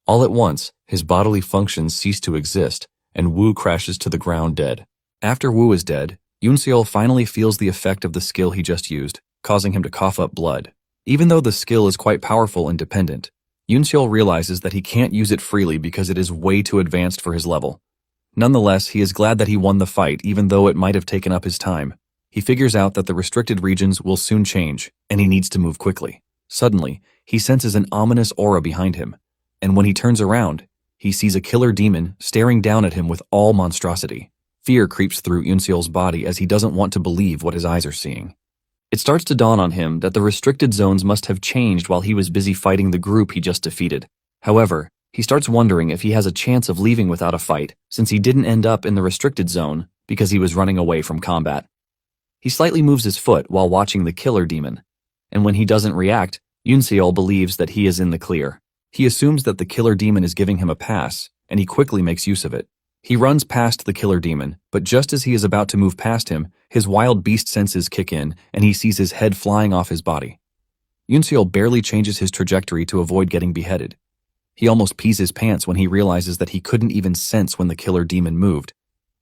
All at once, his bodily functions cease to exist, and Wu crashes to the ground dead. After Wu is dead, Unsul finally feels the effect of the skill he just used, causing him to cough up blood. Even though the skill is quite powerful and dependent, Unsul realizes that he can't use it freely because it is way too advanced for his level. Nonetheless, he is glad that he won the fight even though it might have taken up his time. He figures out that the restricted regions will soon change, and he needs to move quickly. Suddenly, he senses an ominous aura behind him, and when he turns around, he sees a killer demon staring down at him with all monstrosity. Fear creeps through Yunseol's body as he doesn't want to believe what his eyes are seeing. It starts to dawn on him that the restricted zones must have changed while he was busy fighting the group he just defeated. However, he starts wondering if he has a chance of leaving without a fight, since he didn't end up in the restricted zone because he was running away from combat. He slightly moves his foot while watching the killer demon, and when he doesn't react, Yunseol believes that he is in the clear. He assumes that the killer demon is giving him a pass, and he quickly makes use of it. He runs past the killer demon, but just as he is about to move past him, his wild beast senses kick in, and he sees his head flying off his body. Yunseol barely changes his trajectory to avoid getting beheaded. He almost pees his pants when he realizes that he couldn't even sense when the killer demon moved,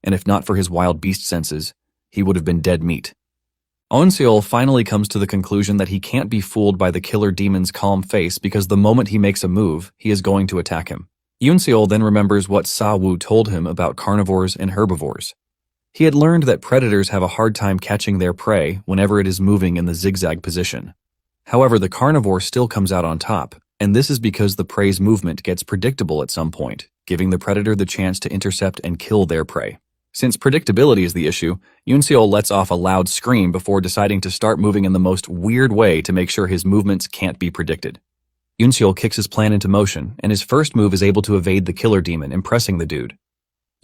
and if not for his wild beast senses, he would have been dead meat. Yunseol finally comes to the conclusion that he can't be fooled by the killer demon's calm face because the moment he makes a move, he is going to attack him. Yunseol then remembers what Sa-woo told him about carnivores and herbivores. He had learned that predators have a hard time catching their prey whenever it is moving in the zigzag position. However, the carnivore still comes out on top, and this is because the prey's movement gets predictable at some point, giving the predator the chance to intercept and kill their prey. Since predictability is the issue, Yunseol lets off a loud scream before deciding to start moving in the most weird way to make sure his movements can't be predicted. Yunseol kicks his plan into motion, and his first move is able to evade the killer demon, impressing the dude.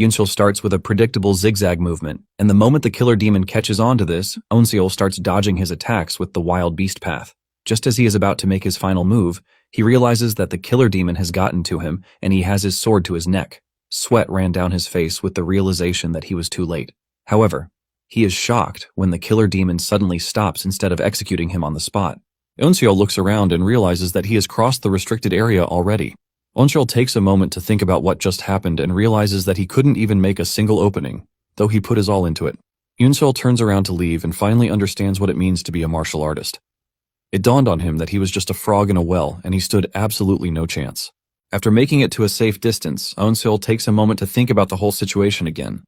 Yunseol starts with a predictable zigzag movement, and the moment the killer demon catches on to this, Yunseol starts dodging his attacks with the wild beast path. Just as he is about to make his final move, he realizes that the killer demon has gotten to him, and he has his sword to his neck. Sweat ran down his face with the realization that he was too late. However, he is shocked when the killer demon suddenly stops instead of executing him on the spot. Yunseol looks around and realizes that he has crossed the restricted area already. Yunseol takes a moment to think about what just happened and realizes that he couldn't even make a single opening, though he put his all into it. Yunseol turns around to leave and finally understands what it means to be a martial artist. It dawned on him that he was just a frog in a well and he stood absolutely no chance. After making it to a safe distance, Yunseol takes a moment to think about the whole situation again,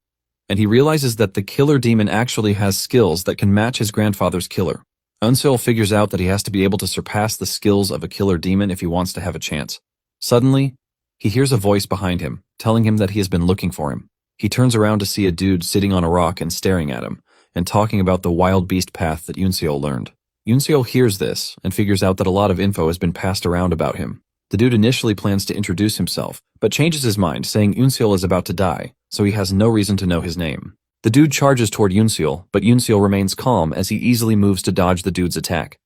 and he realizes that the killer demon actually has skills that can match his grandfather's killer. Yunseol figures out that he has to be able to surpass the skills of a killer demon if he wants to have a chance. Suddenly, he hears a voice behind him, telling him that he has been looking for him. He turns around to see a dude sitting on a rock and staring at him, and talking about the wild beast path that Yunseol learned. Yunseol hears this, and figures out that a lot of info has been passed around about him. The dude initially plans to introduce himself, but changes his mind, saying Yunseol is about to die, so he has no reason to know his name. The dude charges toward Yunseol, but Yunseol remains calm as he easily moves to dodge the dude's attack.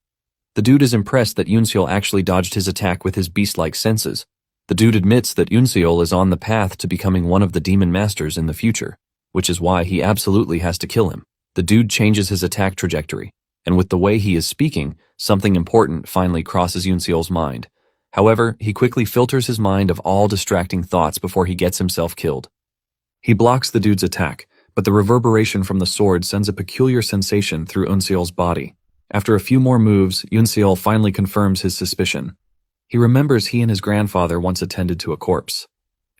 The dude is impressed that Yunseol actually dodged his attack with his beast-like senses. The dude admits that Yunseol is on the path to becoming one of the demon masters in the future, which is why he absolutely has to kill him. The dude changes his attack trajectory, and with the way he is speaking, something important finally crosses Yunseol's mind. However, he quickly filters his mind of all distracting thoughts before he gets himself killed. He blocks the dude's attack, but the reverberation from the sword sends a peculiar sensation through Yunseol's body. After a few more moves, Yunseol finally confirms his suspicion. He remembers he and his grandfather once attended to a corpse,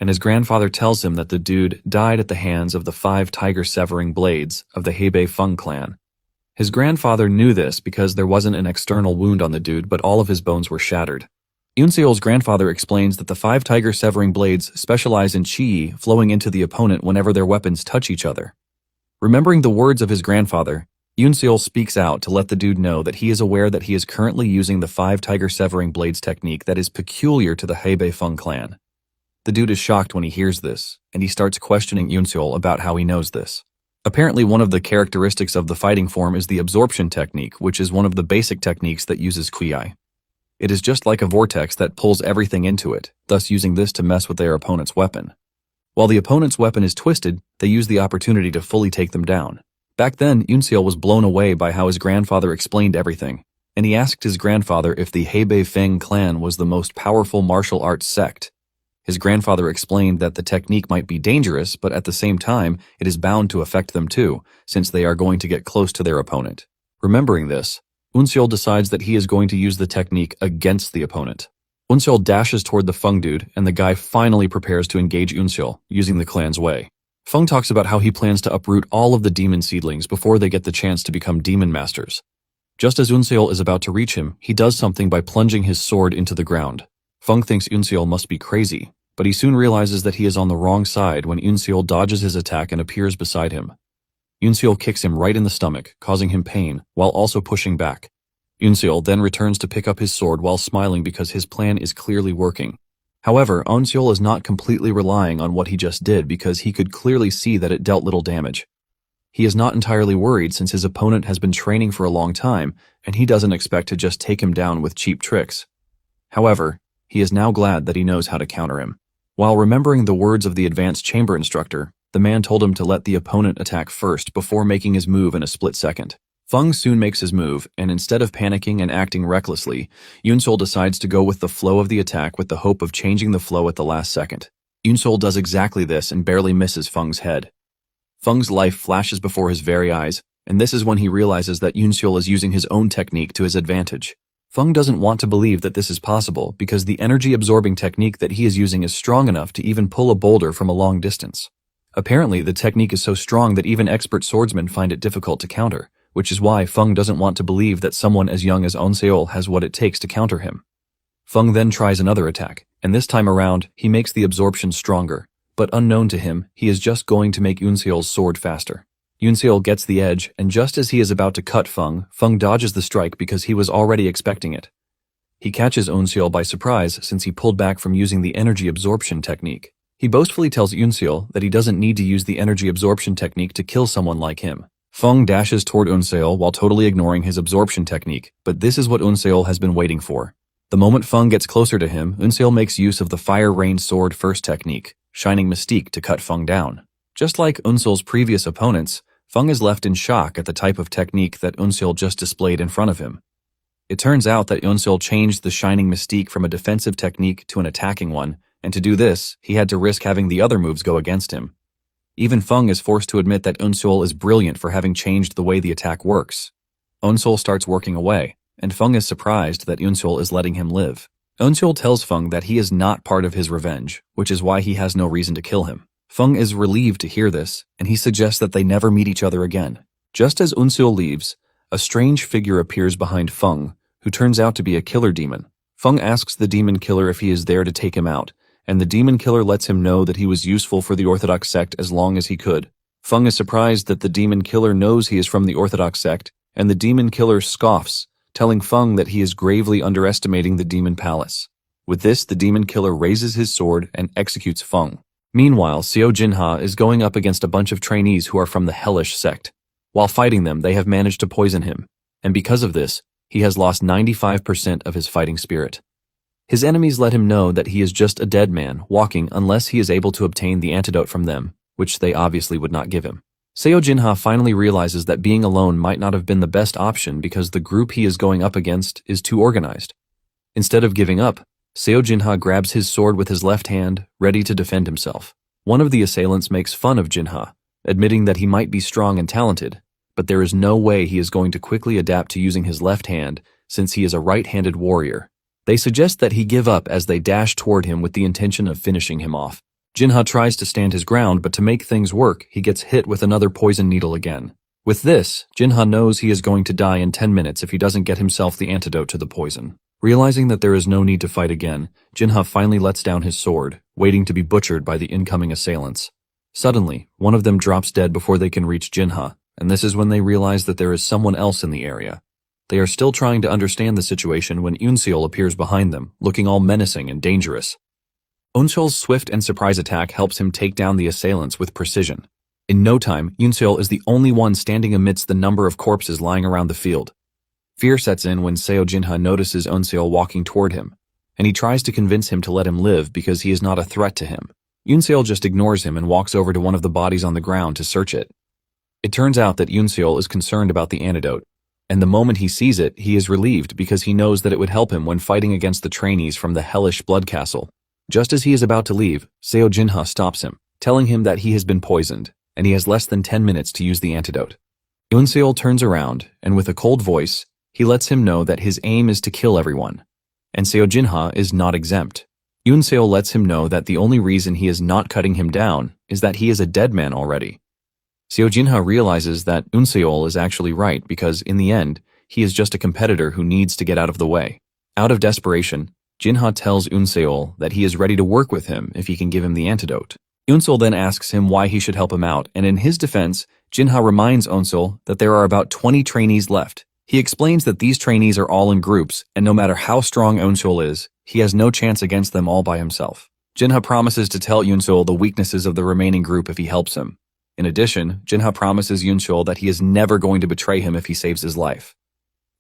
and his grandfather tells him that the dude died at the hands of the 5 tiger-severing blades of the Hebei Feng clan. His grandfather knew this because there wasn't an external wound on the dude, but all of his bones were shattered. Yunseol's grandfather explains that the 5 tiger-severing blades specialize in chi flowing into the opponent whenever their weapons touch each other. Remembering the words of his grandfather, Yunseol speaks out to let the dude know that he is aware that he is currently using the 5 tiger-severing blades technique that is peculiar to the Hebei Feng clan. The dude is shocked when he hears this, and he starts questioning Yunseol about how he knows this. Apparently, one of the characteristics of the fighting form is the absorption technique, which is one of the basic techniques that uses Qi. It is just like a vortex that pulls everything into it, thus using this to mess with their opponent's weapon. While the opponent's weapon is twisted, they use the opportunity to fully take them down. Back then, Yunseol was blown away by how his grandfather explained everything, and he asked his grandfather if the Hebei Feng clan was the most powerful martial arts sect. His grandfather explained that the technique might be dangerous, but at the same time, it is bound to affect them too, since they are going to get close to their opponent. Remembering this, Yunseol decides that he is going to use the technique against the opponent. Yunseol dashes toward the Feng dude, and the guy finally prepares to engage Yunseol, using the clan's way. Feng talks about how he plans to uproot all of the demon seedlings before they get the chance to become demon masters. Just as Unseol is about to reach him, he does something by plunging his sword into the ground. Feng thinks Unseol must be crazy, but he soon realizes that he is on the wrong side when Unseol dodges his attack and appears beside him. Unseol kicks him right in the stomach, causing him pain, while also pushing back. Unseol then returns to pick up his sword while smiling because his plan is clearly working. However, Unseol is not completely relying on what he just did because he could clearly see that it dealt little damage. He is not entirely worried since his opponent has been training for a long time and he doesn't expect to just take him down with cheap tricks. However, he is now glad that he knows how to counter him. While remembering the words of the advanced chamber instructor, the man told him to let the opponent attack first before making his move in a split second. Feng soon makes his move, and instead of panicking and acting recklessly, Unseol decides to go with the flow of the attack with the hope of changing the flow at the last second. Unseol does exactly this and barely misses Feng's head. Feng's life flashes before his very eyes, and this is when he realizes that Unseol is using his own technique to his advantage. Feng doesn't want to believe that this is possible because the energy-absorbing technique that he is using is strong enough to even pull a boulder from a long distance. Apparently, the technique is so strong that even expert swordsmen find it difficult to counter, which is why Feng doesn't want to believe that someone as young as Unseol has what it takes to counter him. Feng then tries another attack, and this time around, he makes the absorption stronger, but unknown to him, he is just going to make Unseol's sword faster. Unseol gets the edge, and just as he is about to cut Feng dodges the strike because he was already expecting it. He catches Unseol by surprise since he pulled back from using the energy absorption technique. He boastfully tells Unseol that he doesn't need to use the energy absorption technique to kill someone like him. Feng dashes toward Unseol while totally ignoring his absorption technique, but this is what Unseol has been waiting for. The moment Feng gets closer to him, Unseol makes use of the Fire Rain Sword First technique, Shining Mystique, to cut Feng down. Just like Unseol's previous opponents, Feng is left in shock at the type of technique that Unseol just displayed in front of him. It turns out that Unseol changed the Shining Mystique from a defensive technique to an attacking one, and to do this, he had to risk having the other moves go against him. Even Feng is forced to admit that Unseol is brilliant for having changed the way the attack works. Unseol starts working away, and Feng is surprised that Unseol is letting him live. Unseol tells Feng that he is not part of his revenge, which is why he has no reason to kill him. Feng is relieved to hear this, and he suggests that they never meet each other again. Just as Unseol leaves, a strange figure appears behind Feng, who turns out to be a killer demon. Feng asks the demon killer if he is there to take him out, and the demon killer lets him know that he was useful for the Orthodox sect as long as he could. Feng is surprised that the demon killer knows he is from the Orthodox sect, and the demon killer scoffs, telling Feng that he is gravely underestimating the demon palace. With this, the demon killer raises his sword and executes Feng. Meanwhile, Seo Jinha is going up against a bunch of trainees who are from the hellish sect. While fighting them, they have managed to poison him, and because of this, he has lost 95% of his fighting spirit. His enemies let him know that he is just a dead man, walking unless he is able to obtain the antidote from them, which they obviously would not give him. Seo Jinha finally realizes that being alone might not have been the best option because the group he is going up against is too organized. Instead of giving up, Seo Jinha grabs his sword with his left hand, ready to defend himself. One of the assailants makes fun of Jinha, admitting that he might be strong and talented, but there is no way he is going to quickly adapt to using his left hand since he is a right-handed warrior. They suggest that he give up as they dash toward him with the intention of finishing him off. Jinha tries to stand his ground, but to make things work, he gets hit with another poison needle again. With this, Jinha knows he is going to die in 10 minutes if he doesn't get himself the antidote to the poison. Realizing that there is no need to fight again, Jinha finally lets down his sword, waiting to be butchered by the incoming assailants. Suddenly, one of them drops dead before they can reach Jinha, and this is when they realize that there is someone else in the area. They are still trying to understand the situation when Unseol appears behind them, looking all menacing and dangerous. Unseol's swift and surprise attack helps him take down the assailants with precision. In no time, Unseol is the only one standing amidst the number of corpses lying around the field. Fear sets in when Seo Jinha notices Unseol walking toward him, and he tries to convince him to let him live because he is not a threat to him. Unseol just ignores him and walks over to one of the bodies on the ground to search it. It turns out that Unseol is concerned about the antidote, and the moment he sees it, he is relieved because he knows that it would help him when fighting against the trainees from the hellish blood castle. Just as he is about to leave, Seo Jinha stops him, telling him that he has been poisoned, and he has less than 10 minutes to use the antidote. Unseol turns around, and with a cold voice, he lets him know that his aim is to kill everyone, and Seo Jinha is not exempt. Unseol lets him know that the only reason he is not cutting him down is that he is a dead man already. Seo Jinha realizes that Unseol is actually right because, in the end, He is just a competitor who needs to get out of the way. Out of desperation, Jinha tells Unseol that he is ready to work with him if he can give him the antidote. Unseol then asks him why he should help him out, and in his defense, Jinha reminds Unseol that there are about 20 trainees left. He explains that these trainees are all in groups, and no matter how strong Unseol is, he has no chance against them all by himself. Jinha promises to tell Unseol the weaknesses of the remaining group if he helps him. In addition, Jinha promises Unseol that he is never going to betray him if he saves his life.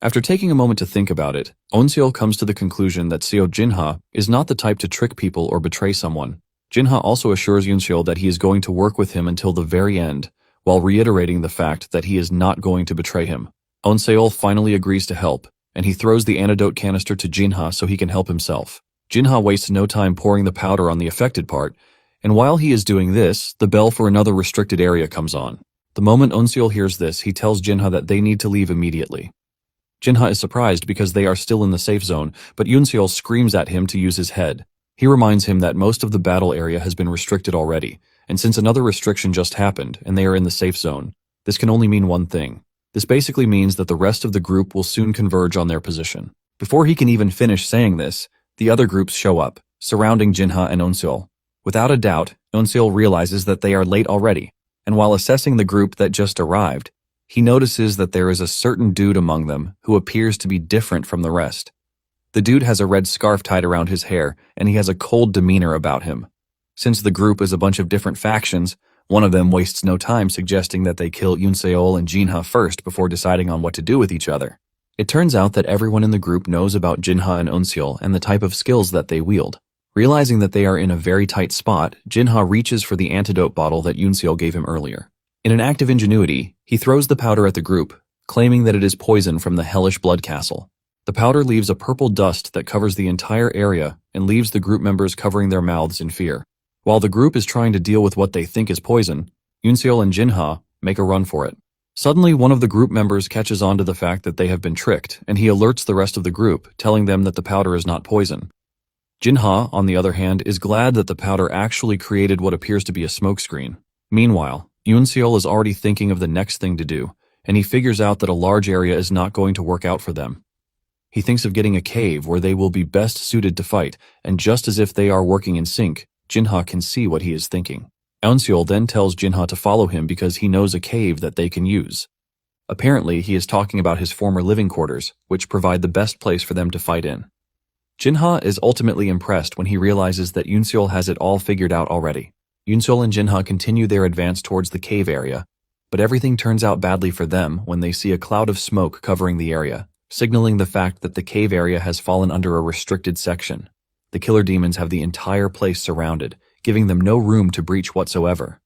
After taking a moment to think about it, Unseol comes to the conclusion that Seo Jinha is not the type to trick people or betray someone. Jinha also assures Unseol that he is going to work with him until the very end, while reiterating the fact that he is not going to betray him. Unseol finally agrees to help, and he throws the antidote canister to Jinha so he can help himself. Jinha wastes no time pouring the powder on the affected part, and while he is doing this, the bell for another restricted area comes on. The moment Unseol hears this, he tells Jinha that they need to leave immediately. Jinha is surprised because they are still in the safe zone, but Unseol screams at him to use his head. He reminds him that most of the battle area has been restricted already, and since another restriction just happened and they are in the safe zone, this can only mean one thing. This basically means that the rest of the group will soon converge on their position. Before he can even finish saying this, the other groups show up, surrounding Jinha and Unseol. Without a doubt, Unseol realizes that they are late already, and while assessing the group that just arrived, he notices that there is a certain dude among them who appears to be different from the rest. The dude has a red scarf tied around his hair, and he has a cold demeanor about him. Since the group is a bunch of different factions, one of them wastes no time suggesting that they kill Unseol and Jinha first before deciding on what to do with each other. It turns out that everyone in the group knows about Jinha and Unseol and the type of skills that they wield. Realizing that they are in a very tight spot, Jinha reaches for the antidote bottle that Unseol gave him earlier. In an act of ingenuity, he throws the powder at the group, claiming that it is poison from the hellish blood castle. The powder leaves a purple dust that covers the entire area and leaves the group members covering their mouths in fear. While the group is trying to deal with what they think is poison, Unseol and Jinha make a run for it. Suddenly, one of the group members catches on to the fact that they have been tricked, and he alerts the rest of the group, telling them that the powder is not poison. Jinha, on the other hand, is glad that the powder actually created what appears to be a smokescreen. Meanwhile, Unseol is already thinking of the next thing to do, and he figures out that a large area is not going to work out for them. He thinks of getting a cave where they will be best suited to fight, and just as if they are working in sync, Jinha can see what he is thinking. Unseol then tells Jinha to follow him because he knows a cave that they can use. Apparently, he is talking about his former living quarters, which provide the best place for them to fight in. Jinha is ultimately impressed when he realizes that Unseol has it all figured out already. Unseol and Jinha continue their advance towards the cave area, but everything turns out badly for them when they see a cloud of smoke covering the area, signaling the fact that the cave area has fallen under a restricted section. The killer demons have the entire place surrounded, giving them no room to breach whatsoever.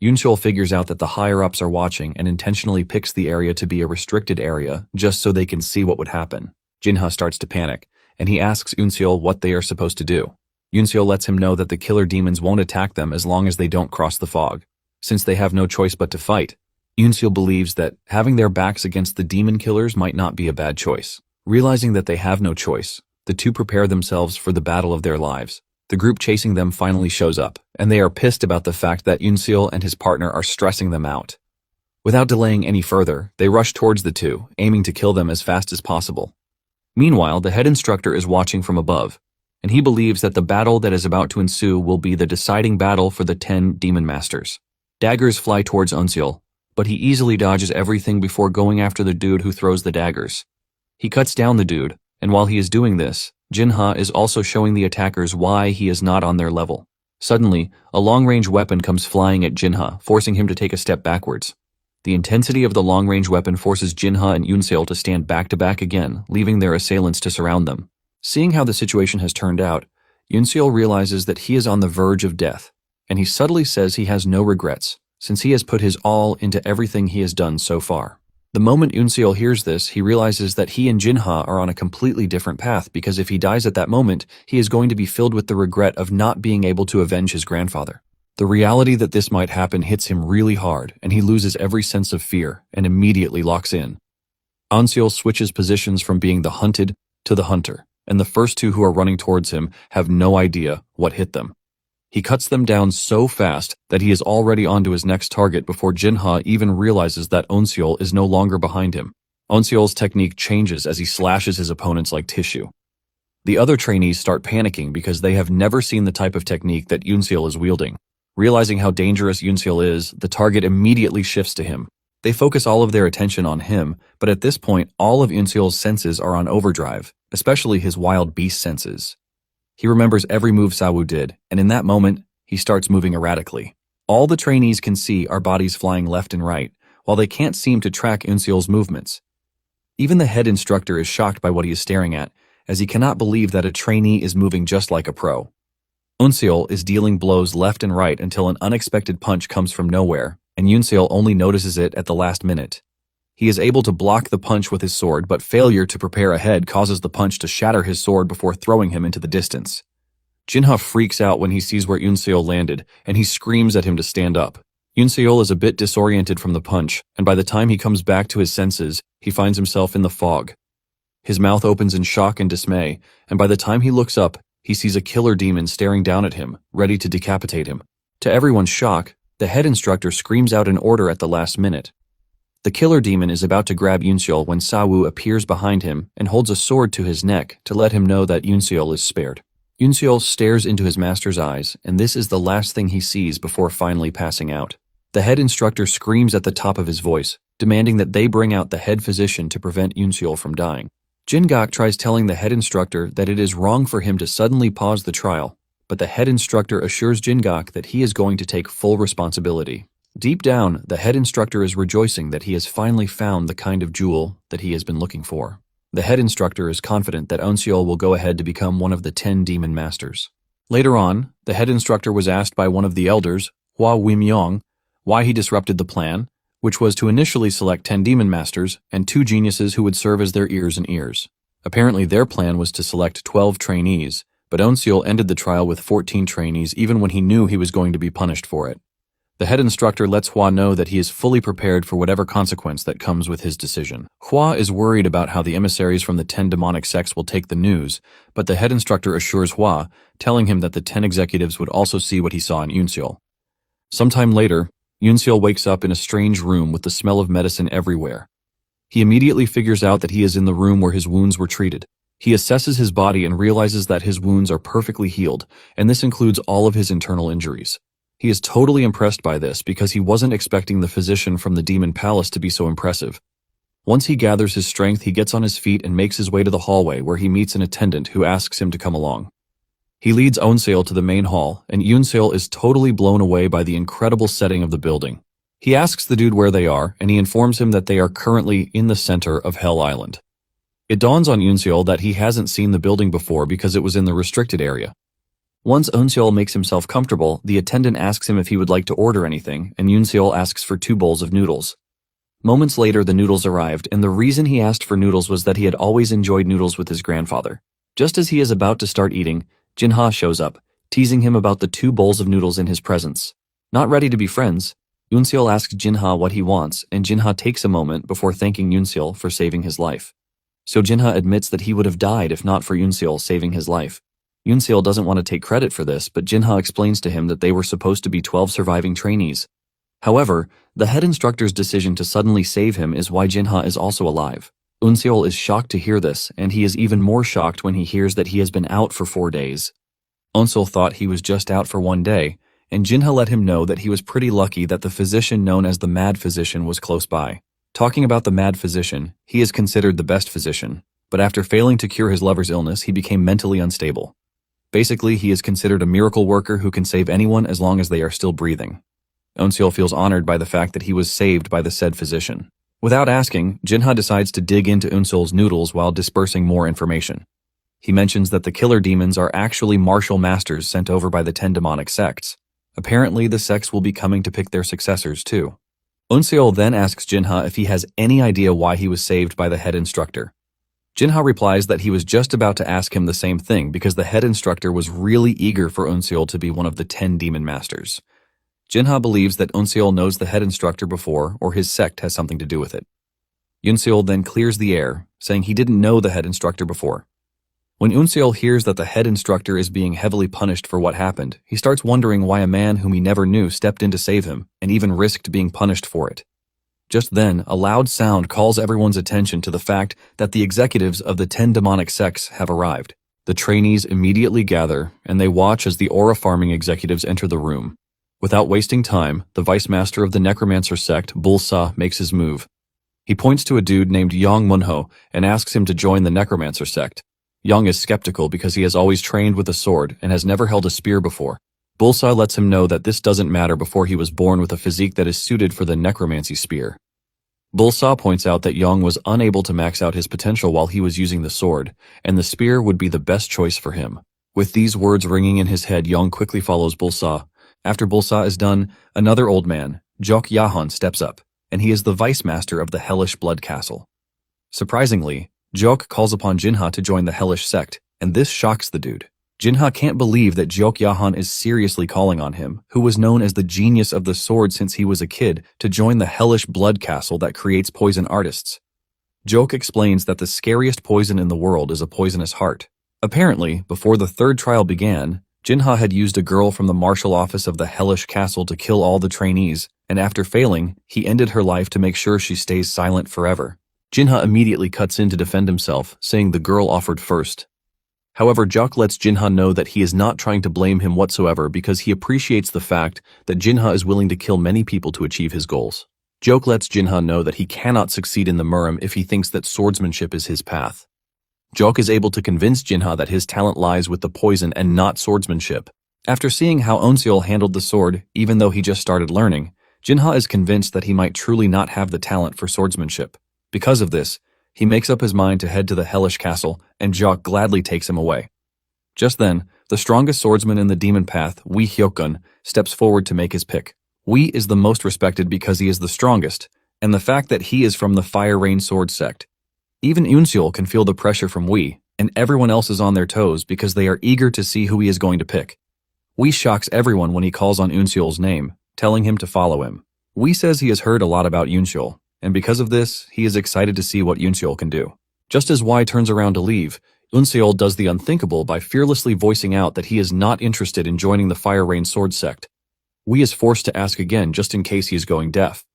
Unseol figures out that the higher-ups are watching and intentionally picks the area to be a restricted area just so they can see what would happen. Jinha starts to panic, and he asks Unseol what they are supposed to do. Unseol lets him know that the killer demons won't attack them as long as they don't cross the fog. Since they have no choice but to fight, Unseol believes that having their backs against the demon killers might not be a bad choice. Realizing that they have no choice, the two prepare themselves for the battle of their lives. The group chasing them finally shows up, and they are pissed about the fact that Unseol and his partner are stressing them out. Without delaying any further, they rush towards the two, aiming to kill them as fast as possible. Meanwhile, the head instructor is watching from above, and he believes that the battle that is about to ensue will be the deciding battle for the 10 demon masters. Daggers fly towards Unseol, but he easily dodges everything before going after the dude who throws the daggers. He cuts down the dude, and while he is doing this, Jinha is also showing the attackers why he is not on their level. Suddenly, a long-range weapon comes flying at Jinha, forcing him to take a step backwards. The intensity of the long-range weapon forces Jinha and Unseol to stand back-to-back again, leaving their assailants to surround them. Seeing how the situation has turned out, Unseol realizes that he is on the verge of death, and he subtly says he has no regrets, since he has put his all into everything he has done so far. The moment Unseol hears this, he realizes that he and Jinha are on a completely different path because if he dies at that moment, he is going to be filled with the regret of not being able to avenge his grandfather. The reality that this might happen hits him really hard, and he loses every sense of fear and immediately locks in. Unseol switches positions from being the hunted to the hunter, and the first two who are running towards him have no idea what hit them. He cuts them down so fast that he is already onto his next target before Jinha even realizes that Unseol is no longer behind him. Onseol's technique changes as he slashes his opponents like tissue. The other trainees start panicking because they have never seen the type of technique that Yoonseol is wielding. Realizing how dangerous Yoonseol is, the target immediately shifts to him. They focus all of their attention on him, but at this point, all of Yoonseol's senses are on overdrive, especially his wild beast senses. He remembers every move Sawu did, and in that moment, he starts moving erratically. All the trainees can see are bodies flying left and right, while they can't seem to track Yoonseol's movements. Even the head instructor is shocked by what he is staring at, as he cannot believe that a trainee is moving just like a pro. Yoonseol is dealing blows left and right until an unexpected punch comes from nowhere, and Yoonseol only notices it at the last minute. He is able to block the punch with his sword, but failure to prepare ahead causes the punch to shatter his sword before throwing him into the distance. Jinha freaks out when he sees where Yoonseol landed, and he screams at him to stand up. Yoonseol is a bit disoriented from the punch, and by the time he comes back to his senses, he finds himself in the fog. His mouth opens in shock and dismay, and by the time he looks up, he sees a killer demon staring down at him, ready to decapitate him. To everyone's shock, the head instructor screams out an order at the last minute. The killer demon is about to grab Yoonseol when Sawu appears behind him and holds a sword to his neck to let him know that Yoonseol is spared. Yoonseol stares into his master's eyes, and this is the last thing he sees before finally passing out. The head instructor screams at the top of his voice, demanding that they bring out the head physician to prevent Yoonseol from dying. Jin-gak tries telling the head instructor that it is wrong for him to suddenly pause the trial, but the head instructor assures Jin-gak that he is going to take full responsibility. Deep down, the head instructor is rejoicing that he has finally found the kind of jewel that he has been looking for. The head instructor is confident that Onseol will go ahead to become one of the 10 demon masters. Later on, the head instructor was asked by one of the elders, Hua Wimyong, why he disrupted the plan, which was to initially select 10 demon masters and 2 geniuses who would serve as their ears and ears. Apparently their plan was to select 12 trainees, but Onseol ended the trial with 14 trainees even when he knew he was going to be punished for it. The head instructor lets Hua know that he is fully prepared for whatever consequence that comes with his decision. Hua is worried about how the emissaries from the 10 demonic sects will take the news, but the head instructor assures Hua, telling him that the 10 executives would also see what he saw in Yoonseol. Sometime later, Yoonseol wakes up in a strange room with the smell of medicine everywhere. He immediately figures out that he is in the room where his wounds were treated. He assesses his body and realizes that his wounds are perfectly healed, and this includes all of his internal injuries. He is totally impressed by this because he wasn't expecting the physician from the Demon Palace to be so impressive. Once he gathers his strength, he gets on his feet and makes his way to the hallway where he meets an attendant who asks him to come along. He leads Onseol to the main hall, and Yoonseol is totally blown away by the incredible setting of the building. He asks the dude where they are, and he informs him that they are currently in the center of Hell Island. It dawns on Yoonseol that he hasn't seen the building before because it was in the restricted area. Once Onseol makes himself comfortable, the attendant asks him if he would like to order anything, and Yoonseol asks for 2 bowls of noodles. Moments later, the noodles arrived, and the reason he asked for noodles was that he had always enjoyed noodles with his grandfather. Just as he is about to start eating, Jinha shows up, teasing him about the 2 bowls of noodles in his presence. Not ready to be friends, Yoonseol asks Jinha what he wants, and Jinha takes a moment before thanking Yoonseol for saving his life. So Jinha admits that he would have died if not for Yoonseol saving his life. Yoonseol doesn't want to take credit for this, but Jinha explains to him that they were supposed to be 12 surviving trainees. However, the head instructor's decision to suddenly save him is why Jinha is also alive. Yoonseol is shocked to hear this, and he is even more shocked when he hears that he has been out for 4 days. Yoonseol thought he was just out for 1 day, and Jinha let him know that he was pretty lucky that the physician known as the Mad Physician was close by. Talking about the Mad Physician, he is considered the best physician, but after failing to cure his lover's illness, he became mentally unstable. Basically, he is considered a miracle worker who can save anyone as long as they are still breathing. Yoonseol feels honored by the fact that he was saved by the said physician. Without asking, Jinha decides to dig into Yoonseol's noodles while dispersing more information. He mentions that the killer demons are actually martial masters sent over by the 10 demonic sects. Apparently, the sects will be coming to pick their successors too. Yoonseol then asks Jinha if he has any idea why he was saved by the head instructor. Jinha replies that he was just about to ask him the same thing because the head instructor was really eager for Yoonseol to be one of the 10 demon masters. Jinha believes that Yoonseol knows the head instructor before, or his sect has something to do with it. Yoonseol then clears the air, saying he didn't know the head instructor before. When Yoonseol hears that the head instructor is being heavily punished for what happened, he starts wondering why a man whom he never knew stepped in to save him, and even risked being punished for it. Just then, a loud sound calls everyone's attention to the fact that the executives of the 10 demonic sects have arrived. The trainees immediately gather, and they watch as the aura farming executives enter the room. Without wasting time, the vice master of the necromancer sect, Bulsa, makes his move. He points to a dude named Yang Munho and asks him to join the necromancer sect. Yang is skeptical because he has always trained with a sword and has never held a spear before. Bulsa lets him know that this doesn't matter before he was born with a physique that is suited for the necromancy spear. Bulsa points out that Yang was unable to max out his potential while he was using the sword, and the spear would be the best choice for him. With these words ringing in his head, Yang quickly follows Bulsa. After Bulsa is done, another old man, Jok Yahan, steps up, and he is the vice master of the Hellish Blood Castle. Surprisingly, Jok calls upon Jinha to join the Hellish sect, and this shocks the dude. Jinha can't believe that Jok Yahan is seriously calling on him, who was known as the genius of the sword since he was a kid, to join the Hellish Blood Castle that creates poison artists. Jok explains that the scariest poison in the world is a poisonous heart. Apparently, before the third trial began, Jinha had used a girl from the martial office of the Hellish Castle to kill all the trainees, and after failing, he ended her life to make sure she stays silent forever. Jinha immediately cuts in to defend himself, saying the girl offered first. However, Jok lets Jinha know that he is not trying to blame him whatsoever because he appreciates the fact that Jinha is willing to kill many people to achieve his goals. Jok lets Jinha know that he cannot succeed in the Murim if he thinks that swordsmanship is his path. Jok is able to convince Jinha that his talent lies with the poison and not swordsmanship. After seeing how Onseol handled the sword, even though he just started learning, Jinha is convinced that he might truly not have the talent for swordsmanship. Because of this, he makes up his mind to head to the Hellish Castle, and Jok gladly takes him away. Just then, the strongest swordsman in the demon path, Wee Hyokgun, steps forward to make his pick. Wee is the most respected because he is the strongest, and the fact that he is from the Fire Rain Sword sect. Even Unseol can feel the pressure from Wee, and everyone else is on their toes because they are eager to see who he is going to pick. Wee shocks everyone when he calls on Unseol's name, telling him to follow him. Wee says he has heard a lot about Unseol, and because of this, he is excited to see what Unseol can do. Just as Wei turns around to leave, Unseol does the unthinkable by fearlessly voicing out that he is not interested in joining the Fire Rain Sword sect. Wei is forced to ask again just in case he is going deaf.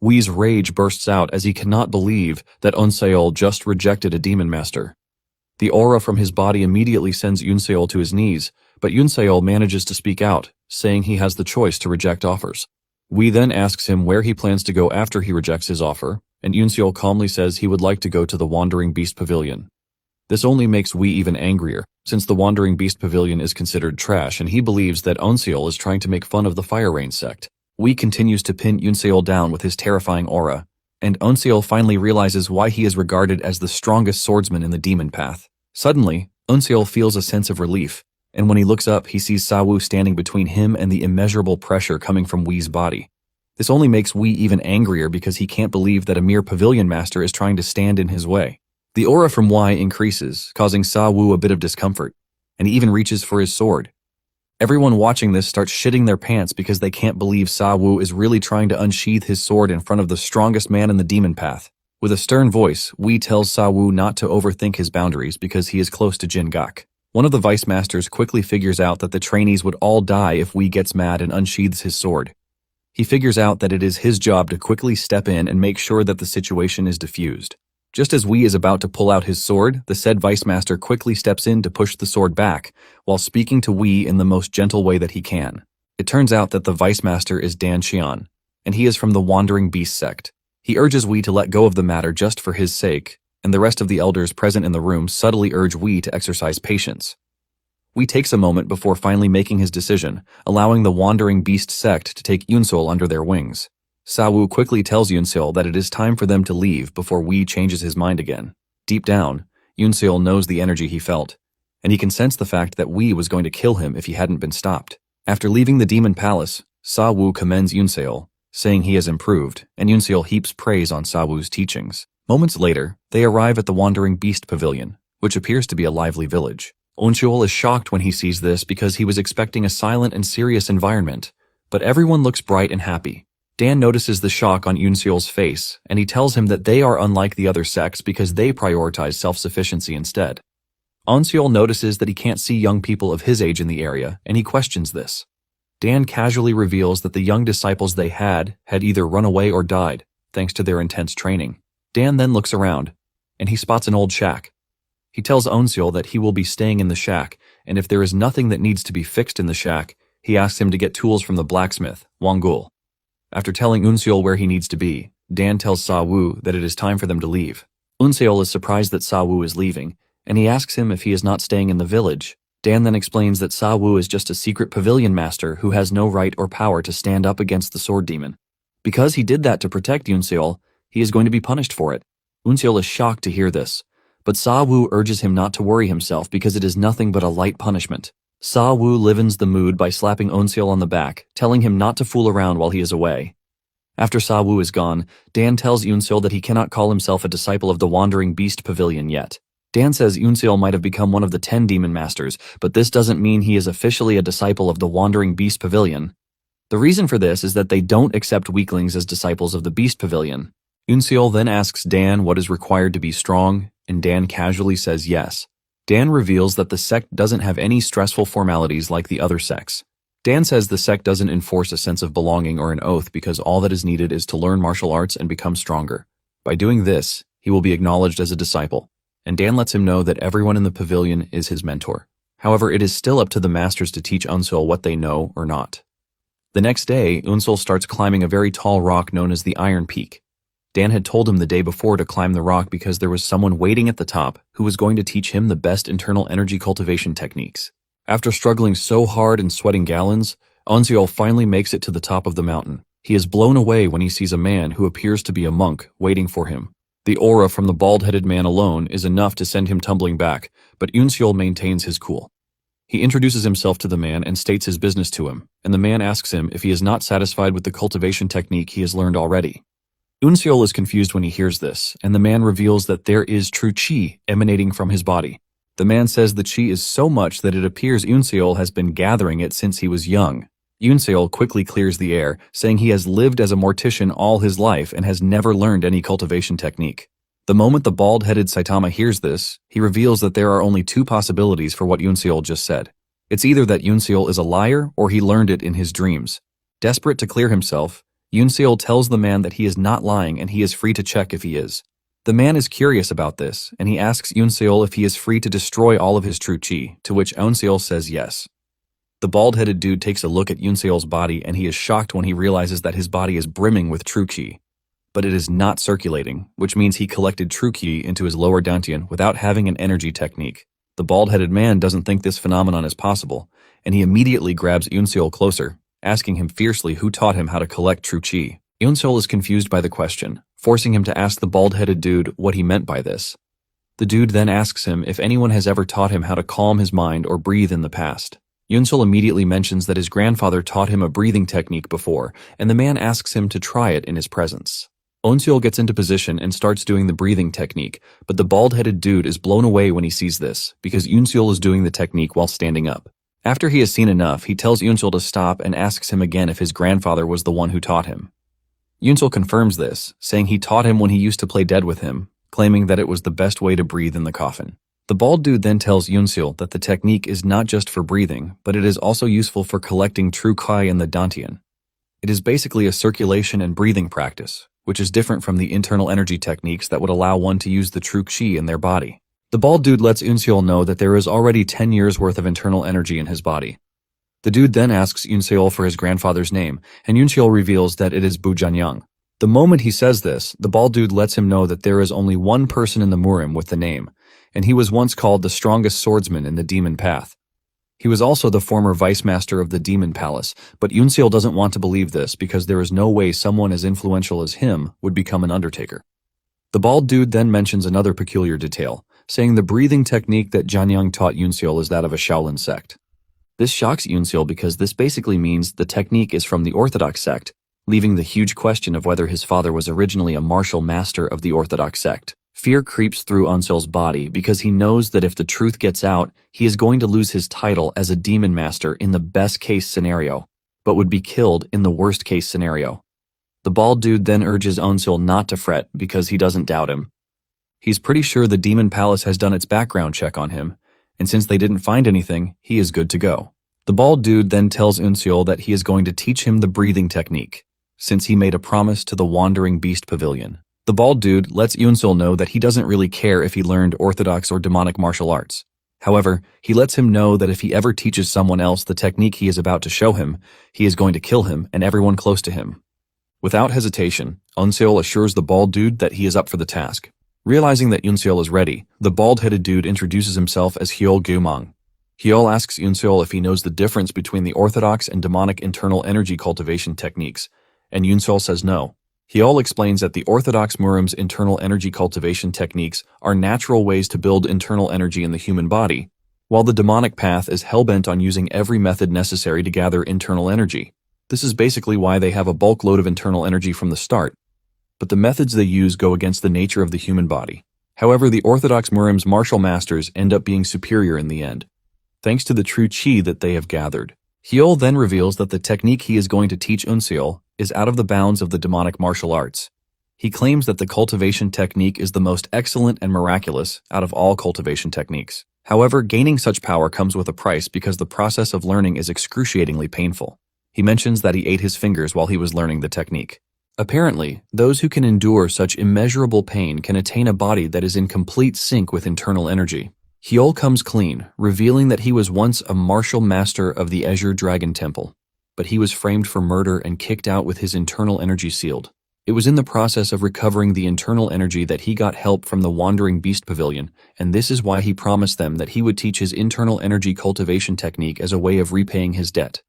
Wei's rage bursts out as he cannot believe that Unseol just rejected a demon master. The aura from his body immediately sends Unseol to his knees, but Unseol manages to speak out, saying he has the choice to reject offers. Wei then asks him where he plans to go after he rejects his offer, and Unseol calmly says he would like to go to the Wandering Beast Pavilion. This only makes Wei even angrier, since the Wandering Beast Pavilion is considered trash and he believes that Unseol is trying to make fun of the Fire Rain sect. Wei continues to pin Unseol down with his terrifying aura, and Unseol finally realizes why he is regarded as the strongest swordsman in the demon path. Suddenly, Unseol feels a sense of relief, and when he looks up, he sees Sawu standing between him and the immeasurable pressure coming from Wei's body. This only makes Wei even angrier because he can't believe that a mere pavilion master is trying to stand in his way. The aura from Wei increases, causing Sawu a bit of discomfort, and he even reaches for his sword. Everyone watching this starts shitting their pants because they can't believe Sawu is really trying to unsheath his sword in front of the strongest man in the demon path. With a stern voice, Wei tells Sawu not to overthink his boundaries because he is close to Jin Gak. One of the vice masters quickly figures out that the trainees would all die if Wei gets mad and unsheathes his sword. He figures out that it is his job to quickly step in and make sure that the situation is diffused. Just as Wei is about to pull out his sword, the said vice master quickly steps in to push the sword back, while speaking to Wei in the most gentle way that he can. It turns out that the vice master is Dan Xian, and he is from the Wandering Beast sect. He urges Wei to let go of the matter just for his sake, and the rest of the elders present in the room subtly urge Wei to exercise patience. Wei takes a moment before finally making his decision, allowing the Wandering Beast sect to take Unseol under their wings. Sawu quickly tells Unseol that it is time for them to leave before Wei changes his mind again. Deep down, Unseol knows the energy he felt, and he can sense the fact that Wei was going to kill him if he hadn't been stopped. After leaving the demon palace, Sawu commends Unseol, saying he has improved, and Unseol heaps praise on Sawu's teachings. Moments later, they arrive at the Wandering Beast Pavilion, which appears to be a lively village. Unseol is shocked when he sees this because he was expecting a silent and serious environment, but everyone looks bright and happy. Dan notices the shock on Unseol's face, and he tells him that they are unlike the other sects because they prioritize self-sufficiency instead. Unseol notices that he can't see young people of his age in the area, and he questions this. Dan casually reveals that the young disciples they had either run away or died. thanks to their intense training. Dan then looks around, and he spots an old shack. He tells Eunseol that he will be staying in the shack, and if there is nothing that needs to be fixed in the shack, he asks him to get tools from the blacksmith, Wangul. After telling Eunseol where he needs to be, Dan tells Sa-woo that it is time for them to leave. Eunseol is surprised that Sa-woo is leaving, and he asks him if he is not staying in the village. Dan then explains that Sa-woo is just a secret pavilion master who has no right or power to stand up against the sword demon. Because he did that to protect Eunseol, he is going to be punished for it. Eunseol is shocked to hear this, but Sa-woo urges him not to worry himself because it is nothing but a light punishment. Sa-woo livens the mood by slapping Eunseol on the back, telling him not to fool around while he is away. After Sa-woo is gone, Dan tells Eunseol that he cannot call himself a disciple of the Wandering Beast Pavilion yet. Dan says Eunseol might have become one of the 10 demon masters, but this doesn't mean he is officially a disciple of the Wandering Beast Pavilion. The reason for this is that they don't accept weaklings as disciples of the Beast Pavilion. Eunseol then asks Dan what is required to be strong, and Dan casually says yes. Dan reveals that the sect doesn't have any stressful formalities like the other sects. Dan says the sect doesn't enforce a sense of belonging or an oath because all that is needed is to learn martial arts and become stronger. By doing this, he will be acknowledged as a disciple, and Dan lets him know that everyone in the pavilion is his mentor. However, it is still up to the masters to teach Eunseol what they know or not. The next day, Eunseol starts climbing a very tall rock known as the Iron Peak. Dan had told him the day before to climb the rock because there was someone waiting at the top who was going to teach him the best internal energy cultivation techniques. After struggling so hard and sweating gallons, Eunseol finally makes it to the top of the mountain. He is blown away when he sees a man who appears to be a monk waiting for him. The aura from the bald-headed man alone is enough to send him tumbling back, but Eunseol maintains his cool. He introduces himself to the man and states his business to him, and the man asks him if he is not satisfied with the cultivation technique he has learned already. Eunseol is confused when he hears this, and the man reveals that there is true qi emanating from his body. The man says the qi is so much that it appears Eunseol has been gathering it since he was young. Eunseol quickly clears the air, saying he has lived as a mortician all his life and has never learned any cultivation technique. The moment the bald-headed Saitama hears this, he reveals that there are only 2 possibilities for what Eunseol just said. It's either that Eunseol is a liar or he learned it in his dreams. Desperate to clear himself, Eunseol tells the man that he is not lying and he is free to check if he is. The man is curious about this, and he asks Eunseol if he is free to destroy all of his true qi, to which Eunseol says yes. The bald-headed dude takes a look at Eunseol's body and he is shocked when he realizes that his body is brimming with true qi. But it is not circulating, which means he collected true qi into his lower dantian without having an energy technique. The bald-headed man doesn't think this phenomenon is possible, and he immediately grabs Eunseol closer, asking him fiercely who taught him how to collect true qi. Eunseol is confused by the question, forcing him to ask the bald-headed dude what he meant by this. The dude then asks him if anyone has ever taught him how to calm his mind or breathe in the past. Eunseol immediately mentions that his grandfather taught him a breathing technique before, and the man asks him to try it in his presence. Eunseol gets into position and starts doing the breathing technique, but the bald-headed dude is blown away when he sees this, because Eunseol is doing the technique while standing up. After he has seen enough, he tells Eunseol to stop and asks him again if his grandfather was the one who taught him. Eunseol confirms this, saying he taught him when he used to play dead with him, claiming that it was the best way to breathe in the coffin. The bald dude then tells Eunseol that the technique is not just for breathing, but it is also useful for collecting true qi in the dantian. It is basically a circulation and breathing practice, which is different from the internal energy techniques that would allow one to use the true qi in their body. The bald dude lets Eunseol know that there is already 10 years worth of internal energy in his body. The dude then asks Eunseol for his grandfather's name, and Eunseol reveals that it is Bu Janyang. The moment he says this, the bald dude lets him know that there is only one person in the Murim with the name, and he was once called the strongest swordsman in the Demon Path. He was also the former vice master of the Demon Palace, but Eunseol doesn't want to believe this because there is no way someone as influential as him would become an undertaker. The bald dude then mentions another peculiar detail, saying the breathing technique that Janyang taught Eunseol is that of a Shaolin sect. This shocks Eunseol because this basically means the technique is from the Orthodox sect, leaving the huge question of whether his father was originally a martial master of the Orthodox sect. Fear creeps through Eunseol's body because he knows that if the truth gets out, he is going to lose his title as a demon master in the best-case scenario, but would be killed in the worst-case scenario. The bald dude then urges Eunseol not to fret because he doesn't doubt him. He's pretty sure the Demon Palace has done its background check on him, and since they didn't find anything, he is good to go. The bald dude then tells Eunseol that he is going to teach him the breathing technique, since he made a promise to the Wandering Beast Pavilion. The bald dude lets Yunsil know that he doesn't really care if he learned orthodox or demonic martial arts. However, he lets him know that if he ever teaches someone else the technique he is about to show him, he is going to kill him and everyone close to him. Without hesitation, Yunsil assures the bald dude that he is up for the task. Realizing that Yunsil is ready, the bald-headed dude introduces himself as Hyol Gumang. Hyol asks Yunsil if he knows the difference between the orthodox and demonic internal energy cultivation techniques, and Yunsil says no. Hyol explains that the orthodox Murim's internal energy cultivation techniques are natural ways to build internal energy in the human body, while the demonic path is hell-bent on using every method necessary to gather internal energy. This is basically why they have a bulk load of internal energy from the start, but the methods they use go against the nature of the human body. However, the orthodox Murim's martial masters end up being superior in the end, thanks to the true chi that they have gathered. Hyol then reveals that the technique he is going to teach Yunsil is out of the bounds of the demonic martial arts. He claims that the cultivation technique is the most excellent and miraculous out of all cultivation techniques. However, gaining such power comes with a price because the process of learning is excruciatingly painful. He mentions that he ate his fingers while he was learning the technique. Apparently, those who can endure such immeasurable pain can attain a body that is in complete sync with internal energy. Hyol comes clean, revealing that he was once a martial master of the Azure Dragon Temple, but he was framed for murder and kicked out with his internal energy sealed. It was in the process of recovering the internal energy that he got help from the Wandering Beast Pavilion, and this is why he promised them that he would teach his internal energy cultivation technique as a way of repaying his debt.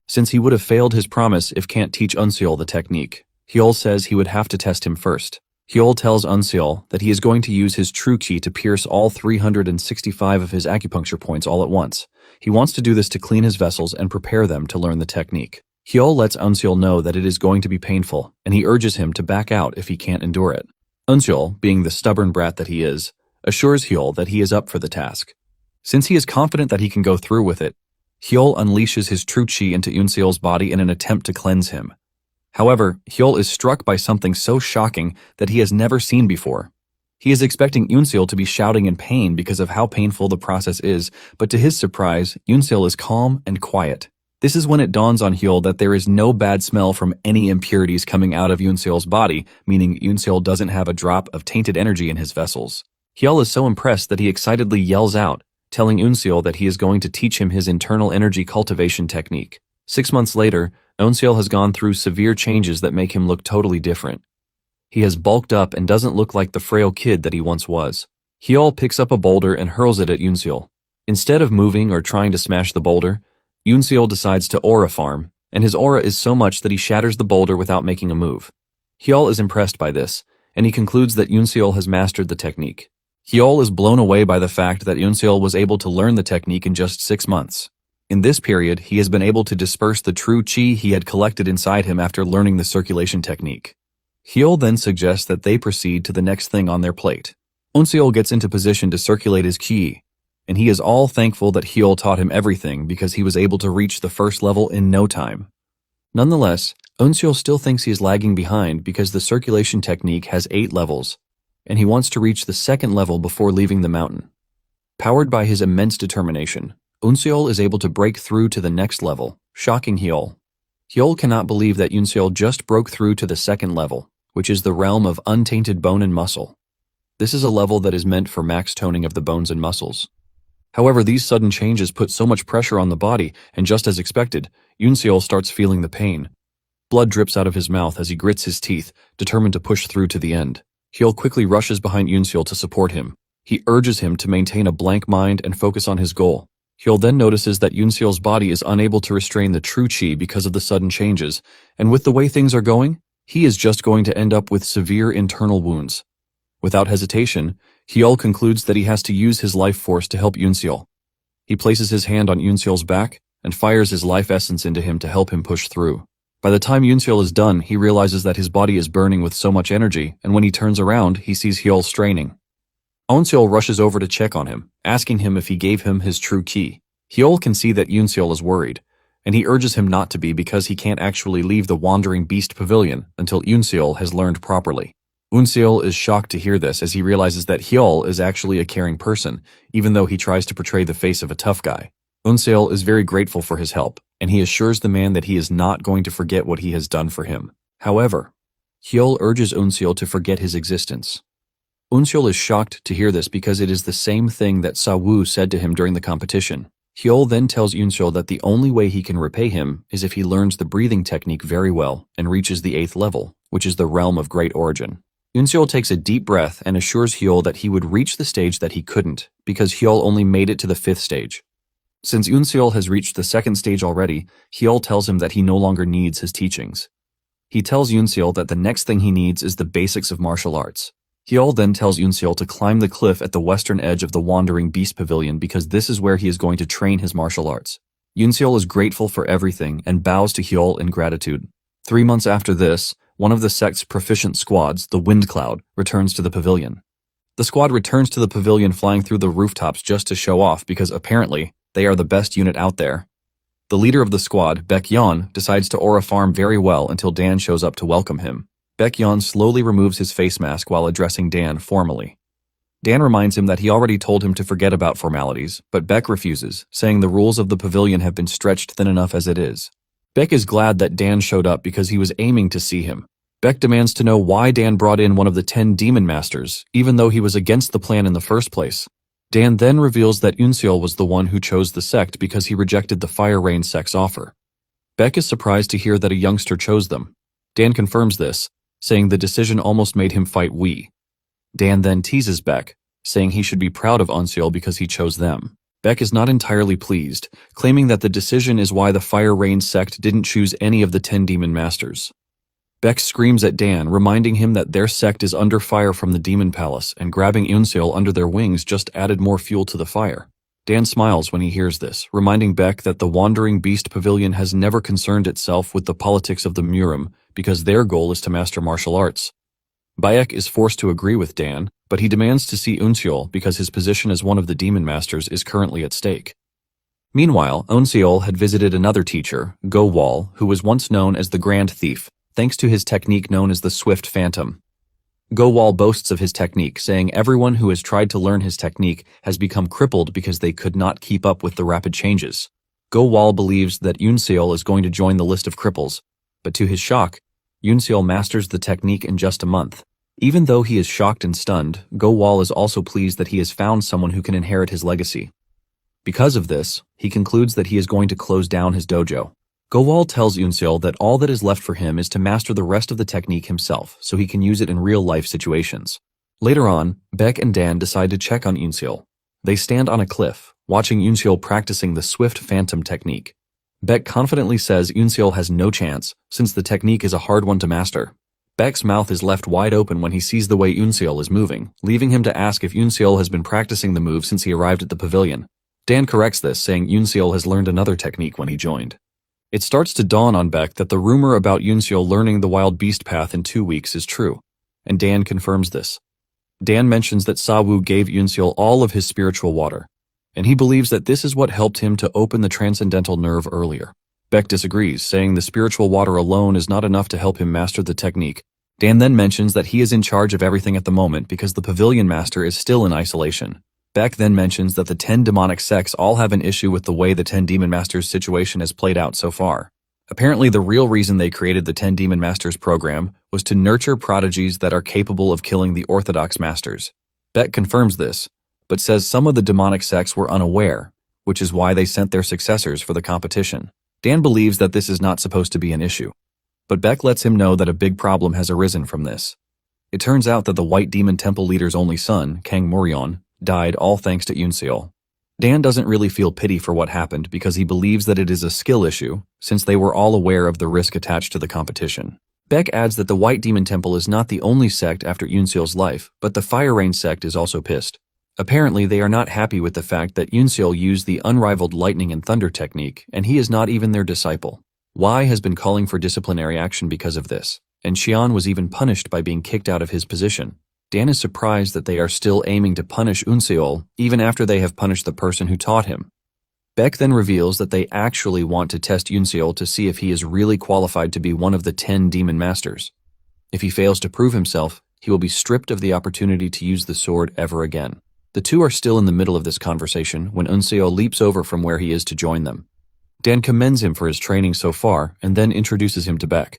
Since he would have failed his promise if can't teach Yunsil the technique, Hyol says he would have to test him first. Hyol tells Yunsil that he is going to use his true ki to pierce all 365 of his acupuncture points all at once. He wants to do this to clean his vessels and prepare them to learn the technique. Hyol lets Yunsil know that it is going to be painful, and he urges him to back out if he can't endure it. Yunsil, being the stubborn brat that he is, assures Hyol that he is up for the task. Since he is confident that he can go through with it, Hyol unleashes his true chi into Yunsil's body in an attempt to cleanse him. However, Hyol is struck by something so shocking that he has never seen before. He is expecting Yunsil to be shouting in pain because of how painful the process is, but to his surprise, Yunsil is calm and quiet. This is when it dawns on Hyol that there is no bad smell from any impurities coming out of Yunsil's body, meaning Yunsil doesn't have a drop of tainted energy in his vessels. Hyol is so impressed that he excitedly yells out, telling Yunsil that he is going to teach him his internal energy cultivation technique. 6 months later, Yunsil has gone through severe changes that make him look totally different. He has bulked up and doesn't look like the frail kid that he once was. Hyol picks up a boulder and hurls it at Yunsil. Instead of moving or trying to smash the boulder, Yunsil decides to aura farm, and his aura is so much that he shatters the boulder without making a move. Hyol is impressed by this, and he concludes that Yunsil has mastered the technique. Hyol is blown away by the fact that Yunsil was able to learn the technique in just 6 months. In this period, he has been able to disperse the true chi he had collected inside him after learning the circulation technique. Hyol then suggests that they proceed to the next thing on their plate. Yunsil gets into position to circulate his ki, and he is all thankful that Hyol taught him everything because he was able to reach the first level in no time. Nonetheless, Yunsil still thinks he is lagging behind because the circulation technique has 8 levels, and he wants to reach the second level before leaving the mountain. Powered by his immense determination, Yunsil is able to break through to the next level, shocking Hyol. Hyol cannot believe that Yunsil just broke through to the second level, which is the realm of untainted bone and muscle. This is a level that is meant for max toning of the bones and muscles. However, these sudden changes put so much pressure on the body, and just as expected, Yunsil starts feeling the pain. Blood drips out of his mouth as he grits his teeth, determined to push through to the end. Hyol quickly rushes behind Yunsil to support him. He urges him to maintain a blank mind and focus on his goal. Hyol then notices that Yunsil's body is unable to restrain the true chi because of the sudden changes, and with the way things are going, he is just going to end up with severe internal wounds. Without hesitation, Hyol concludes that he has to use his life force to help Yunsil. He places his hand on Yunsil's back and fires his life essence into him to help him push through. By the time Yunsil is done, he realizes that his body is burning with so much energy, and when he turns around, he sees Hyol straining. Yunsil rushes over to check on him, asking him if he gave him his true ki. Hyol can see that Yunsil is worried, and he urges him not to be because he can't actually leave the Wandering Beast Pavilion until Yunsil has learned properly. Yunsil is shocked to hear this as he realizes that Hyol is actually a caring person, even though he tries to portray the face of a tough guy. Yunsil is very grateful for his help, and he assures the man that he is not going to forget what he has done for him. However, Hyul urges Unseol to forget his existence. Unseol is shocked to hear this because it is the same thing that Sa-woo said to him during the competition. Hyul then tells Unseol that the only way he can repay him is if he learns the breathing technique very well and reaches the 8th level, which is the realm of great origin. Unseol takes a deep breath and assures Hyul that he would reach the stage that he couldn't, because Hyul only made it to the 5th stage. Since Unseol has reached the 2nd stage already, Hyul tells him that he no longer needs his teachings. He tells Unseol that the next thing he needs is the basics of martial arts. Hyul then tells Unseol to climb the cliff at the western edge of the Wandering Beast Pavilion because this is where he is going to train his martial arts. Unseol is grateful for everything and bows to Hyul in gratitude. 3 months after this, one of the sect's proficient squads, the Wind Cloud, returns to the pavilion. The squad returns to the pavilion flying through the rooftops just to show off because apparently they are the best unit out there. The leader of the squad, Baekyeon, decides to aura farm very well until Dan shows up to welcome him. Baekyeon slowly removes his face mask while addressing Dan formally. Dan reminds him that he already told him to forget about formalities, but Baek refuses, saying the rules of the pavilion have been stretched thin enough as it is. Baek is glad that Dan showed up because he was aiming to see him. Baek demands to know why Dan brought in one of the 10 demon masters, even though he was against the plan in the first place. Dan then reveals that Unseol was the one who chose the sect because he rejected the Fire Rain sect's offer. Baek is surprised to hear that a youngster chose them. Dan confirms this, saying the decision almost made him fight Wee. Dan then teases Baek, saying he should be proud of Unseol because he chose them. Baek is not entirely pleased, claiming that the decision is why the Fire Rain sect didn't choose any of the 10 demon masters. Baek screams at Dan, reminding him that their sect is under fire from the Demon Palace, and grabbing Unseol under their wings just added more fuel to the fire. Dan smiles when he hears this, reminding Baek that the Wandering Beast Pavilion has never concerned itself with the politics of the Murim, because their goal is to master martial arts. Baek is forced to agree with Dan, but he demands to see Unseol because his position as one of the Demon Masters is currently at stake. Meanwhile, Unseol had visited another teacher, Go Wall, who was once known as the Grand Thief, thanks to his technique known as the Swift Phantom. Go Wall boasts of his technique, saying everyone who has tried to learn his technique has become crippled because they could not keep up with the rapid changes. Go Wall believes that Unseol is going to join the list of cripples, but to his shock, Unseol masters the technique in just a month. Even though he is shocked and stunned, Go Wall is also pleased that he has found someone who can inherit his legacy. Because of this, he concludes that he is going to close down his dojo. Go Wall tells Unseol that all that is left for him is to master the rest of the technique himself so he can use it in real-life situations. Later on, Baek and Dan decide to check on Unseol. They stand on a cliff, watching Unseol practicing the Swift Phantom technique. Baek confidently says Unseol has no chance, since the technique is a hard one to master. Baek's mouth is left wide open when he sees the way Unseol is moving, leaving him to ask if Unseol has been practicing the move since he arrived at the pavilion. Dan corrects this, saying Unseol has learned another technique when he joined. It starts to dawn on Baek that the rumor about Unseol learning the Wild Beast Path in 2 weeks is true, and Dan confirms this. Dan mentions that Sa-woo gave Unseol all of his spiritual water, and he believes that this is what helped him to open the transcendental nerve earlier. Baek disagrees, saying the spiritual water alone is not enough to help him master the technique. Dan then mentions that he is in charge of everything at the moment because the Pavilion Master is still in isolation. Baek then mentions that the 10 demonic sects all have an issue with the way the 10 Demon Masters situation has played out so far. Apparently the real reason they created the 10 Demon Masters program was to nurture prodigies that are capable of killing the orthodox masters. Baek confirms this, but says some of the demonic sects were unaware, which is why they sent their successors for the competition. Dan believes that this is not supposed to be an issue, but Baek lets him know that a big problem has arisen from this. It turns out that the White Demon Temple leader's only son, Kang Muryeon, died all thanks to Unseol. Dan doesn't really feel pity for what happened because he believes that it is a skill issue, since they were all aware of the risk attached to the competition. Baek adds that the White Demon Temple is not the only sect after Unseol's life, but the Fire Rain sect is also pissed. Apparently they are not happy with the fact that Unseol used the unrivaled lightning and thunder technique, and he is not even their disciple. Y has been calling for disciplinary action because of this, and Xian was even punished by being kicked out of his position. Dan is surprised that they are still aiming to punish Unseol, even after they have punished the person who taught him. Baek then reveals that they actually want to test Unseol to see if he is really qualified to be one of the 10 Demon Masters. If he fails to prove himself, he will be stripped of the opportunity to use the sword ever again. The two are still in the middle of this conversation when Unseol leaps over from where he is to join them. Dan commends him for his training so far and then introduces him to Baek.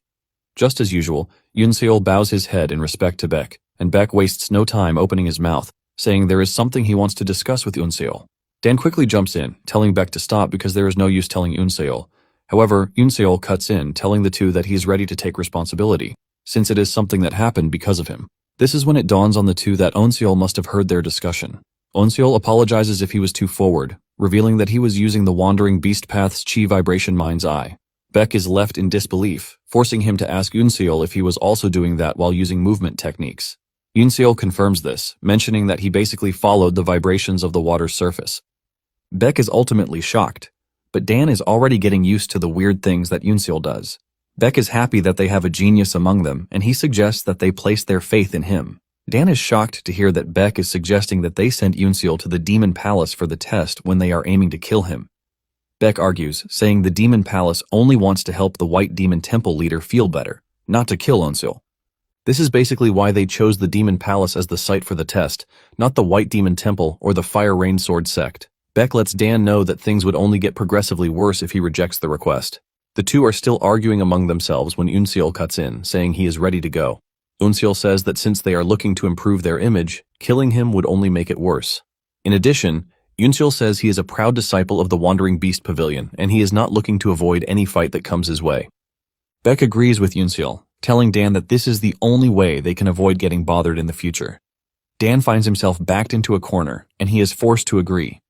Just as usual, Yoon-seol bows his head in respect to Baek, and Baek wastes no time opening his mouth, saying there is something he wants to discuss with Yoon-seol. Dan quickly jumps in, telling Baek to stop because there is no use telling Yoon-seol. However, Yoon-seol cuts in, telling the two that he is ready to take responsibility, since it is something that happened because of him. This is when it dawns on the two that Yoon-seol must have heard their discussion. Yoon-seol apologizes if he was too forward, revealing that he was using the Wandering Beast Path's chi vibration mind's eye. Baek is left in disbelief, forcing him to ask Yoon-seol if he was also doing that while using movement techniques. Yoon-seol confirms this, mentioning that he basically followed the vibrations of the water's surface. Baek is ultimately shocked, but Dan is already getting used to the weird things that Yoon-seol does. Baek is happy that they have a genius among them, and he suggests that they place their faith in him. Dan is shocked to hear that Baek is suggesting that they send Yoon-seol to the Demon Palace for the test when they are aiming to kill him. Baek argues, saying the Demon Palace only wants to help the White Demon Temple leader feel better, not to kill Yoon-seol. This is basically why they chose the Demon Palace as the site for the test, not the White Demon Temple or the Fire Rain Sword sect. Baek lets Dan know that things would only get progressively worse if he rejects the request. The two are still arguing among themselves when Yoon-seol cuts in, saying he is ready to go. Yoon-seol says that since they are looking to improve their image, killing him would only make it worse. In addition, Yoon-seol says he is a proud disciple of the Wandering Beast Pavilion, and he is not looking to avoid any fight that comes his way. Baek agrees with Yoon-seol, telling Dan that this is the only way they can avoid getting bothered in the future. Dan finds himself backed into a corner, and he is forced to agree.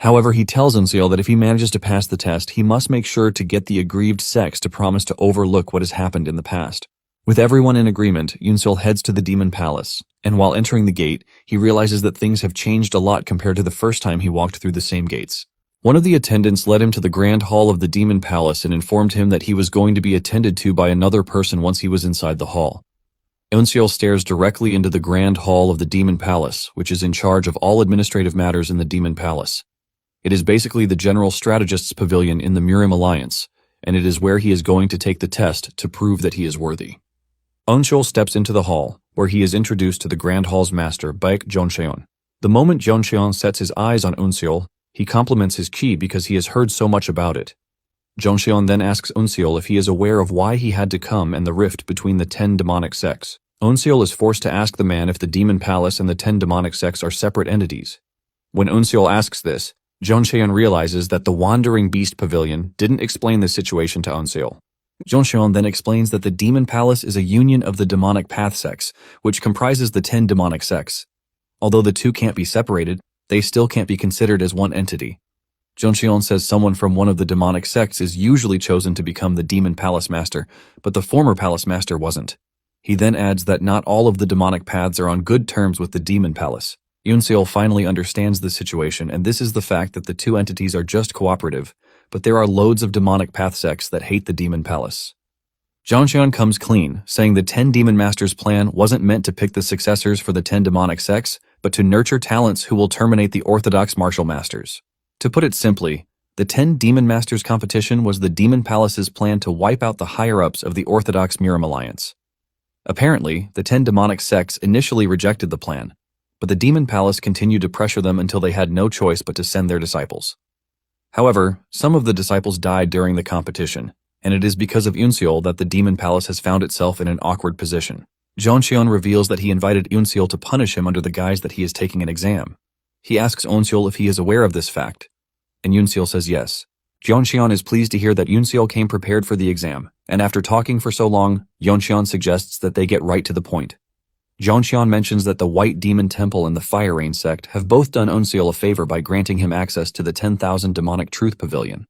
However, he tells Yoon-seol that if he manages to pass the test, he must make sure to get the aggrieved sex to promise to overlook what has happened in the past. With everyone in agreement, Yoon-seol heads to the Demon Palace, and while entering the gate, he realizes that things have changed a lot compared to the first time he walked through the same gates. One of the attendants led him to the Grand Hall of the Demon Palace and informed him that he was going to be attended to by another person once he was inside the hall. Yoon-seol stares directly into the Grand Hall of the Demon Palace, which is in charge of all administrative matters in the Demon Palace. It is basically the General Strategist's pavilion in the Murim Alliance, and it is where he is going to take the test to prove that he is worthy. Yoon-seol steps into the hall, where he is introduced to the Grand Hall's master, Baek Jeoncheon. The moment Jeoncheon sets his eyes on Yoon-seol, he compliments his ki because he has heard so much about it. Jeoncheon then asks Yoon-seol if he is aware of why he had to come and the rift between the 10 demonic sects. Yoon-seol is forced to ask the man if the Demon Palace and the 10 demonic sects are separate entities. When Yoon-seol asks this, Jeoncheon realizes that the Wandering Beast Pavilion didn't explain the situation to Yoon-seol. Jeoncheon then explains that the Demon Palace is a union of the demonic path sects, which comprises the 10 demonic sects. Although the two can't be separated, they still can't be considered as one entity. Jeoncheon says someone from one of the demonic sects is usually chosen to become the Demon Palace Master, but the former Palace Master wasn't. He then adds that not all of the demonic paths are on good terms with the Demon Palace. Yoon-seol finally understands the situation, and this is the fact that the two entities are just cooperative, but there are loads of demonic path sects that hate the Demon Palace. Jeoncheon comes clean, saying the 10 Demon Masters' plan wasn't meant to pick the successors for the 10 demonic sects, but to nurture talents who will terminate the orthodox martial masters. To put it simply, the 10 Demon Masters competition was the Demon Palace's plan to wipe out the higher-ups of the orthodox Murim Alliance. Apparently, the 10 demonic sects initially rejected the plan, but the Demon Palace continued to pressure them until they had no choice but to send their disciples. However, some of the disciples died during the competition, and it is because of Yoon-seol that the Demon Palace has found itself in an awkward position. Jeoncheon reveals that he invited Yoon-seol to punish him under the guise that he is taking an exam. He asks Yoon-seol if he is aware of this fact, and Yoon-seol says yes. Jeoncheon is pleased to hear that Yoon-seol came prepared for the exam, and after talking for so long, Jeoncheon suggests that they get right to the point. Jeoncheon mentions that the White Demon Temple and the Fire Rain sect have both done Yoon-seol a favor by granting him access to the 10,000 Demonic Truth Pavilion.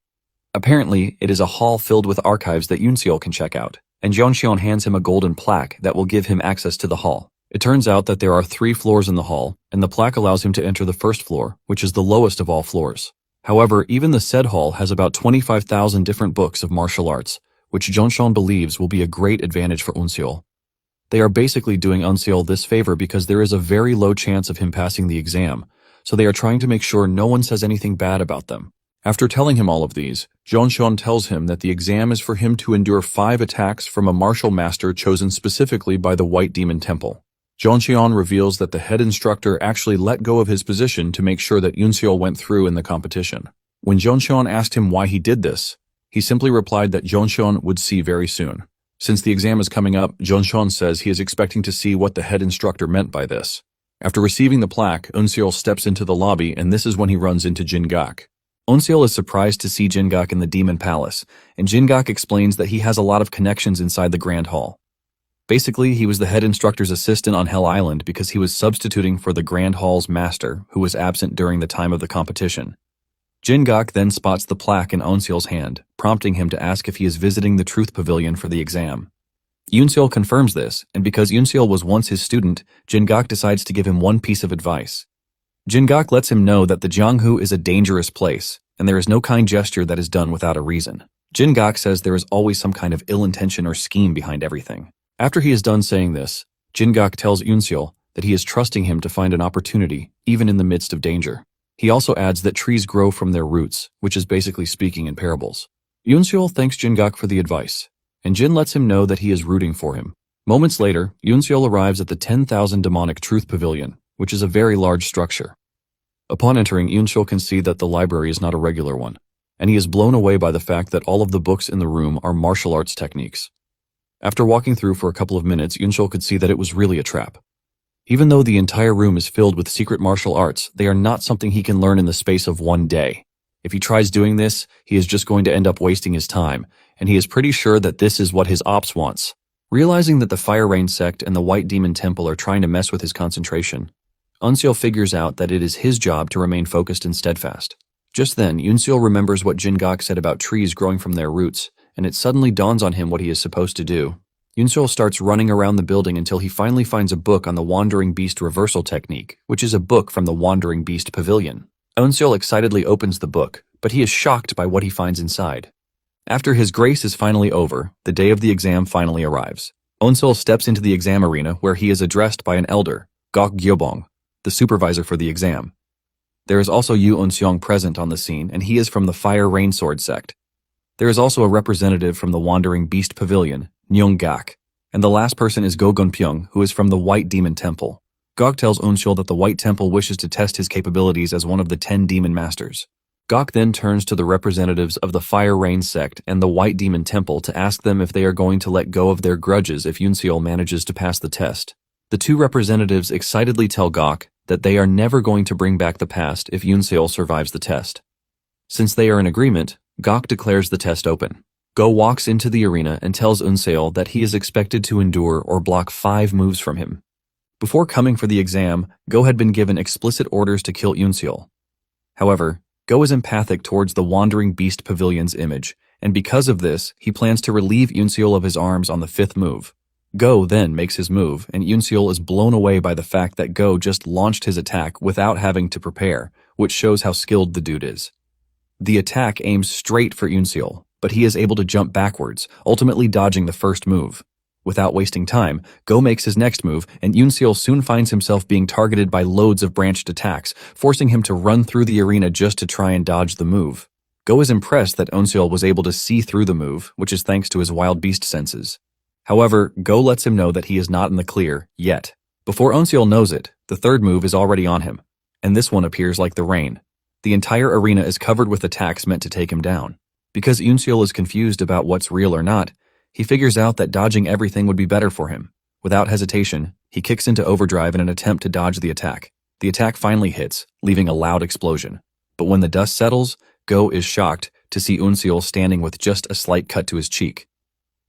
Apparently, it is a hall filled with archives that Yoon-seol can check out, and Jeoncheon hands him a golden plaque that will give him access to the hall. It turns out that there are 3 floors in the hall, and the plaque allows him to enter the first floor, which is the lowest of all floors. However, even the said hall has about 25,000 different books of martial arts, which Jeoncheon believes will be a great advantage for Yoon-seol. They are basically doing Yoon-seol this favor because there is a very low chance of him passing the exam, so they are trying to make sure no one says anything bad about them. After telling him all of these, Jeoncheon tells him that the exam is for him to endure 5 attacks from a martial master chosen specifically by the White Demon Temple. Jeoncheon reveals that the head instructor actually let go of his position to make sure that Yoon-seol went through in the competition. When Jeoncheon asked him why he did this, he simply replied that Jeoncheon would see very soon. Since the exam is coming up, Jeonshon says he is expecting to see what the head instructor meant by this. After receiving the plaque, Eunseol steps into the lobby, and this is when he runs into Jin-gak. Eunseol is surprised to see Jin-gak in the Demon Palace, and Jin-gak explains that he has a lot of connections inside the Grand Hall. Basically, he was the head instructor's assistant on Hell Island because he was substituting for the Grand Hall's master, who was absent during the time of the competition. Jin-gak then spots the plaque in Eunseol's hand, prompting him to ask if he is visiting the Truth Pavilion for the exam. Eunseol confirms this, and because Eunseol was once his student, Jin-gak decides to give him one piece of advice. Jin-gak lets him know that the Jianghu is a dangerous place, and there is no kind gesture that is done without a reason. Jin-gak says there is always some kind of ill intention or scheme behind everything. After he is done saying this, Jin-gak tells Eunseol that he is trusting him to find an opportunity, even in the midst of danger. He also adds that trees grow from their roots, which is basically speaking in parables. Eunseol thanks Jin-gak for the advice, and Jin lets him know that he is rooting for him. Moments later, Eunseol arrives at the 10,000 demonic Truth Pavilion, which is a very large structure. Upon entering, Eunseol can see that the library is not a regular one, and he is blown away by the fact that all of the books in the room are martial arts techniques. After walking through for a couple of minutes, Eunseol could see that it was really a trap. Even though the entire room is filled with secret martial arts, they are not something he can learn in the space of one day. If he tries doing this, he is just going to end up wasting his time, and he is pretty sure that this is what his ops wants. Realizing that the Fire Rain sect and the White Demon Temple are trying to mess with his concentration, Eunseol figures out that it is his job to remain focused and steadfast. Just then, Eunseol remembers what Jin-gak said about trees growing from their roots, and it suddenly dawns on him what he is supposed to do. Eunseol starts running around the building until he finally finds a book on the Wandering Beast reversal technique, which is a book from the Wandering Beast Pavilion. Eunseol excitedly opens the book, but he is shocked by what he finds inside. After his grace is finally over, the day of the exam finally arrives. Eunseol steps into the exam arena where he is addressed by an elder, Gok Gyobong, the supervisor for the exam. There is also Yu Eunseong present on the scene, and he is from the Fire Rain Sword sect. There is also a representative from the Wandering Beast Pavilion, Nyong-gak, and the last person is Go Gun-pyung, who is from the White Demon Temple. Gok tells Eunseol that the White Temple wishes to test his capabilities as one of the 10 demon masters. Gok then turns to the representatives of the Fire Rain sect and the White Demon Temple to ask them if they are going to let go of their grudges if Eunseol manages to pass the test. The two representatives excitedly tell Gok that they are never going to bring back the past if Eunseol survives the test. Since they are in agreement, Gok declares the test open. Go walks into the arena and tells Eunseol that he is expected to endure or block 5 moves from him. Before coming for the exam, Go had been given explicit orders to kill Eunseol. However, Go is empathic towards the Wandering Beast Pavilion's image, and because of this, he plans to relieve Eunseol of his arms on the 5th move. Go then makes his move, and Eunseol is blown away by the fact that Go just launched his attack without having to prepare, which shows how skilled the dude is. The attack aims straight for Eunseol, but he is able to jump backwards, ultimately dodging the first move. Without wasting time, Go makes his next move, and Eunseol soon finds himself being targeted by loads of branched attacks, forcing him to run through the arena just to try and dodge the move. Go is impressed that Eunseol was able to see through the move, which is thanks to his wild beast senses. However, Go lets him know that he is not in the clear, yet. Before Eunseol knows it, the 3rd move is already on him, and this one appears like the rain. The entire arena is covered with attacks meant to take him down. Because Eunseol is confused about what's real or not, he figures out that dodging everything would be better for him. Without hesitation, he kicks into overdrive in an attempt to dodge the attack. The attack finally hits, leaving a loud explosion. But when the dust settles, Go is shocked to see Eunseol standing with just a slight cut to his cheek.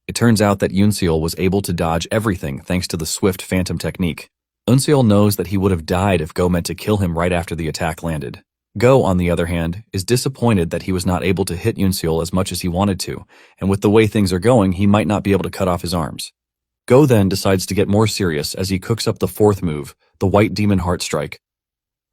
It turns out that Eunseol was able to dodge everything thanks to the swift phantom technique. Eunseol knows that he would have died if Go meant to kill him right after the attack landed. Go, on the other hand, is disappointed that he was not able to hit Eunseol as much as he wanted to, and with the way things are going, he might not be able to cut off his arms. Go then decides to get more serious as he cooks up the 4th move, the White Demon Heart Strike.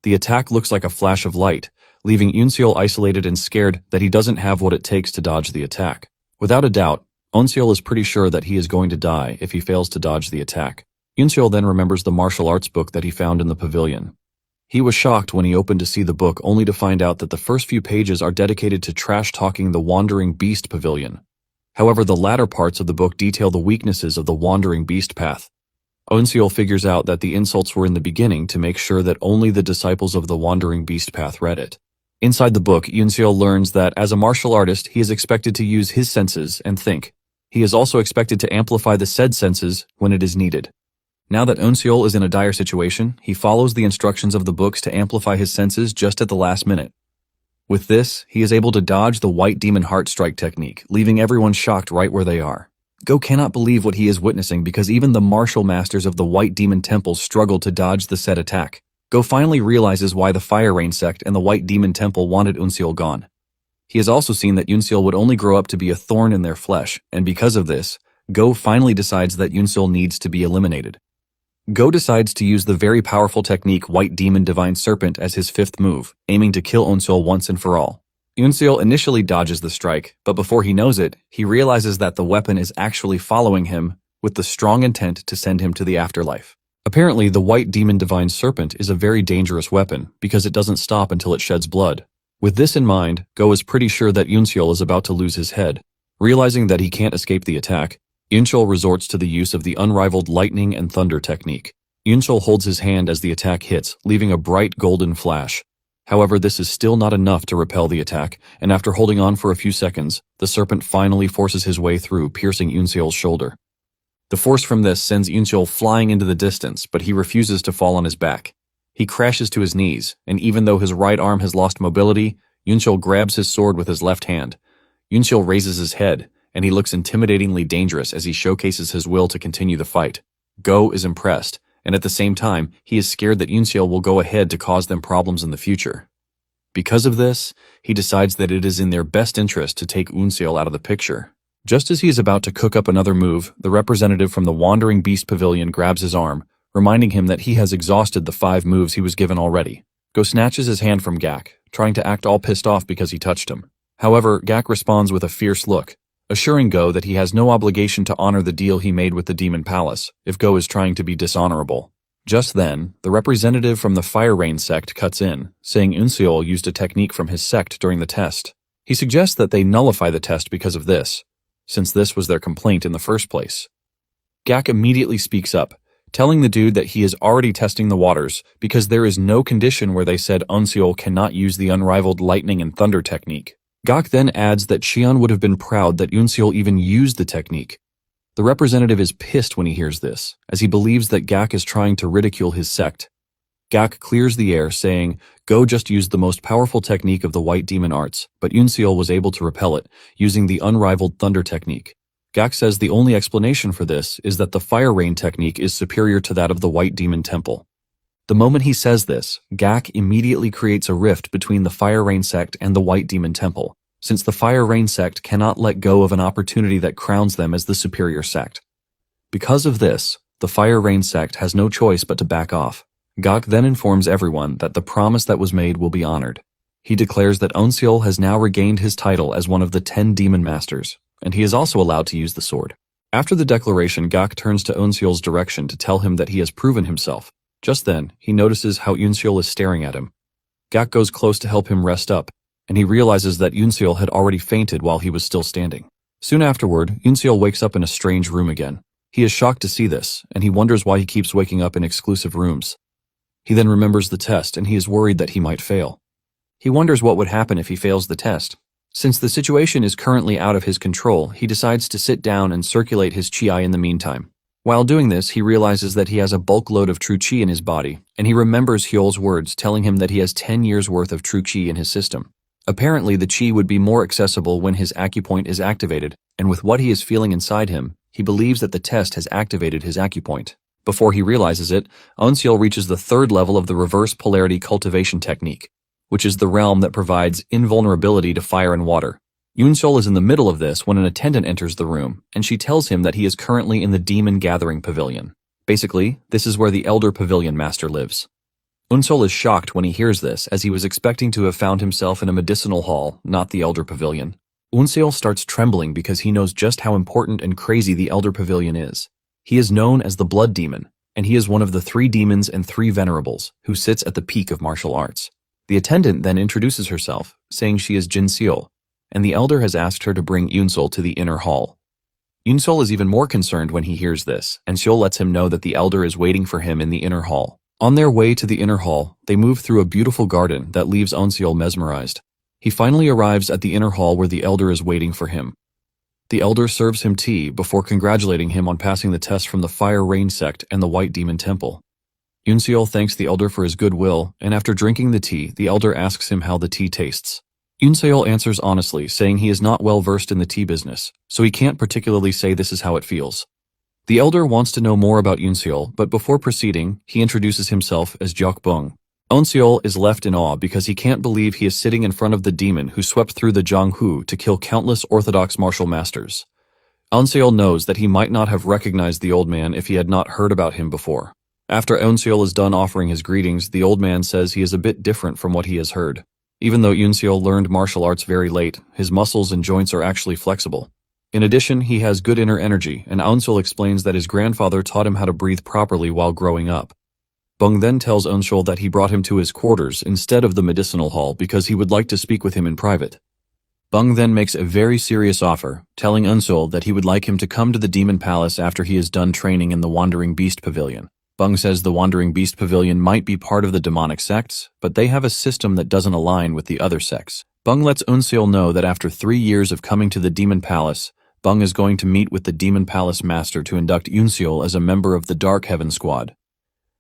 The attack looks like a flash of light, leaving Eunseol isolated and scared that he doesn't have what it takes to dodge the attack. Without a doubt, Eunseol is pretty sure that he is going to die if he fails to dodge the attack. Eunseol then remembers the martial arts book that he found in the pavilion. He was shocked when he opened to see the book only to find out that the first few pages are dedicated to trash-talking the Wandering Beast Pavilion. However, the latter parts of the book detail the weaknesses of the Wandering Beast path. Eunseol figures out that the insults were in the beginning to make sure that only the disciples of the Wandering Beast path read it. Inside the book, Eunseol learns that as a martial artist, he is expected to use his senses and think. He is also expected to amplify the said senses when it is needed. Now that Unseol is in a dire situation, he follows the instructions of the books to amplify his senses just at the last minute. With this, he is able to dodge the White Demon Heart Strike technique, leaving everyone shocked right where they are. Go cannot believe what he is witnessing because even the martial masters of the White Demon Temple struggled to dodge the said attack. Go finally realizes why the Fire Rain sect and the White Demon Temple wanted Unseol gone. He has also seen that Unseol would only grow up to be a thorn in their flesh, and because of this, Go finally decides that Unseol needs to be eliminated. Go decides to use the very powerful technique White Demon Divine Serpent as his 5th move, aiming to kill Unseol once and for all. Unseol initially dodges the strike, but before he knows it, he realizes that the weapon is actually following him with the strong intent to send him to the afterlife. Apparently, the White Demon Divine Serpent is a very dangerous weapon because it doesn't stop until it sheds blood. With this in mind, Go is pretty sure that Unseol is about to lose his head. Realizing that he can't escape the attack, Unseol resorts to the use of the unrivaled lightning and thunder technique. Unseol holds his hand as the attack hits, leaving a bright golden flash. However, this is still not enough to repel the attack, and after holding on for a few seconds, the serpent finally forces his way through, piercing Unseol's shoulder. The force from this sends Unseol flying into the distance, but he refuses to fall on his back. He crashes to his knees, and even though his right arm has lost mobility, Unseol grabs his sword with his left hand. Unseol raises his head, and he looks intimidatingly dangerous as he showcases his will to continue the fight. Go is impressed, and at the same time, he is scared that Unseol will go ahead to cause them problems in the future. Because of this, he decides that it is in their best interest to take Unseol out of the picture. Just as he is about to cook up another move, the representative from the Wandering Beast Pavilion grabs his arm, reminding him that he has exhausted the 5 moves he was given already. Go snatches his hand from Gak, trying to act all pissed off because he touched him. However, Gak responds with a fierce look, assuring Go that he has no obligation to honor the deal he made with the Demon Palace if Go is trying to be dishonorable. Just then, the representative from the Fire Rain sect cuts in, saying Unseol used a technique from his sect during the test. He suggests that they nullify the test because of this, since this was their complaint in the first place. Gak immediately speaks up, telling the dude that he is already testing the waters because there is no condition where they said Unseol cannot use the unrivaled lightning and thunder technique. Gak then adds that Xion would have been proud that Unseol even used the technique. The representative is pissed when he hears this, as he believes that Gak is trying to ridicule his sect. Gak clears the air, saying, Go just used the most powerful technique of the White Demon Arts, but Unseol was able to repel it, using the unrivaled thunder technique. Gak says the only explanation for this is that the Fire Rain technique is superior to that of the White Demon Temple. The moment he says this, Gak immediately creates a rift between the Fire Rain sect and the White Demon Temple, since the Fire Rain sect cannot let go of an opportunity that crowns them as the superior sect. Because of this, the Fire Rain sect has no choice but to back off. Gak then informs everyone that the promise that was made will be honored. He declares that Unseol has now regained his title as one of the 10 Demon Masters, and he is also allowed to use the sword. After the declaration, Gak turns to Unseol's direction to tell him that he has proven himself. Just then, he notices how Unseol is staring at him. Gak goes close to help him rest up, and he realizes that Unseol had already fainted while he was still standing. Soon afterward, Unseol wakes up in a strange room again. He is shocked to see this, and he wonders why he keeps waking up in exclusive rooms. He then remembers the test, and he is worried that he might fail. He wonders what would happen if he fails the test. Since the situation is currently out of his control, he decides to sit down and circulate his chi in the meantime. While doing this, he realizes that he has a bulk load of true chi in his body, and he remembers Hyol's words telling him that he has 10 years worth of true chi in his system. Apparently, the chi would be more accessible when his acupoint is activated, and with what he is feeling inside him, he believes that the test has activated his acupoint. Before he realizes it, Unseol reaches the 3rd level of the reverse polarity cultivation technique, which is the realm that provides invulnerability to fire and water. Unseol is in the middle of this when an attendant enters the room, and she tells him that he is currently in the Demon Gathering Pavilion. Basically, this is where the Elder Pavilion Master lives. Unseol is shocked when he hears this, as he was expecting to have found himself in a medicinal hall, not the Elder Pavilion. Unseol starts trembling because he knows just how important and crazy the Elder Pavilion is. He is known as the Blood Demon, and he is one of the 3 demons and 3 venerables, who sits at the peak of martial arts. The attendant then introduces herself, saying she is Jin Seol, and the elder has asked her to bring Unseol to the inner hall. Unseol is even more concerned when he hears this, and Seol lets him know that the elder is waiting for him in the inner hall. On their way to the inner hall, they move through a beautiful garden that leaves Unseol mesmerized. He finally arrives at the inner hall where the elder is waiting for him. The elder serves him tea before congratulating him on passing the test from the Fire Rain sect and the White Demon Temple. Yunseol thanks the elder for his goodwill, and after drinking the tea, the elder asks him how the tea tastes. Yunseol answers honestly, saying he is not well versed in the tea business, so he can't particularly say this is how it feels. The elder wants to know more about Yunseol, but before proceeding, he introduces himself as Jokbung. Yunseol is left in awe because he can't believe he is sitting in front of the demon who swept through the Jianghu to kill countless orthodox martial masters. Yunseol knows that he might not have recognized the old man if he had not heard about him before. After Yunseol is done offering his greetings, the old man says he is a bit different from what he has heard. Even though Yunseol learned martial arts very late, his muscles and joints are actually flexible. In addition, he has good inner energy, and Yunseol explains that his grandfather taught him how to breathe properly while growing up. Bung then tells Yunseol that he brought him to his quarters instead of the medicinal hall because he would like to speak with him in private. Bung then makes a very serious offer, telling Yunseol that he would like him to come to the Demon Palace after he is done training in the Wandering Beast Pavilion. Bung says the Wandering Beast Pavilion might be part of the demonic sects, but they have a system that doesn't align with the other sects. Bung lets Yunseol know that after 3 years of coming to the Demon Palace, Bung is going to meet with the Demon Palace Master to induct Yunseol as a member of the Dark Heaven Squad.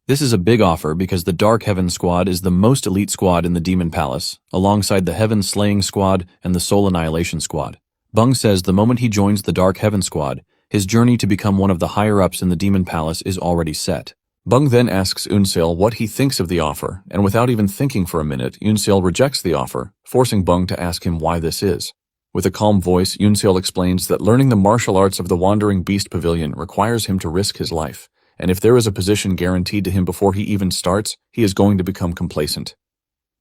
This is a big offer because the Dark Heaven Squad is the most elite squad in the Demon Palace, alongside the Heaven Slaying Squad and the Soul Annihilation Squad. Bung says the moment he joins the Dark Heaven Squad, his journey to become one of the higher-ups in the Demon Palace is already set. Bung then asks Yunseol what he thinks of the offer, and without even thinking for a minute, Yunseol rejects the offer, forcing Bung to ask him why this is. With a calm voice, Yunseol explains that learning the martial arts of the Wandering Beast Pavilion requires him to risk his life, and if there is a position guaranteed to him before he even starts, he is going to become complacent.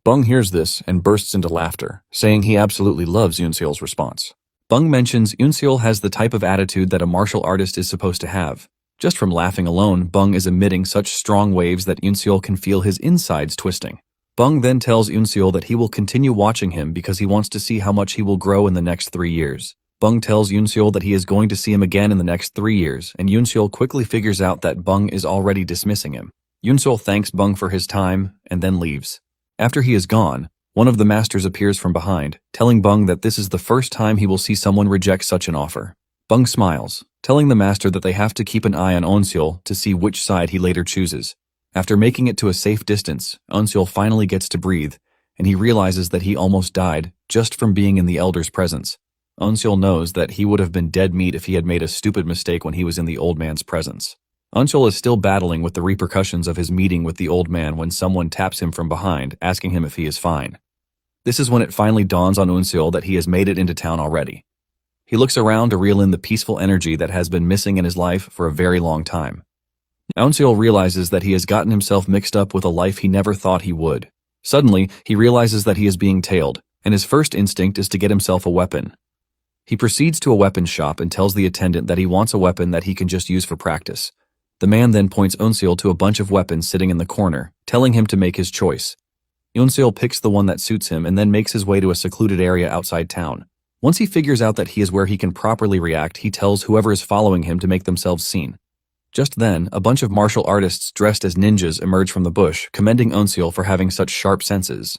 Bung hears this and bursts into laughter, saying he absolutely loves Yunseol's response. Bung mentions Yunseol has the type of attitude that a martial artist is supposed to have. Just from laughing alone, Bung is emitting such strong waves that Yunseol can feel his insides twisting. Bung then tells Yunseol that he will continue watching him because he wants to see how much he will grow in the next 3 years. Bung tells Yunseol that he is going to see him again in the next 3 years, and Yunseol quickly figures out that Bung is already dismissing him. Yunseol thanks Bung for his time and then leaves. After he is gone, one of the masters appears from behind, telling Bung that this is the first time he will see someone reject such an offer. Bung smiles, telling the master that they have to keep an eye on Yunseol to see which side he later chooses. After making it to a safe distance, Yunseol finally gets to breathe, and he realizes that he almost died just from being in the elder's presence. Yunseol knows that he would have been dead meat if he had made a stupid mistake when he was in the old man's presence. Yunseol is still battling with the repercussions of his meeting with the old man when someone taps him from behind, asking him if he is fine. This is when it finally dawns on Yunseol that he has made it into town already. He looks around to reel in the peaceful energy that has been missing in his life for a very long time. Yunseol realizes that he has gotten himself mixed up with a life he never thought he would. Suddenly, he realizes that he is being tailed, and his first instinct is to get himself a weapon. He proceeds to a weapons shop and tells the attendant that he wants a weapon that he can just use for practice. The man then points Yunseol to a bunch of weapons sitting in the corner, telling him to make his choice. Yunseol picks the one that suits him and then makes his way to a secluded area outside town. Once he figures out that he is where he can properly react, he tells whoever is following him to make themselves seen. Just then, a bunch of martial artists dressed as ninjas emerge from the bush, commending Yunseol for having such sharp senses.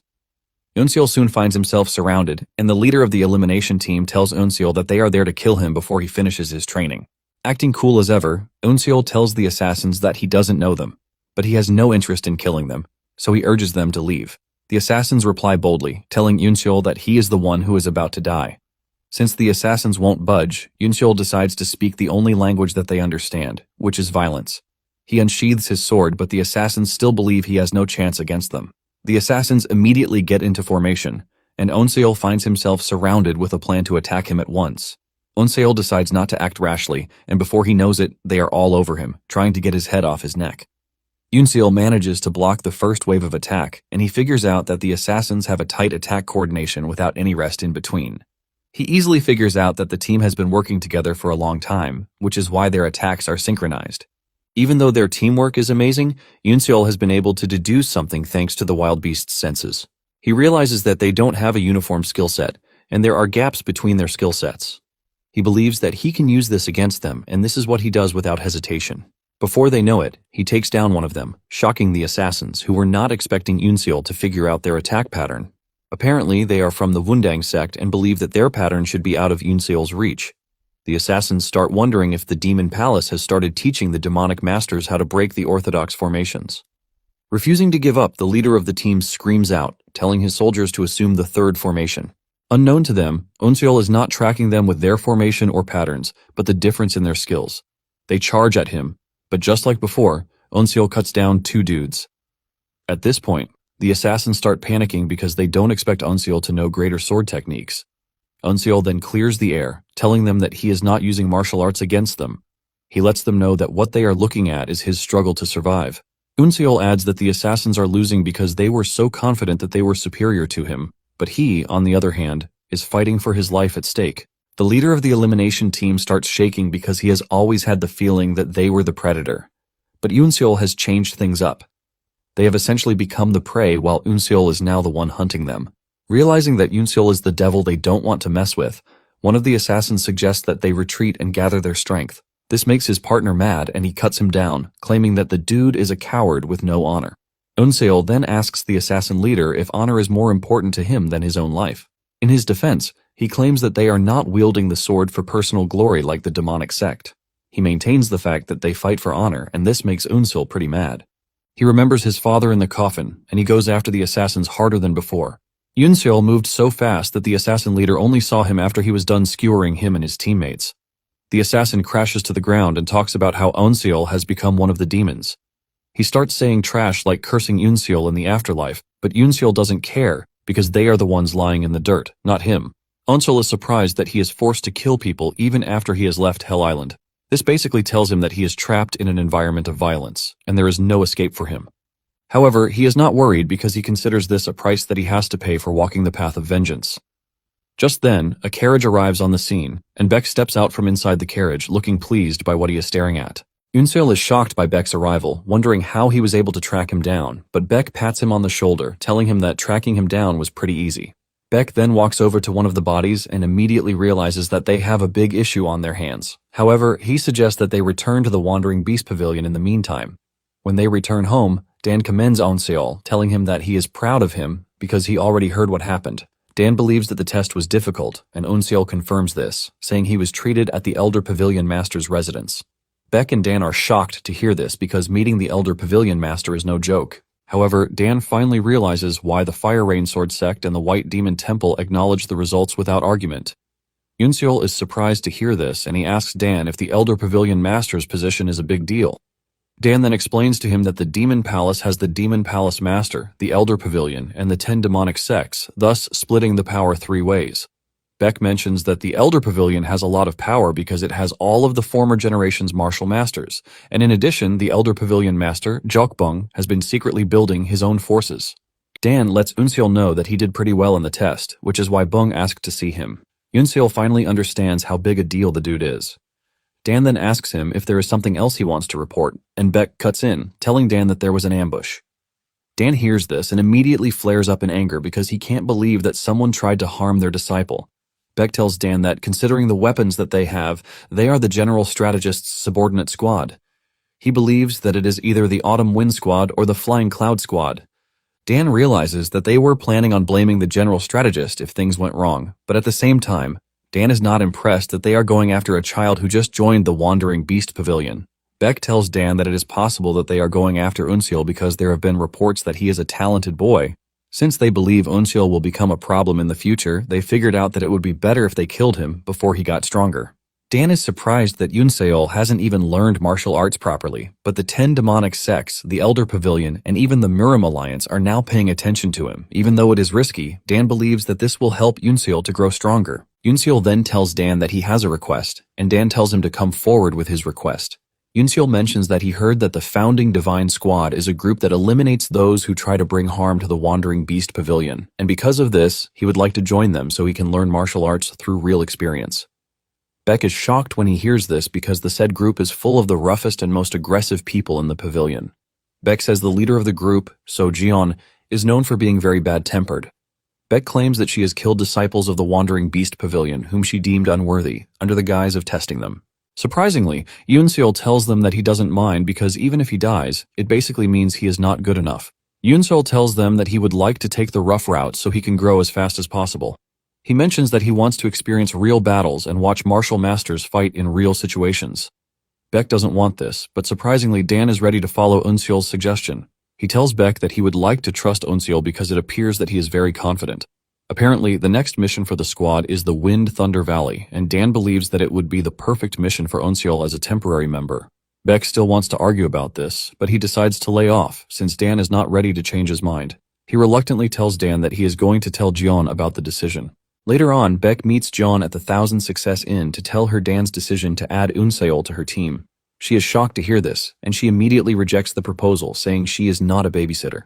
Yunseol soon finds himself surrounded, and the leader of the elimination team tells Yunseol that they are there to kill him before he finishes his training. Acting cool as ever, Yunseol tells the assassins that he doesn't know them, but he has no interest in killing them, so he urges them to leave. The assassins reply boldly, telling Yunseol that he is the one who is about to die. Since the assassins won't budge, Yunseol decides to speak the only language that they understand, which is violence. He unsheathes his sword, but the assassins still believe he has no chance against them. The assassins immediately get into formation, and Yunseol finds himself surrounded with a plan to attack him at once. Yunseol decides not to act rashly, and before he knows it, they are all over him, trying to get his head off his neck. Yunseol manages to block the first wave of attack, and he figures out that the assassins have a tight attack coordination without any rest in between. He easily figures out that the team has been working together for a long time, which is why their attacks are synchronized. Even though their teamwork is amazing, Yunseol has been able to deduce something thanks to the wild beast's senses. He realizes that they don't have a uniform skill set, and there are gaps between their skill sets. He believes that he can use this against them, and this is what he does without hesitation. Before they know it, he takes down one of them, shocking the assassins, who were not expecting Yunseol to figure out their attack pattern. Apparently, they are from the Wundang sect and believe that their pattern should be out of Yunseol's reach. The assassins start wondering if the demon palace has started teaching the demonic masters how to break the orthodox formations. Refusing to give up, the leader of the team screams out, telling his soldiers to assume the third formation. Unknown to them, Onseol is not tracking them with their formation or patterns, but the difference in their skills. They charge at him, but just like before, Onseol cuts down 2 dudes. At this point, the assassins start panicking because they don't expect Onseol to know greater sword techniques. Onseol then clears the air, telling them that he is not using martial arts against them. He lets them know that what they are looking at is his struggle to survive. Onseol adds that the assassins are losing because they were so confident that they were superior to him, but he, on the other hand, is fighting for his life at stake. The leader of the elimination team starts shaking because he has always had the feeling that they were the predator. But Onseol has changed things up. They have essentially become the prey while Onseol is now the one hunting them. Realizing that Onseol is the devil they don't want to mess with, one of the assassins suggests that they retreat and gather their strength. This makes his partner mad and he cuts him down, claiming that the dude is a coward with no honor. Onseol then asks the assassin leader if honor is more important to him than his own life. In his defense, he claims that they are not wielding the sword for personal glory like the demonic sect. He maintains the fact that they fight for honor, and this makes Onseol pretty mad. He remembers his father in the coffin, and he goes after the assassins harder than before. Onseol moved so fast that the assassin leader only saw him after he was done skewering him and his teammates. The assassin crashes to the ground and talks about how Onseol has become one of the demons. He starts saying trash like cursing Onseol in the afterlife, but Onseol doesn't care because they are the ones lying in the dirt, not him. Onseol is surprised that he is forced to kill people even after he has left Hell Island. This basically tells him that he is trapped in an environment of violence, and there is no escape for him. However, he is not worried because he considers this a price that he has to pay for walking the path of vengeance. Just then, a carriage arrives on the scene, and Beck steps out from inside the carriage, looking pleased by what he is staring at. Onseol is shocked by Beck's arrival, wondering how he was able to track him down, but Beck pats him on the shoulder, telling him that tracking him down was pretty easy. Beck then walks over to one of the bodies and immediately realizes that they have a big issue on their hands. However, he suggests that they return to the Wandering Beast Pavilion in the meantime. When they return home, Dan commends Onseol, telling him that he is proud of him because he already heard what happened. Dan believes that the test was difficult, and Onseol confirms this, saying he was treated at the Elder Pavilion Master's residence. Beck and Dan are shocked to hear this because meeting the Elder Pavilion Master is no joke. However, Dan finally realizes why the Fire Rain Sword sect and the White Demon Temple acknowledge the results without argument. Onseol is surprised to hear this, and he asks Dan if the Elder Pavilion Master's position is a big deal. Dan then explains to him that the Demon Palace has the Demon Palace Master, the Elder Pavilion, and the 10 demonic sects, thus splitting the power 3 ways. Beck mentions that the Elder Pavilion has a lot of power because it has all of the former generation's martial masters, and in addition, the Elder Pavilion Master, Jokbung, has been secretly building his own forces. Dan lets Onseol know that he did pretty well in the test, which is why Bung asked to see him. Onseol finally understands how big a deal the dude is. Dan then asks him if there is something else he wants to report, and Beck cuts in, telling Dan that there was an ambush. Dan hears this and immediately flares up in anger because he can't believe that someone tried to harm their disciple. Beck tells Dan that, considering the weapons that they have, they are the General Strategist's subordinate squad. He believes that it is either the Autumn Wind Squad or the Flying Cloud Squad. Dan realizes that they were planning on blaming the General Strategist if things went wrong, but at the same time, Dan is not impressed that they are going after a child who just joined the Wandering Beast Pavilion. Beck tells Dan that it is possible that they are going after Onseol because there have been reports that he is a talented boy. Since they believe Onseol will become a problem in the future, they figured out that it would be better if they killed him before he got stronger. Dan is surprised that Onseol hasn't even learned martial arts properly, but the 10 demonic sects, the Elder Pavilion, and even the Murim Alliance are now paying attention to him. Even though it is risky, Dan believes that this will help Onseol to grow stronger. Onseol then tells Dan that he has a request, and Dan tells him to come forward with his request. Onseol mentions that he heard that the Founding Divine Squad is a group that eliminates those who try to bring harm to the Wandering Beast Pavilion, and because of this, he would like to join them so he can learn martial arts through real experience. Beck is shocked when he hears this because the said group is full of the roughest and most aggressive people in the pavilion. Beck says the leader of the group, So Jion, is known for being very bad-tempered. Beck claims that she has killed disciples of the Wandering Beast Pavilion whom she deemed unworthy, under the guise of testing them. Surprisingly, Onseol tells them that he doesn't mind because even if he dies, it basically means he is not good enough. Onseol tells them that he would like to take the rough route so he can grow as fast as possible. He mentions that he wants to experience real battles and watch martial masters fight in real situations. Beck doesn't want this, but surprisingly Dan is ready to follow Eunseol's suggestion. He tells Beck that he would like to trust Eunseol because it appears that he is very confident. Apparently, the next mission for the squad is the Wind Thunder Valley, and Dan believes that it would be the perfect mission for Eunseol as a temporary member. Beck still wants to argue about this, but he decides to lay off, since Dan is not ready to change his mind. He reluctantly tells Dan that he is going to tell Jeon about the decision. Later on, Beck meets Jeon at the Thousand Success Inn to tell her Dan's decision to add Eunseol to her team. She is shocked to hear this, and she immediately rejects the proposal, saying she is not a babysitter.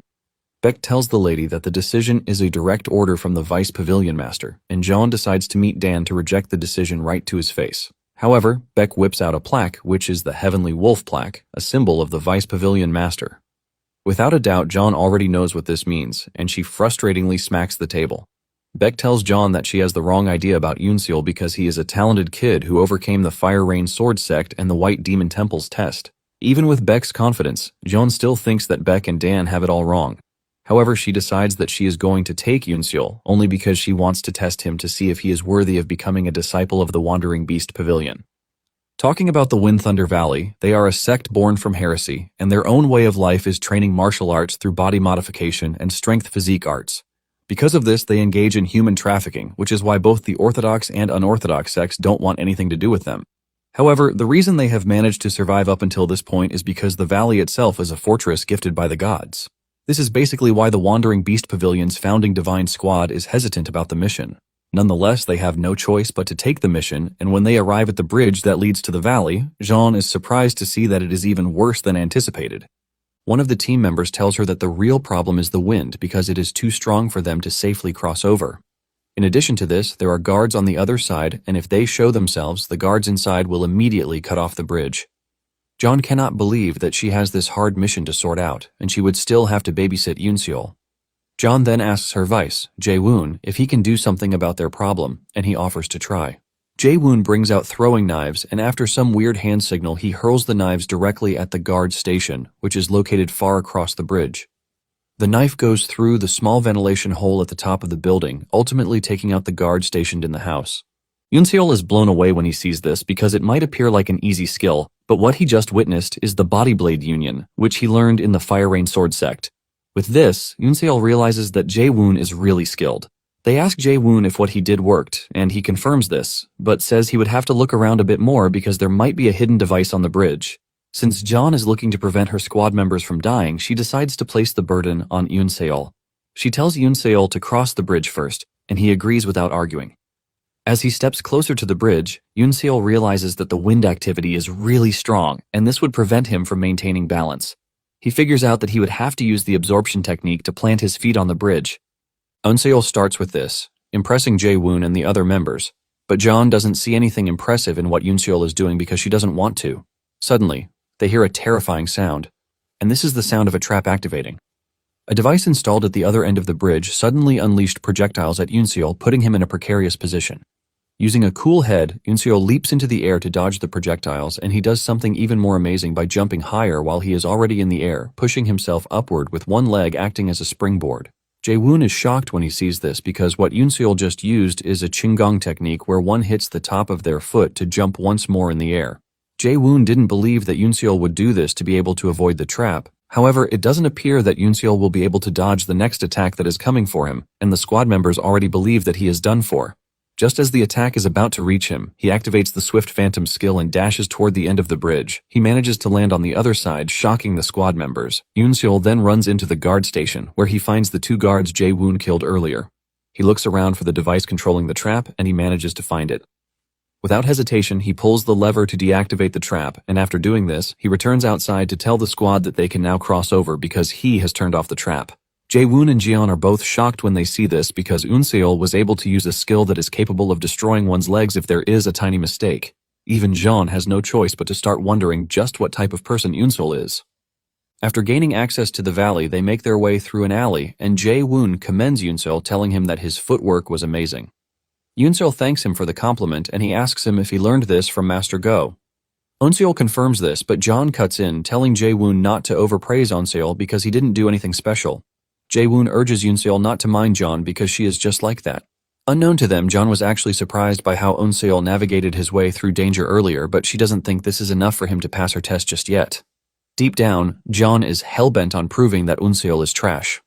Beck tells the lady that the decision is a direct order from the Vice Pavilion Master, and Jeon decides to meet Dan to reject the decision right to his face. However, Beck whips out a plaque, which is the Heavenly Wolf plaque, a symbol of the Vice Pavilion Master. Without a doubt, Jeon already knows what this means, and she frustratingly smacks the table. Beck tells Jeon that she has the wrong idea about Eunseol because he is a talented kid who overcame the Fire Rain Sword Sect and the White Demon Temple's test. Even with Beck's confidence, Jeon still thinks that Beck and Dan have it all wrong. However, she decides that she is going to take Eunseol only because she wants to test him to see if he is worthy of becoming a disciple of the Wandering Beast Pavilion. Talking about the Wind Thunder Valley, they are a sect born from heresy, and their own way of life is training martial arts through body modification and strength physique arts. Because of this, they engage in human trafficking, which is why both the Orthodox and unorthodox sects don't want anything to do with them. However, the reason they have managed to survive up until this point is because the valley itself is a fortress gifted by the gods. This is basically why the Wandering Beast Pavilion's founding divine squad is hesitant about the mission. Nonetheless, they have no choice but to take the mission, and when they arrive at the bridge that leads to the valley, Jeon is surprised to see that it is even worse than anticipated. One of the team members tells her that the real problem is the wind because it is too strong for them to safely cross over. In addition to this, there are guards on the other side, and if they show themselves, the guards inside will immediately cut off the bridge. Jeon cannot believe that she has this hard mission to sort out, and she would still have to babysit Eunseol. Jeon then asks her vice, Jae-woon, if he can do something about their problem, and he offers to try. Jae-woon brings out throwing knives, and after some weird hand signal, he hurls the knives directly at the guard station, which is located far across the bridge. The knife goes through the small ventilation hole at the top of the building, ultimately taking out the guard stationed in the house. Eunseol is blown away when he sees this because it might appear like an easy skill, but what he just witnessed is the Body Blade Union, which he learned in the Fire Rain Sword Sect. With this, Eunseol realizes that Jae-woon is really skilled. They ask Jae-woon if what he did worked, and he confirms this, but says he would have to look around a bit more because there might be a hidden device on the bridge. Since Jeon is looking to prevent her squad members from dying, she decides to place the burden on Eunseol. She tells Eunseol to cross the bridge first, and he agrees without arguing. As he steps closer to the bridge, Eunseol realizes that the wind activity is really strong, and this would prevent him from maintaining balance. He figures out that he would have to use the absorption technique to plant his feet on the bridge. Eunseol starts with this, impressing Jae-woon and the other members, but Jeon doesn't see anything impressive in what Eunseol is doing because she doesn't want to. Suddenly, they hear a terrifying sound, and this is the sound of a trap activating. A device installed at the other end of the bridge suddenly unleashed projectiles at Eunseol, putting him in a precarious position. Using a cool head, Eunseol leaps into the air to dodge the projectiles, and he does something even more amazing by jumping higher while he is already in the air, pushing himself upward with one leg acting as a springboard. Jae-woon is shocked when he sees this because what Eunseol just used is a Qinggong technique where one hits the top of their foot to jump once more in the air. Jae-woon didn't believe that Eunseol would do this to be able to avoid the trap. However, it doesn't appear that Eunseol will be able to dodge the next attack that is coming for him, and the squad members already believe that he is done for. Just as the attack is about to reach him, he activates the Swift Phantom skill and dashes toward the end of the bridge. He manages to land on the other side, shocking the squad members. Eunseol then runs into the guard station, where he finds the two guards Jae-woon killed earlier. He looks around for the device controlling the trap, and he manages to find it. Without hesitation, he pulls the lever to deactivate the trap, and after doing this, he returns outside to tell the squad that they can now cross over because he has turned off the trap. Jae-woon and Jeon are both shocked when they see this because Eunseol was able to use a skill that is capable of destroying one's legs if there is a tiny mistake. Even Jeon has no choice but to start wondering just what type of person Eunseol is. After gaining access to the valley, they make their way through an alley, and Jae-woon commends Eunseol, telling him that his footwork was amazing. Eunseol thanks him for the compliment, and he asks him if he learned this from Master Go. Eunseol confirms this, but Jeon cuts in, telling Jae-woon not to overpraise Eunseol because he didn't do anything special. Jae-woon urges Eunseol not to mind Jeon because she is just like that. Unknown to them, John was actually surprised by how Unseol navigated his way through danger earlier, but she doesn't think this is enough for him to pass her test just yet. Deep down, John is hell-bent on proving that Unseol is trash.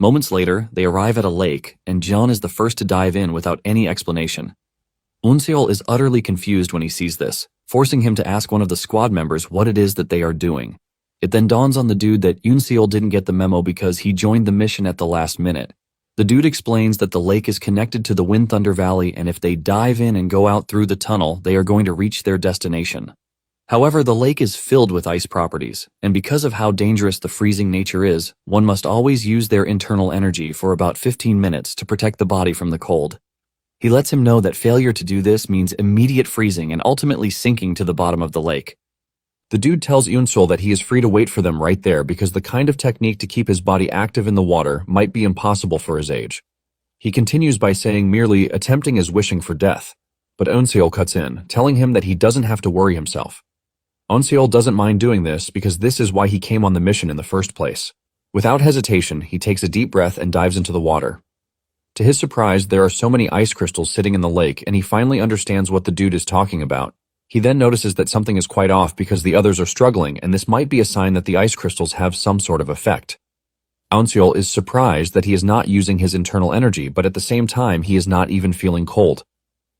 Moments later, they arrive at a lake, and John is the first to dive in without any explanation. Unseol is utterly confused when he sees this, forcing him to ask one of the squad members what it is that they are doing. It then dawns on the dude that Unseol didn't get the memo because he joined the mission at the last minute. The dude explains that the lake is connected to the Wind Thunder Valley, and if they dive in and go out through the tunnel, they are going to reach their destination. However, the lake is filled with ice properties, and because of how dangerous the freezing nature is, one must always use their internal energy for about 15 minutes to protect the body from the cold. He lets him know that failure to do this means immediate freezing and ultimately sinking to the bottom of the lake. The dude tells Unseol that he is free to wait for them right there because the kind of technique to keep his body active in the water might be impossible for his age. He continues by saying merely attempting is wishing for death, but Unseol cuts in, telling him that he doesn't have to worry himself. Unseol doesn't mind doing this because this is why he came on the mission in the first place. Without hesitation, he takes a deep breath and dives into the water. To his surprise, there are so many ice crystals sitting in the lake, and he finally understands what the dude is talking about. He then notices that something is quite off because the others are struggling, and this might be a sign that the ice crystals have some sort of effect. Unseol is surprised that he is not using his internal energy, but at the same time, he is not even feeling cold.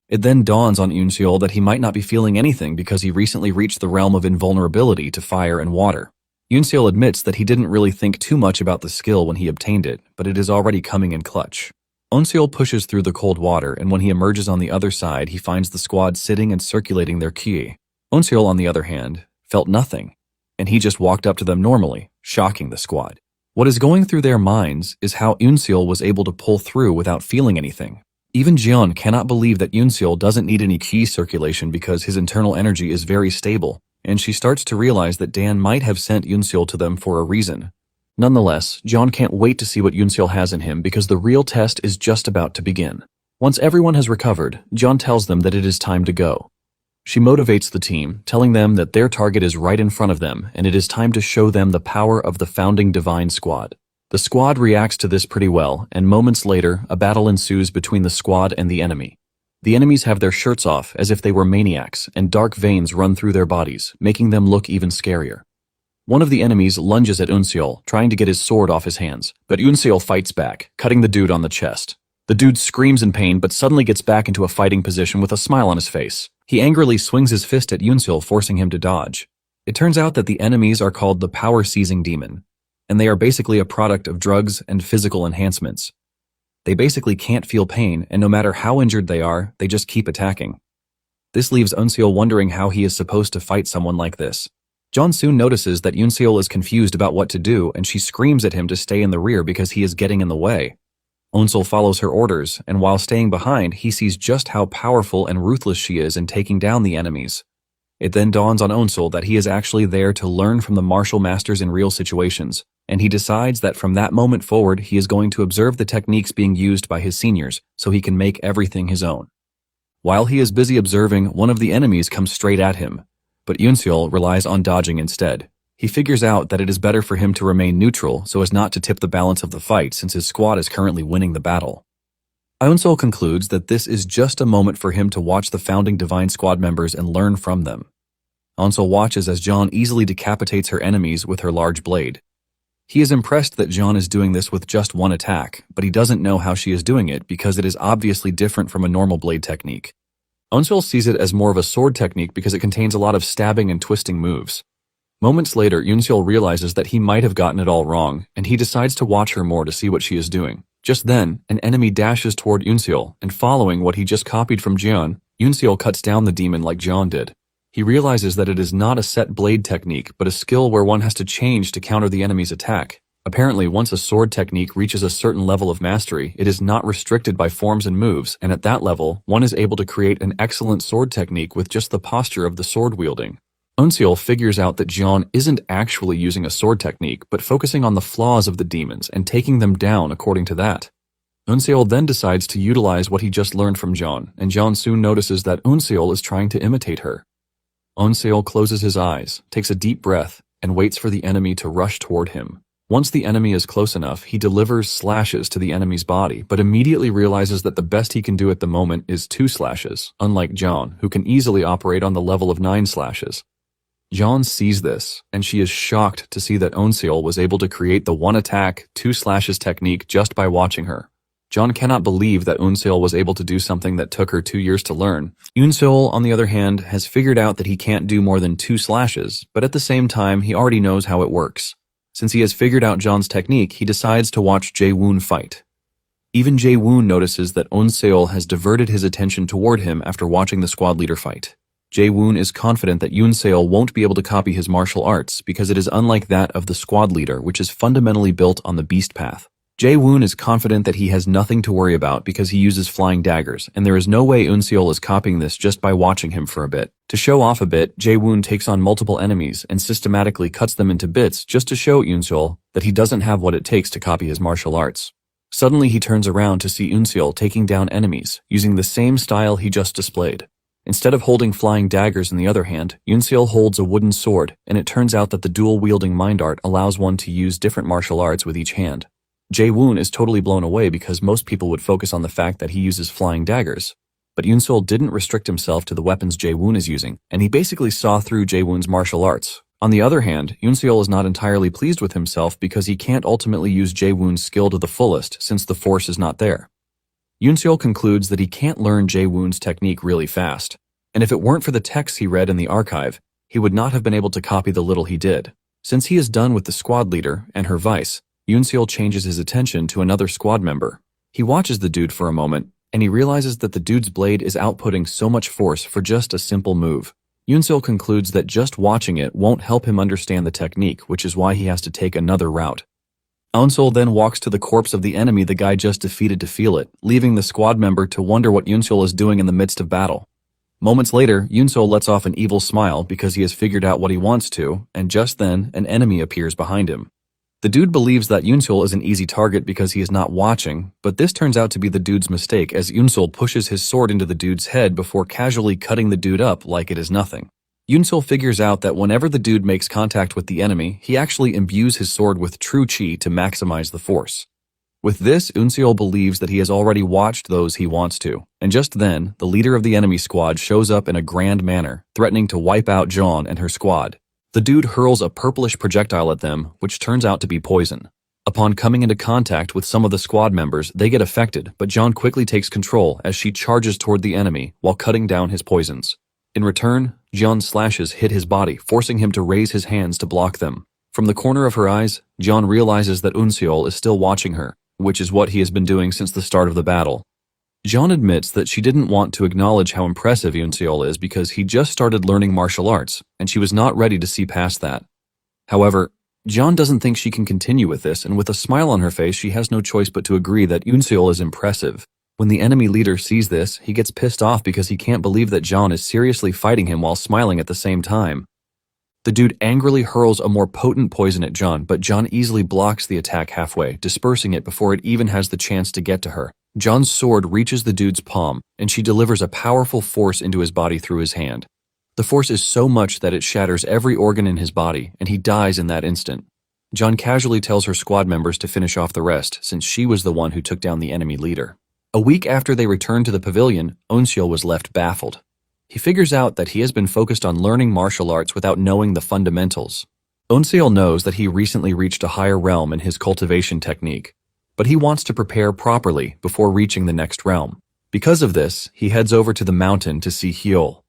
It then dawns on Unseol that he might not be feeling anything because he recently reached the realm of invulnerability to fire and water. Unseol admits that he didn't really think too much about the skill when he obtained it, but it is already coming in clutch. Unseol pushes through the cold water, and when he emerges on the other side, he finds the squad sitting and circulating their ki. Unseol, on the other hand, felt nothing, and he just walked up to them normally, shocking the squad. What is going through their minds is how Unseol was able to pull through without feeling anything. Even Jeon cannot believe that Unseol doesn't need any ki circulation because his internal energy is very stable, and she starts to realize that Dan might have sent Unseol to them for a reason. Nonetheless, John can't wait to see what Unseol has in him because the real test is just about to begin. Once everyone has recovered, John tells them that it is time to go. She motivates the team, telling them that their target is right in front of them and it is time to show them the power of the founding Divine Squad. The squad reacts to this pretty well, and moments later, a battle ensues between the squad and the enemy. The enemies have their shirts off as if they were maniacs, and dark veins run through their bodies, making them look even scarier. One of the enemies lunges at Unseol, trying to get his sword off his hands, but Unseol fights back, cutting the dude on the chest. The dude screams in pain but suddenly gets back into a fighting position with a smile on his face. He angrily swings his fist at Unseol, forcing him to dodge. It turns out that the enemies are called the Power-Seizing Demon, and they are basically a product of drugs and physical enhancements. They basically can't feel pain, and no matter how injured they are, they just keep attacking. This leaves Unseol wondering how he is supposed to fight someone like this. John soon notices that Unseol is confused about what to do, and she screams at him to stay in the rear because he is getting in the way. Unseol follows her orders, and while staying behind, he sees just how powerful and ruthless she is in taking down the enemies. It then dawns on Unseol that he is actually there to learn from the martial masters in real situations, and he decides that from that moment forward, he is going to observe the techniques being used by his seniors so he can make everything his own. While he is busy observing, one of the enemies comes straight at him, but Unseol relies on dodging instead. He figures out that it is better for him to remain neutral so as not to tip the balance of the fight since his squad is currently winning the battle. Unseol concludes that this is just a moment for him to watch the founding Divine Squad members and learn from them. Unseol watches as John easily decapitates her enemies with her large blade. He is impressed that John is doing this with just one attack, but he doesn't know how she is doing it because it is obviously different from a normal blade technique. Unseol sees it as more of a sword technique because it contains a lot of stabbing and twisting moves. Moments later, Unseol realizes that he might have gotten it all wrong, and he decides to watch her more to see what she is doing. Just then, an enemy dashes toward Unseol, and following what he just copied from Jeon, Unseol cuts down the demon like Jeon did. He realizes that it is not a set blade technique, but a skill where one has to change to counter the enemy's attack. Apparently, once a sword technique reaches a certain level of mastery, it is not restricted by forms and moves, and at that level, one is able to create an excellent sword technique with just the posture of the sword wielding. Unseol figures out that Jeon isn't actually using a sword technique, but focusing on the flaws of the demons and taking them down according to that. Unseol then decides to utilize what he just learned from Jeon, and Jeon soon notices that Unseol is trying to imitate her. Unseol closes his eyes, takes a deep breath, and waits for the enemy to rush toward him. Once the enemy is close enough, he delivers slashes to the enemy's body, but immediately realizes that the best he can do at the moment is 2 slashes, unlike John, who can easily operate on the level of 9 slashes. John sees this, and she is shocked to see that Eunseol was able to create the 1 attack, 2 slashes technique just by watching her. John cannot believe that Eunseol was able to do something that took her 2 years to learn. Eunseol, on the other hand, has figured out that he can't do more than 2 slashes, but at the same time, he already knows how it works. Since he has figured out John's technique, he decides to watch Jae-woon fight. Even Jae-woon notices that Eunseol has diverted his attention toward him after watching the squad leader fight. Jae-woon is confident that Eunseol won't be able to copy his martial arts because it is unlike that of the squad leader, which is fundamentally built on the beast path. Jae-woon is confident that he has nothing to worry about because he uses flying daggers, and there is no way Eunseol is copying this just by watching him for a bit. To show off a bit, Jae-woon takes on multiple enemies and systematically cuts them into bits just to show Eunseol that he doesn't have what it takes to copy his martial arts. Suddenly he turns around to see Eunseol taking down enemies, using the same style he just displayed. Instead of holding flying daggers in the other hand, Eunseol holds a wooden sword, and it turns out that the dual-wielding mind art allows one to use different martial arts with each hand. Jae-woon is totally blown away because most people would focus on the fact that he uses flying daggers. But Eunseol didn't restrict himself to the weapons Jae-woon is using, and he basically saw through Jae-woon's martial arts. On the other hand, Eunseol is not entirely pleased with himself because he can't ultimately use Jae-woon's skill to the fullest since the force is not there. Eunseol concludes that he can't learn Jae-woon's technique really fast, and if it weren't for the texts he read in the archive, he would not have been able to copy the little he did. Since he is done with the squad leader and her vice, Eunseol changes his attention to another squad member. He watches the dude for a moment, and he realizes that the dude's blade is outputting so much force for just a simple move. Eunseol concludes that just watching it won't help him understand the technique, which is why he has to take another route. Eunseol then walks to the corpse of the enemy the guy just defeated to feel it, leaving the squad member to wonder what Eunseol is doing in the midst of battle. Moments later, Eunseol lets off an evil smile because he has figured out what he wants to, and just then, an enemy appears behind him. The dude believes that Eunseol is an easy target because he is not watching, but this turns out to be the dude's mistake as Eunseol pushes his sword into the dude's head before casually cutting the dude up like it is nothing. Eunseol figures out that whenever the dude makes contact with the enemy, he actually imbues his sword with true chi to maximize the force. With this, Eunseol believes that he has already watched those he wants to, and just then, the leader of the enemy squad shows up in a grand manner, threatening to wipe out Jeon and her squad. The dude hurls a purplish projectile at them, which turns out to be poison. Upon coming into contact with some of the squad members, they get affected, but Jeon quickly takes control as she charges toward the enemy while cutting down his poisons. In return, Jeon's slashes hit his body, forcing him to raise his hands to block them. From the corner of her eyes, Jeon realizes that Eunseol is still watching her, which is what he has been doing since the start of the battle. Jeon admits that she didn't want to acknowledge how impressive Eunseol is because he just started learning martial arts, and she was not ready to see past that. However, Jeon doesn't think she can continue with this, and with a smile on her face, she has no choice but to agree that Eunseol is impressive. When the enemy leader sees this, he gets pissed off because he can't believe that Jeon is seriously fighting him while smiling at the same time. The dude angrily hurls a more potent poison at Jeon, but Jeon easily blocks the attack halfway, dispersing it before it even has the chance to get to her. Jeon's sword reaches the dude's palm, and she delivers a powerful force into his body through his hand. The force is so much that it shatters every organ in his body, and he dies in that instant. Jeon casually tells her squad members to finish off the rest, since she was the one who took down the enemy leader. A week after they returned to the pavilion, Eunseol was left baffled. He figures out that he has been focused on learning martial arts without knowing the fundamentals. Eunseol knows that he recently reached a higher realm in his cultivation technique, but he wants to prepare properly before reaching the next realm. Because of this, he heads over to the mountain to see Hyol.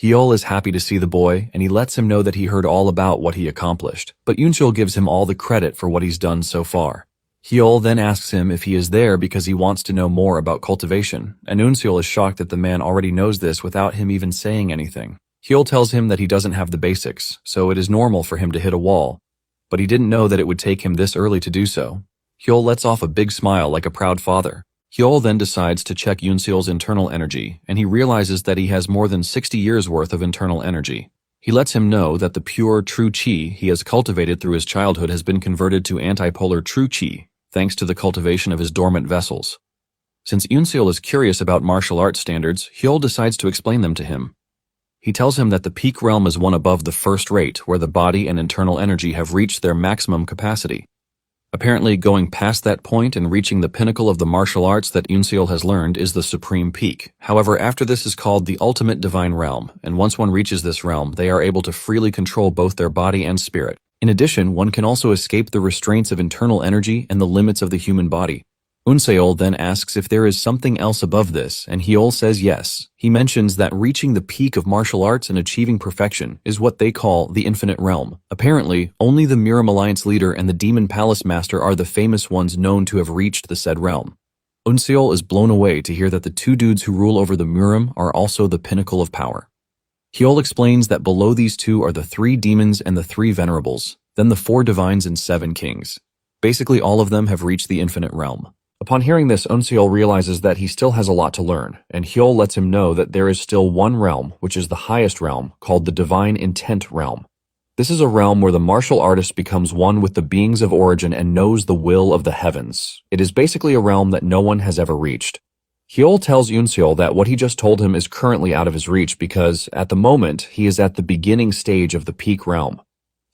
Hyol is happy to see the boy, and he lets him know that he heard all about what he accomplished, but Eunseol gives him all the credit for what he's done so far. Hyol then asks him if he is there because he wants to know more about cultivation, and Eunseol is shocked that the man already knows this without him even saying anything. Hyol tells him that he doesn't have the basics, so it is normal for him to hit a wall, but he didn't know that it would take him this early to do so. Hyol lets off a big smile like a proud father. Hyol then decides to check Eunseol's internal energy, and he realizes that he has more than 60 years worth of internal energy. He lets him know that the pure true chi he has cultivated through his childhood has been converted to antipolar true chi, thanks to the cultivation of his dormant vessels. Since Eunseol is curious about martial arts standards, Hyol decides to explain them to him. He tells him that the peak realm is one above the first rate, where the body and internal energy have reached their maximum capacity. Apparently, going past that point and reaching the pinnacle of the martial arts that Yunseol has learned is the supreme peak. However, after this is called the ultimate divine realm, and once one reaches this realm, they are able to freely control both their body and spirit. In addition, one can also escape the restraints of internal energy and the limits of the human body. Unseol then asks if there is something else above this, and Hyeol says yes. He mentions that reaching the peak of martial arts and achieving perfection is what they call the infinite realm. Apparently, only the Miram Alliance leader and the Demon Palace master are the famous ones known to have reached the said realm. Unseol is blown away to hear that the two dudes who rule over the Miram are also the pinnacle of power. Hyeol explains that below these two are the 3 demons and the 3 venerables, then the 4 divines and 7 kings. Basically, all of them have reached the infinite realm. Upon hearing this, Unseol realizes that he still has a lot to learn, and Hyeol lets him know that there is still one realm, which is the highest realm, called the Divine Intent Realm. This is a realm where the martial artist becomes one with the beings of origin and knows the will of the heavens. It is basically a realm that no one has ever reached. Hyeol tells Unseol that what he just told him is currently out of his reach because, at the moment, he is at the beginning stage of the peak realm.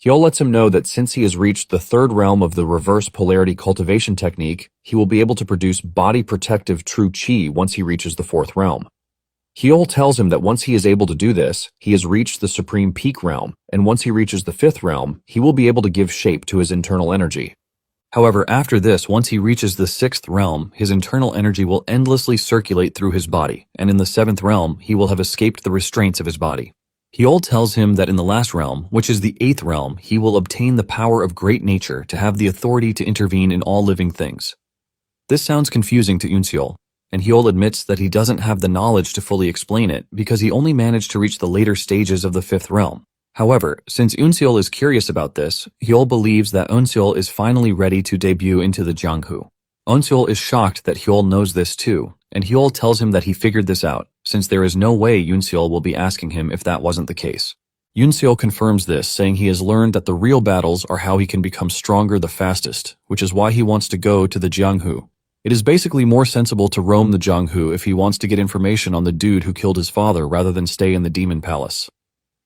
Hyeol lets him know that since he has reached the 3rd realm of the reverse polarity cultivation technique, he will be able to produce body-protective true chi once he reaches the 4th realm. Hyeol tells him that once he is able to do this, he has reached the supreme peak realm, and once he reaches the 5th realm, he will be able to give shape to his internal energy. However, after this, once he reaches the 6th realm, his internal energy will endlessly circulate through his body, and in the 7th realm, he will have escaped the restraints of his body. Hyeol tells him that in the last realm, which is the 8th realm, he will obtain the power of great nature to have the authority to intervene in all living things. This sounds confusing to Unseol, and Hyeol admits that he doesn't have the knowledge to fully explain it because he only managed to reach the later stages of the 5th realm. However, since Unseol is curious about this, Hyeol believes that Unseol is finally ready to debut into the Jianghu. Unseol is shocked that Hyeol knows this too, and Hyeol tells him that he figured this out, since there is no way Unseol will be asking him if that wasn't the case. Unseol confirms this, saying he has learned that the real battles are how he can become stronger the fastest, which is why he wants to go to the Jianghu. It is basically more sensible to roam the Jianghu if he wants to get information on the dude who killed his father rather than stay in the Demon Palace.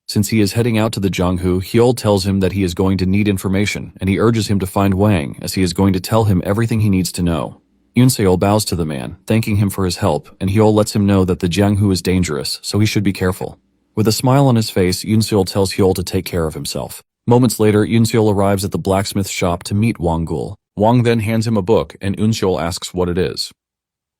Since he is heading out to the Jianghu, Hyeol tells him that he is going to need information, and he urges him to find Wang, as he is going to tell him everything he needs to know. Unseol bows to the man, thanking him for his help, and Hyeol lets him know that the Jianghu is dangerous, so he should be careful. With a smile on his face, Unseol tells Hyeol to take care of himself. Moments later, Unseol arrives at the blacksmith shop to meet Wang Gul. Wang then hands him a book, and Unseol asks what it is.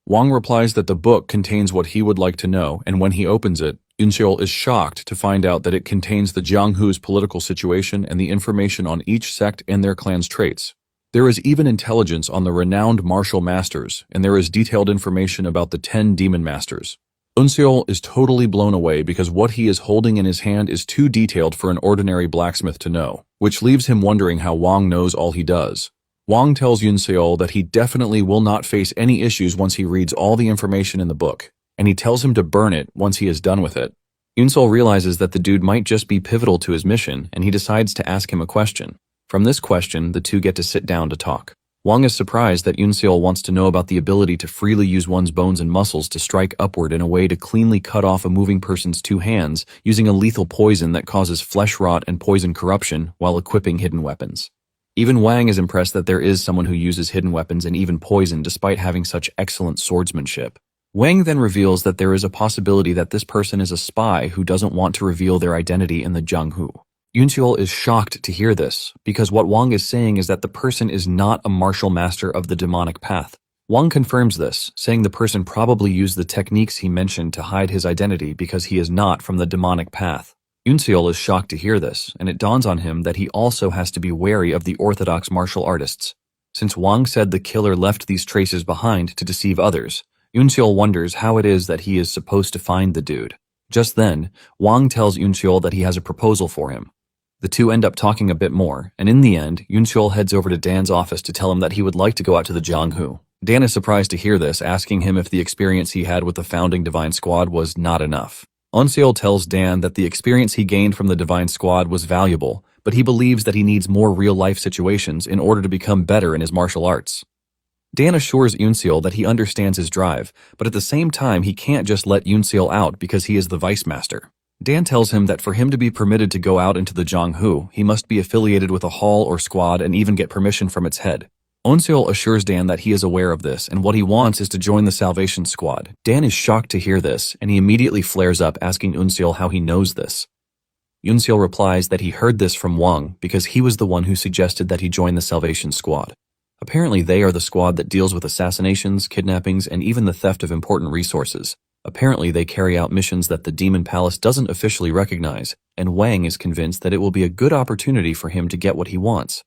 Wang replies that the book contains what he would like to know, and when he opens it, Unseol is shocked to find out that it contains the Jianghu's political situation and the information on each sect and their clan's traits. There is even intelligence on the renowned martial masters, and there is detailed information about the 10 demon masters. Unseol is totally blown away because what he is holding in his hand is too detailed for an ordinary blacksmith to know, which leaves him wondering how Wang knows all he does. Wang tells Unseol that he definitely will not face any issues once he reads all the information in the book, and he tells him to burn it once he is done with it. Unseol realizes that the dude might just be pivotal to his mission, and he decides to ask him a question. From this question, the two get to sit down to talk. Wang is surprised that Unseol wants to know about the ability to freely use one's bones and muscles to strike upward in a way to cleanly cut off a moving person's 2 hands using a lethal poison that causes flesh rot and poison corruption while equipping hidden weapons. Even Wang is impressed that there is someone who uses hidden weapons and even poison despite having such excellent swordsmanship. Wang then reveals that there is a possibility that this person is a spy who doesn't want to reveal their identity in the Jianghu. Unseol is shocked to hear this, because what Wang is saying is that the person is not a martial master of the demonic path. Wang confirms this, saying the person probably used the techniques he mentioned to hide his identity because he is not from the demonic path. Unseol is shocked to hear this, and it dawns on him that he also has to be wary of the orthodox martial artists. Since Wang said the killer left these traces behind to deceive others, Unseol wonders how it is that he is supposed to find the dude. Just then, Wang tells Unseol that he has a proposal for him. The two end up talking a bit more, and in the end, Unseol heads over to Dan's office to tell him that he would like to go out to the Jianghu. Dan is surprised to hear this, asking him if the experience he had with the founding Divine Squad was not enough. Unseol tells Dan that the experience he gained from the Divine Squad was valuable, but he believes that he needs more real-life situations in order to become better in his martial arts. Dan assures Unseol that he understands his drive, but at the same time he can't just let Unseol out because he is the Vice Master. Dan tells him that for him to be permitted to go out into the Jianghu, he must be affiliated with a hall or squad and even get permission from its head. Eunseol assures Dan that he is aware of this and what he wants is to join the Salvation Squad. Dan is shocked to hear this, and he immediately flares up asking Eunseol how he knows this. Eunseol replies that he heard this from Wang because he was the one who suggested that he join the Salvation Squad. Apparently they are the squad that deals with assassinations, kidnappings, and even the theft of important resources. Apparently they carry out missions that the Demon Palace doesn't officially recognize, and Wang is convinced that it will be a good opportunity for him to get what he wants.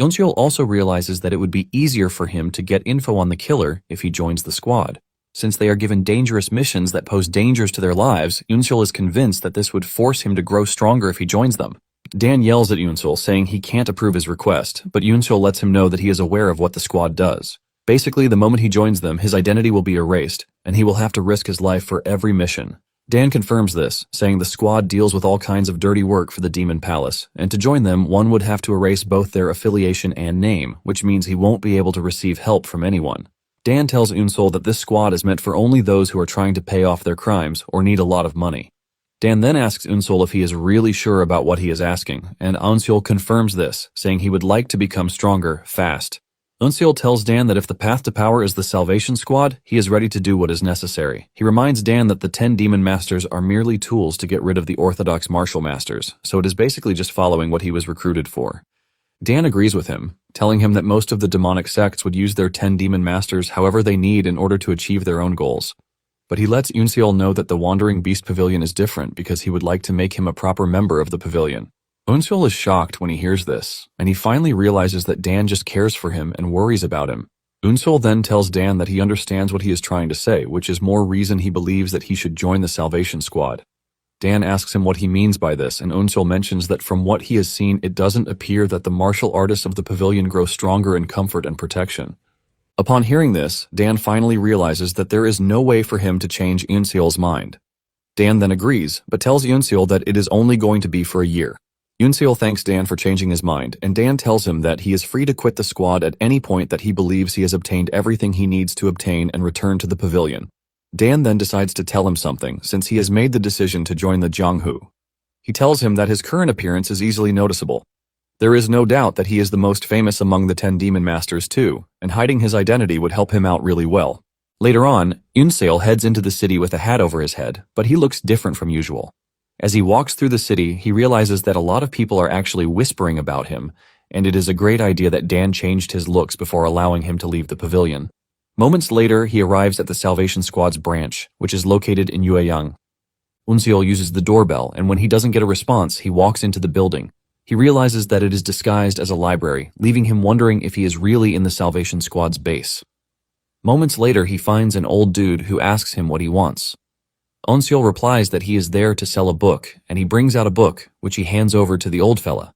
Eunseol also realizes that it would be easier for him to get info on the killer if he joins the squad. Since they are given dangerous missions that pose dangers to their lives, Eunseol is convinced that this would force him to grow stronger if he joins them. Dan yells at Eunseol, saying he can't approve his request, but Eunseol lets him know that he is aware of what the squad does. Basically, the moment he joins them, his identity will be erased, and he will have to risk his life for every mission. Dan confirms this, saying the squad deals with all kinds of dirty work for the Demon Palace, and to join them, one would have to erase both their affiliation and name, which means he won't be able to receive help from anyone. Dan tells Eunseol that this squad is meant for only those who are trying to pay off their crimes or need a lot of money. Dan then asks Eunseol if he is really sure about what he is asking, and Eunseol confirms this, saying he would like to become stronger, fast. Eunseol tells Dan that if the path to power is the Salvation Squad, he is ready to do what is necessary. He reminds Dan that the 10 Demon Masters are merely tools to get rid of the orthodox martial masters, so it is basically just following what he was recruited for. Dan agrees with him, telling him that most of the demonic sects would use their 10 Demon Masters however they need in order to achieve their own goals. But he lets Eunseol know that the Wandering Beast Pavilion is different because he would like to make him a proper member of the pavilion. Eunseol is shocked when he hears this, and he finally realizes that Dan just cares for him and worries about him. Eunseol then tells Dan that he understands what he is trying to say, which is more reason he believes that he should join the Salvation Squad. Dan asks him what he means by this, and Eunseol mentions that from what he has seen, it doesn't appear that the martial artists of the pavilion grow stronger in comfort and protection. Upon hearing this, Dan finally realizes that there is no way for him to change Eunseol's mind. Dan then agrees, but tells Eunseol that it is only going to be for a year. Eunseol thanks Dan for changing his mind, and Dan tells him that he is free to quit the squad at any point that he believes he has obtained everything he needs to obtain and return to the pavilion. Dan then decides to tell him something, since he has made the decision to join the Jianghu. He tells him that his current appearance is easily noticeable. There is no doubt that he is the most famous among the 10 Demon Masters too, and hiding his identity would help him out really well. Later on, Eunseol heads into the city with a hat over his head, but he looks different from usual. As he walks through the city, he realizes that a lot of people are actually whispering about him, and it is a great idea that Dan changed his looks before allowing him to leave the pavilion. Moments later, he arrives at the Salvation Squad's branch, which is located in Yueyang. Eunseol uses the doorbell, and when he doesn't get a response, he walks into the building. He realizes that it is disguised as a library, leaving him wondering if he is really in the Salvation Squad's base. Moments later, he finds an old dude who asks him what he wants. Eunseol replies that he is there to sell a book, and he brings out a book, which he hands over to the old fella.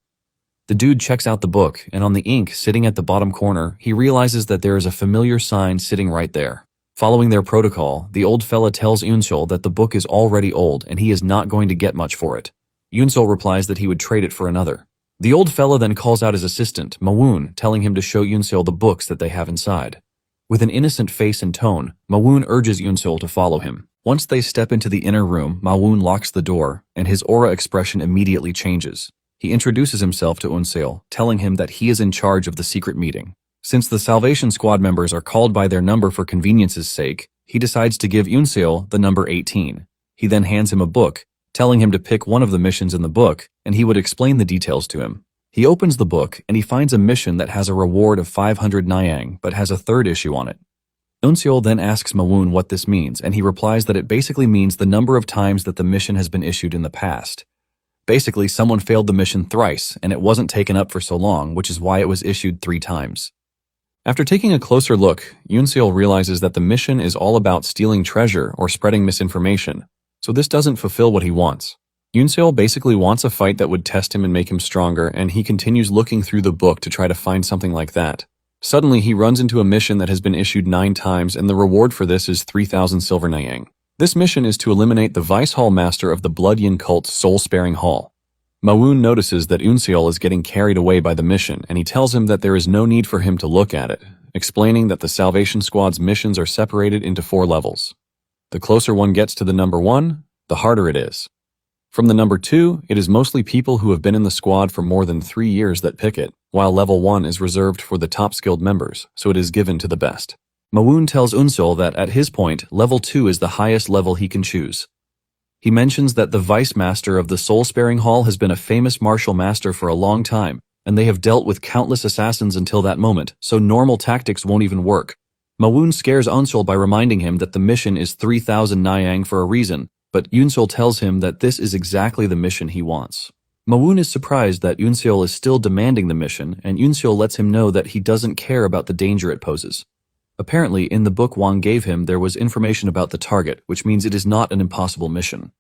The dude checks out the book, and on the ink sitting at the bottom corner, he realizes that there is a familiar sign sitting right there. Following their protocol, the old fella tells Eunseol that the book is already old and he is not going to get much for it. Eunseol replies that he would trade it for another. The old fella then calls out his assistant, Mawoon, telling him to show Eunseol the books that they have inside. With an innocent face and tone, Mawoon urges Eunseol to follow him. Once they step into the inner room, Mawoon locks the door, and his aura expression immediately changes. He introduces himself to Eunseol, telling him that he is in charge of the secret meeting. Since the Salvation Squad members are called by their number for convenience's sake, he decides to give Eunseol the number 18. He then hands him a book, telling him to pick one of the missions in the book, and he would explain the details to him. He opens the book, and he finds a mission that has a reward of 500 Nyang, but has a third issue on it. Eunseol then asks Mawoon what this means, and he replies that it basically means the number of times that the mission has been issued in the past. Basically, someone failed the mission thrice, and it wasn't taken up for so long, which is why it was issued 3 times. After taking a closer look, Eunseol realizes that the mission is all about stealing treasure or spreading misinformation, so this doesn't fulfill what he wants. Eunseol basically wants a fight that would test him and make him stronger, and he continues looking through the book to try to find something like that. Suddenly, he runs into a mission that has been issued 9 times, and the reward for this is 3,000 silver Nyang. This mission is to eliminate the Vice Hall Master of the Blood Yin cult's soul-sparing hall. Mawoon notices that Eunseol is getting carried away by the mission, and he tells him that there is no need for him to look at it, explaining that the Salvation Squad's missions are separated into 4 levels. The closer one gets to the number 1, the harder it is. From the number 2, it is mostly people who have been in the squad for more than 3 years that pick it, while level 1 is reserved for the top skilled members, so it is given to the best. Mawoon tells Unseol that at his point, level 2 is the highest level he can choose. He mentions that the vice master of the soul-sparing hall has been a famous martial master for a long time, and they have dealt with countless assassins until that moment, so normal tactics won't even work. Mawoon scares Unseol by reminding him that the mission is 3,000 Nyang for a reason, but Unseol tells him that this is exactly the mission he wants. Mawoon is surprised that Unseol is still demanding the mission, and Unseol lets him know that he doesn't care about the danger it poses. Apparently, in the book Wang gave him, there was information about the target, which means it is not an impossible mission.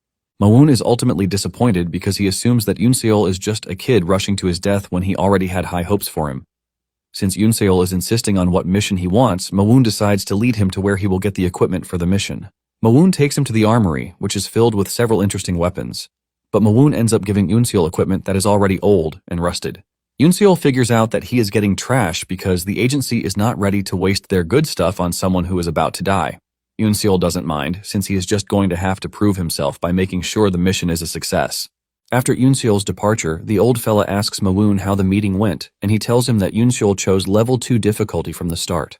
Mawoon is ultimately disappointed because he assumes that Unseol is just a kid rushing to his death when he already had high hopes for him. Since Unseol is insisting on what mission he wants, Mawoon decides to lead him to where he will get the equipment for the mission. Mawoon takes him to the armory, which is filled with several interesting weapons. But Mawoon ends up giving Unseol equipment that is already old and rusted. Unseol figures out that he is getting trash because the agency is not ready to waste their good stuff on someone who is about to die. Unseol doesn't mind, since he is just going to have to prove himself by making sure the mission is a success. After Unseol's departure, the old fella asks Mawoon how the meeting went, and he tells him that Unseol chose level 2 difficulty from the start.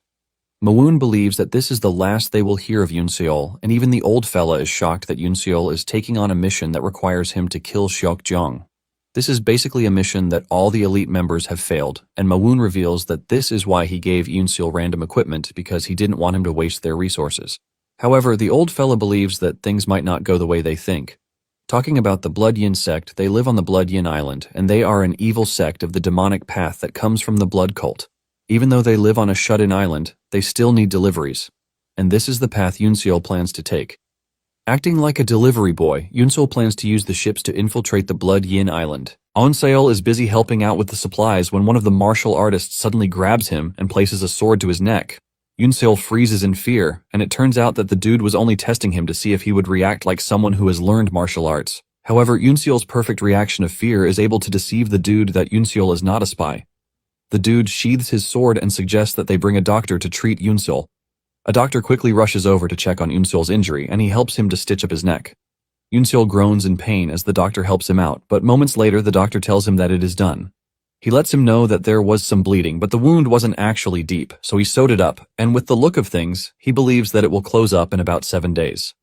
Mawoon believes that this is the last they will hear of Unseol, and even the old fella is shocked that Unseol is taking on a mission that requires him to kill Seok-jung. This is basically a mission that all the elite members have failed, and Mawoon reveals that this is why he gave Unseol random equipment because he didn't want him to waste their resources. However, the old fella believes that things might not go the way they think. Talking about the Blood Yin sect, they live on the Blood Yin Island, and they are an evil sect of the demonic path that comes from the Blood Cult. Even though they live on a shut-in island, they still need deliveries, and this is the path Unseol plans to take. Acting like a delivery boy, Unseol plans to use the ships to infiltrate the Blood Yin Island. Unseol is busy helping out with the supplies when one of the martial artists suddenly grabs him and places a sword to his neck. Unseol freezes in fear, and it turns out that the dude was only testing him to see if he would react like someone who has learned martial arts. However, Unseol's perfect reaction of fear is able to deceive the dude that Unseol is not a spy. The dude sheathes his sword and suggests that they bring a doctor to treat Unseol. A doctor quickly rushes over to check on Unseol's injury, and he helps him to stitch up his neck. Unseol groans in pain as the doctor helps him out, but moments later the doctor tells him that it is done. He lets him know that there was some bleeding, but the wound wasn't actually deep, so he sewed it up, and with the look of things, he believes that it will close up in about 7 days.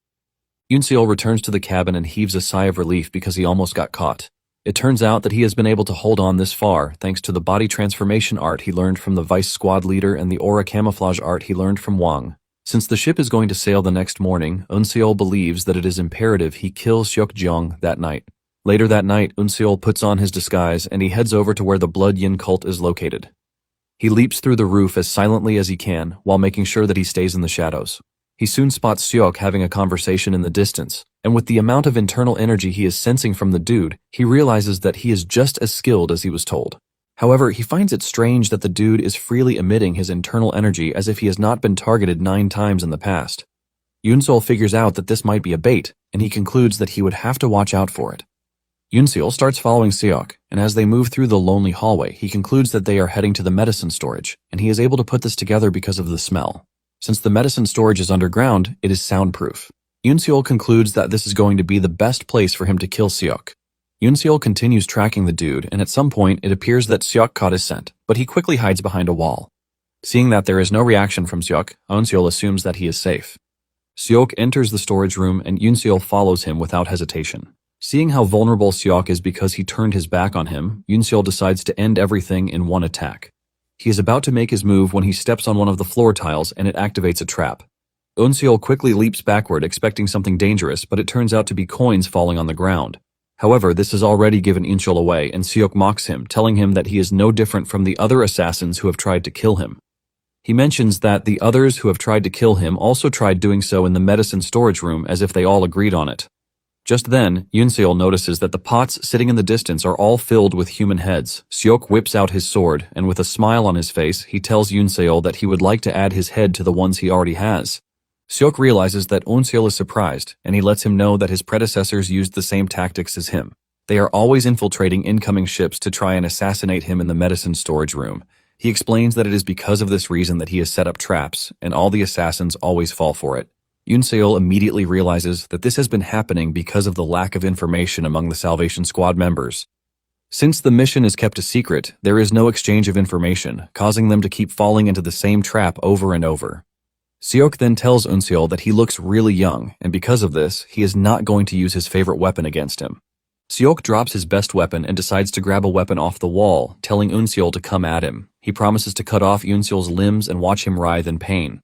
Unseol returns to the cabin and heaves a sigh of relief because he almost got caught. It turns out that he has been able to hold on this far thanks to the body transformation art he learned from the vice squad leader and the aura camouflage art he learned from Wang. Since the ship is going to sail the next morning, Unseol believes that it is imperative he kill Seok-jung that night. Later that night, Unseol puts on his disguise and he heads over to where the Blood Yin cult is located. He leaps through the roof as silently as he can while making sure that he stays in the shadows. He soon spots Seok having a conversation in the distance, and with the amount of internal energy he is sensing from the dude, he realizes that he is just as skilled as he was told. However, he finds it strange that the dude is freely emitting his internal energy as if he has not been targeted 9 times in the past. Unseol figures out that this might be a bait, and he concludes that he would have to watch out for it. Unseol starts following Seok, and as they move through the lonely hallway, he concludes that they are heading to the medicine storage, and he is able to put this together because of the smell. Since the medicine storage is underground, it is soundproof. Unseol concludes that this is going to be the best place for him to kill Seok. Unseol continues tracking the dude, and at some point it appears that Seok caught his scent, but he quickly hides behind a wall. Seeing that there is no reaction from Seok, Unseol assumes that he is safe. Seok enters the storage room and Unseol follows him without hesitation. Seeing how vulnerable Seok is because he turned his back on him, Unseol decides to end everything in one attack. He is about to make his move when he steps on one of the floor tiles and it activates a trap. Unseol quickly leaps backward expecting something dangerous, but it turns out to be coins falling on the ground. However, this has already given Unseol away and Seok mocks him, telling him that he is no different from the other assassins who have tried to kill him. He mentions that the others who have tried to kill him also tried doing so in the medicine storage room as if they all agreed on it. Just then, Unseol notices that the pots sitting in the distance are all filled with human heads. Seok whips out his sword, and with a smile on his face, he tells Unseol that he would like to add his head to the ones he already has. Seok realizes that Unseol is surprised, and he lets him know that his predecessors used the same tactics as him. They are always infiltrating incoming ships to try and assassinate him in the medicine storage room. He explains that it is because of this reason that he has set up traps, and all the assassins always fall for it. Unseol immediately realizes that this has been happening because of the lack of information among the Salvation Squad members. Since the mission is kept a secret, there is no exchange of information, causing them to keep falling into the same trap over and over. Seok then tells Unseol that he looks really young, and because of this, he is not going to use his favorite weapon against him. Seok drops his best weapon and decides to grab a weapon off the wall, telling Unseol to come at him. He promises to cut off Unseol's limbs and watch him writhe in pain.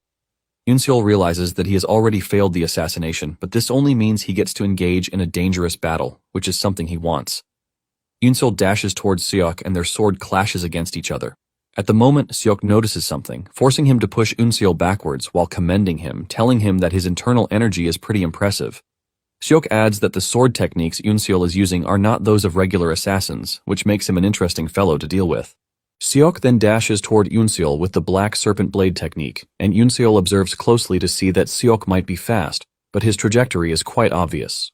Unseol realizes that he has already failed the assassination, but this only means he gets to engage in a dangerous battle, which is something he wants. Unseol dashes towards Seok and their sword clashes against each other. At the moment, Seok notices something, forcing him to push Unseol backwards while commending him, telling him that his internal energy is pretty impressive. Seok adds that the sword techniques Unseol is using are not those of regular assassins, which makes him an interesting fellow to deal with. Seok then dashes toward Unseol with the black serpent blade technique, and Unseol observes closely to see that Seok might be fast, but his trajectory is quite obvious.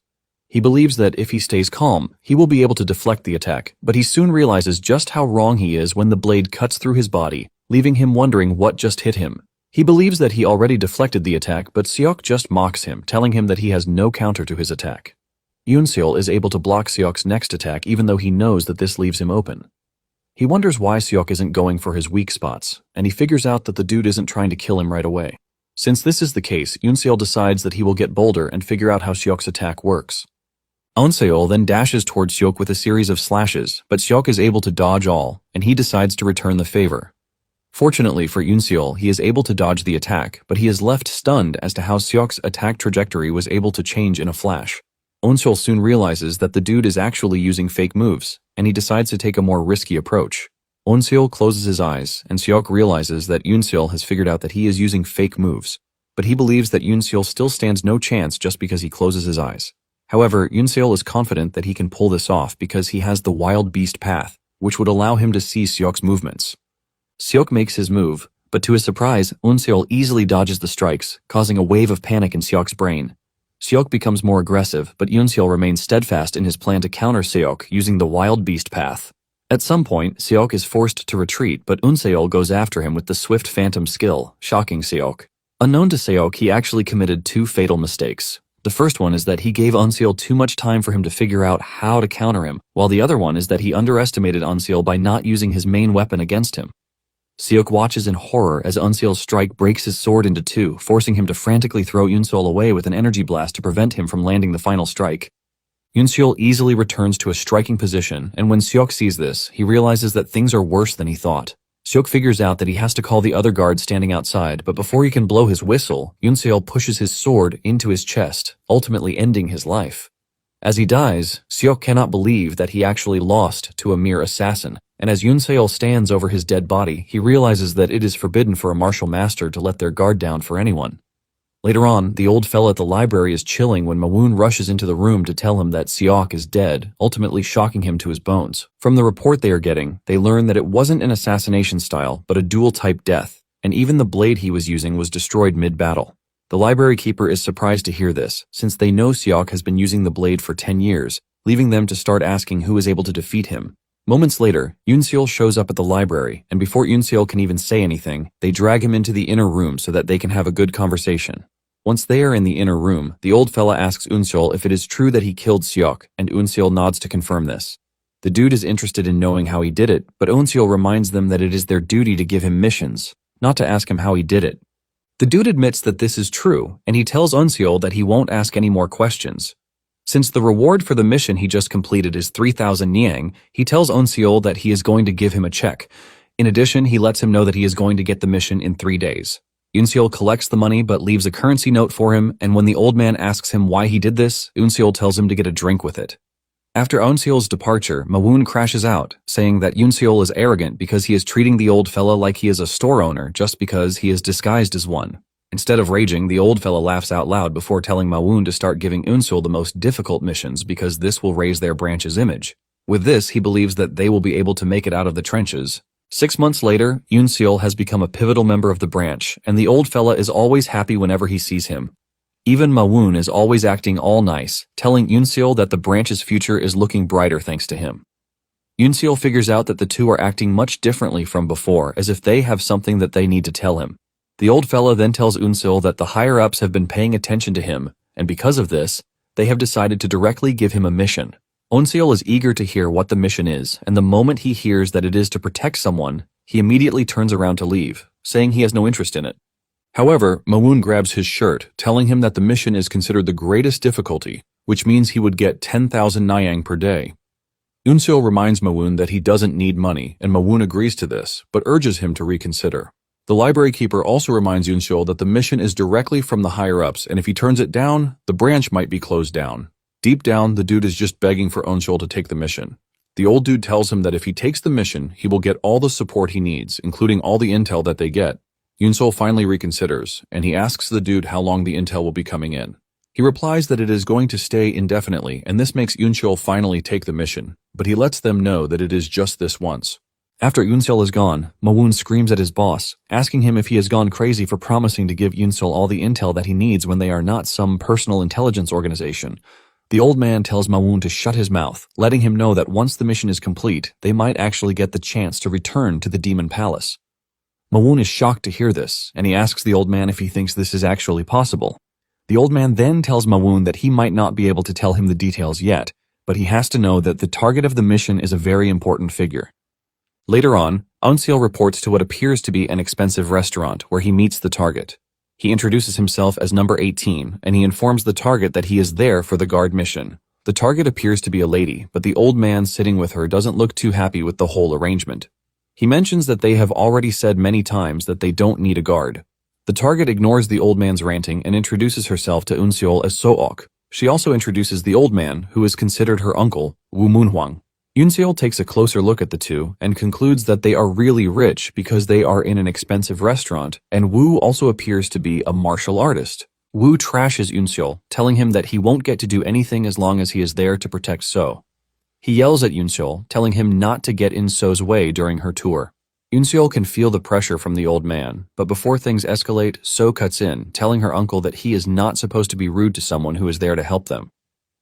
He believes that if he stays calm, he will be able to deflect the attack, but he soon realizes just how wrong he is when the blade cuts through his body, leaving him wondering what just hit him. He believes that he already deflected the attack, but Seok just mocks him, telling him that he has no counter to his attack. Unseol is able to block Seok's next attack even though he knows that this leaves him open. He wonders why Seok isn't going for his weak spots, and he figures out that the dude isn't trying to kill him right away. Since this is the case, Unseol decides that he will get bolder and figure out how Seok's attack works. Unseol then dashes towards Seok with a series of slashes, but Seok is able to dodge all, and he decides to return the favor. Fortunately for Unseol, he is able to dodge the attack, but he is left stunned as to how Seok's attack trajectory was able to change in a flash. Unseol soon realizes that the dude is actually using fake moves, and he decides to take a more risky approach. Unseol closes his eyes, and Seok realizes that Unseol has figured out that he is using fake moves, but he believes that Unseol still stands no chance just because he closes his eyes. However, Unseol is confident that he can pull this off because he has the Wild Beast path, which would allow him to see Seok's movements. Seok makes his move, but to his surprise, Unseol easily dodges the strikes, causing a wave of panic in Seok's brain. Seok becomes more aggressive, but Unseol remains steadfast in his plan to counter Seok using the Wild Beast path. At some point, Seok is forced to retreat, but Unseol goes after him with the Swift Phantom skill, shocking Seok. Unknown to Seok, he actually committed two fatal mistakes. The first one is that he gave Unseol too much time for him to figure out how to counter him, while the other one is that he underestimated Unseol by not using his main weapon against him. Seok watches in horror as Unseol's strike breaks his sword into two, forcing him to frantically throw Unseol away with an energy blast to prevent him from landing the final strike. Unseol easily returns to a striking position, and when Seok sees this, he realizes that things are worse than he thought. Seok figures out that he has to call the other guard standing outside, but before he can blow his whistle, Unseol pushes his sword into his chest, ultimately ending his life. As he dies, Seok cannot believe that he actually lost to a mere assassin, and as Unseol stands over his dead body, he realizes that it is forbidden for a martial master to let their guard down for anyone. Later on, the old fella at the library is chilling when Mawoon rushes into the room to tell him that Seok is dead, ultimately shocking him to his bones. From the report they are getting, they learn that it wasn't an assassination style, but a dual-type death, and even the blade he was using was destroyed mid-battle. The library keeper is surprised to hear this, since they know Seok has been using the blade for 10 years, leaving them to start asking who is able to defeat him. Moments later, Unseol shows up at the library, and before Unseol can even say anything, they drag him into the inner room so that they can have a good conversation. Once they are in the inner room, the old fella asks Unseol if it is true that he killed Seok, and Unseol nods to confirm this. The dude is interested in knowing how he did it, but Unseol reminds them that it is their duty to give him missions, not to ask him how he did it. The dude admits that this is true, and he tells Unseol that he won't ask any more questions. Since the reward for the mission he just completed is 3,000 Niang, he tells Unseol that he is going to give him a check. In addition, he lets him know that he is going to get the mission in 3 days. Unseol collects the money but leaves a currency note for him, and when the old man asks him why he did this, Unseol tells him to get a drink with it. After Unseol's departure, Mawoon crashes out, saying that Unseol is arrogant because he is treating the old fella like he is a store owner just because he is disguised as one. Instead of raging, the old fella laughs out loud before telling Mawoon to start giving Unseol the most difficult missions because this will raise their branch's image. With this, he believes that they will be able to make it out of the trenches. 6 months later, Unseol has become a pivotal member of the branch, and the old fella is always happy whenever he sees him. Even Mawoon is always acting all nice, telling Unseol that the branch's future is looking brighter thanks to him. Unseol figures out that the two are acting much differently from before, as if they have something that they need to tell him. The old fella then tells Unseol that the higher-ups have been paying attention to him, and because of this, they have decided to directly give him a mission. Onseol is eager to hear what the mission is, and the moment he hears that it is to protect someone, he immediately turns around to leave, saying he has no interest in it. However, Mawoon grabs his shirt, telling him that the mission is considered the greatest difficulty, which means he would get 10,000 Nyang per day. Unseol reminds Mawoon that he doesn't need money, and Mawoon agrees to this, but urges him to reconsider. The library keeper also reminds Unseol that the mission is directly from the higher-ups, and if he turns it down, the branch might be closed down. Deep down, the dude is just begging for Onseol to take the mission. The old dude tells him that if he takes the mission, he will get all the support he needs, including all the intel that they get. Unseol finally reconsiders, and he asks the dude how long the intel will be coming in. He replies that it is going to stay indefinitely, and this makes Unseol finally take the mission, but he lets them know that it is just this once. After Unseol is gone, Mawoon screams at his boss, asking him if he has gone crazy for promising to give Unseol all the intel that he needs when they are not some personal intelligence organization. The old man tells Mawoon to shut his mouth, letting him know that once the mission is complete, they might actually get the chance to return to the Demon Palace. Mawoon is shocked to hear this, and he asks the old man if he thinks this is actually possible. The old man then tells Mawoon that he might not be able to tell him the details yet, but he has to know that the target of the mission is a very important figure. Later on, Onseol reports to what appears to be an expensive restaurant where he meets the target. He introduces himself as number 18, and he informs the target that he is there for the guard mission. The target appears to be a lady, but the old man sitting with her doesn't look too happy with the whole arrangement. He mentions that they have already said many times that they don't need a guard. The target ignores the old man's ranting and introduces herself to Unseol as So-ok. She also introduces the old man, who is considered her uncle, Woo Moonhwang. Unseol takes a closer look at the two and concludes that they are really rich because they are in an expensive restaurant, and Woo also appears to be a martial artist. Woo trashes Unseol, telling him that he won't get to do anything as long as he is there to protect So. He yells at Unseol, telling him not to get in So's way during her tour. Unseol can feel the pressure from the old man, but before things escalate, So cuts in, telling her uncle that he is not supposed to be rude to someone who is there to help them.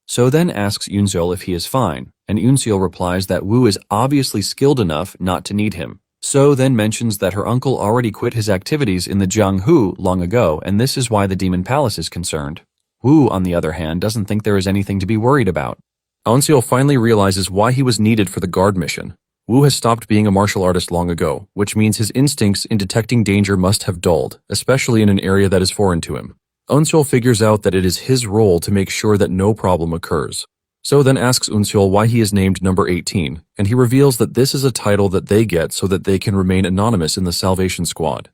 So then asks Unseol if he is fine, and Unseol replies that Woo is obviously skilled enough not to need him. So then mentions that her uncle already quit his activities in the Jianghu long ago, and this is why the Demon Palace is concerned. Woo, on the other hand, doesn't think there is anything to be worried about. Onseol finally realizes why he was needed for the guard mission. Woo has stopped being a martial artist long ago, which means his instincts in detecting danger must have dulled, especially in an area that is foreign to him. Unseol figures out that it is his role to make sure that no problem occurs. So then asks Unseol why he is named number 18, and he reveals that this is a title that they get so that they can remain anonymous in the Salvation Squad.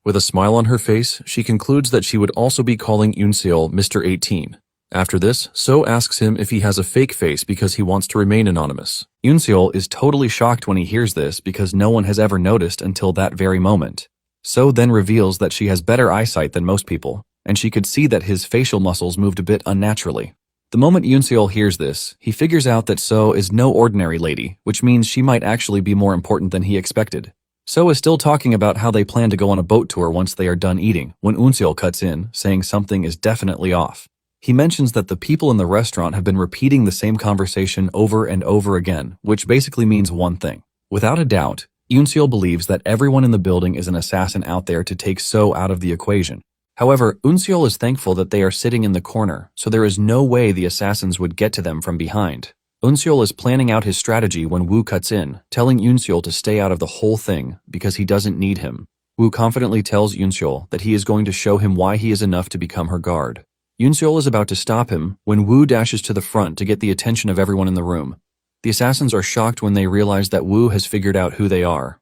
With a smile on her face, she concludes that she would also be calling Unseol Mr. 18. After this, So asks him if he has a fake face because he wants to remain anonymous. Unseol is totally shocked when he hears this because no one has ever noticed until that very moment. So then reveals that she has better eyesight than most people, and she could see that his facial muscles moved a bit unnaturally. The moment Unseol hears this, he figures out that So is no ordinary lady, which means she might actually be more important than he expected. So is still talking about how they plan to go on a boat tour once they are done eating, when Unseol cuts in, saying something is definitely off. He mentions that the people in the restaurant have been repeating the same conversation over and over again, which basically means one thing. Without a doubt, Unseol believes that everyone in the building is an assassin out there to take So out of the equation. However, Unseol is thankful that they are sitting in the corner, so there is no way the assassins would get to them from behind. Unseol is planning out his strategy when Woo cuts in, telling Unseol to stay out of the whole thing because he doesn't need him. Woo confidently tells Unseol that he is going to show him why he is enough to become her guard. Unseol is about to stop him when Woo dashes to the front to get the attention of everyone in the room. The assassins are shocked when they realize that Woo has figured out who they are.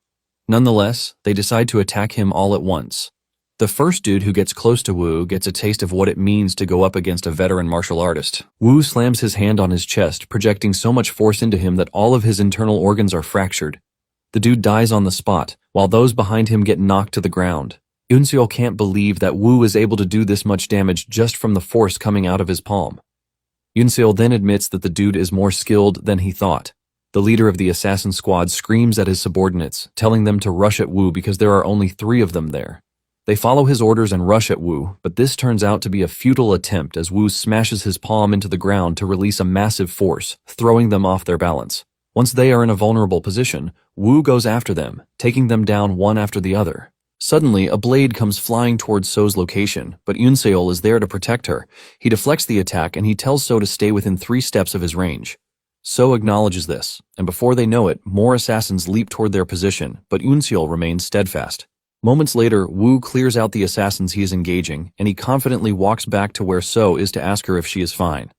Nonetheless, they decide to attack him all at once. The first dude who gets close to Woo gets a taste of what it means to go up against a veteran martial artist. Woo slams his hand on his chest, projecting so much force into him that all of his internal organs are fractured. The dude dies on the spot, while those behind him get knocked to the ground. Unseol can't believe that Woo is able to do this much damage just from the force coming out of his palm. Unseol then admits that the dude is more skilled than he thought. The leader of the assassin squad screams at his subordinates, telling them to rush at Woo because there are only 3 of them there. They follow his orders and rush at Woo, but this turns out to be a futile attempt as Woo smashes his palm into the ground to release a massive force, throwing them off their balance. Once they are in a vulnerable position, Woo goes after them, taking them down one after the other. Suddenly, a blade comes flying towards So's location, but Unseol is there to protect her. He deflects the attack and he tells So to stay within 3 steps of his range. So acknowledges this, and before they know it, more assassins leap toward their position, but Unseol remains steadfast. Moments later, Wu clears out the assassins he is engaging, and he confidently walks back to where So is to ask her if she is fine.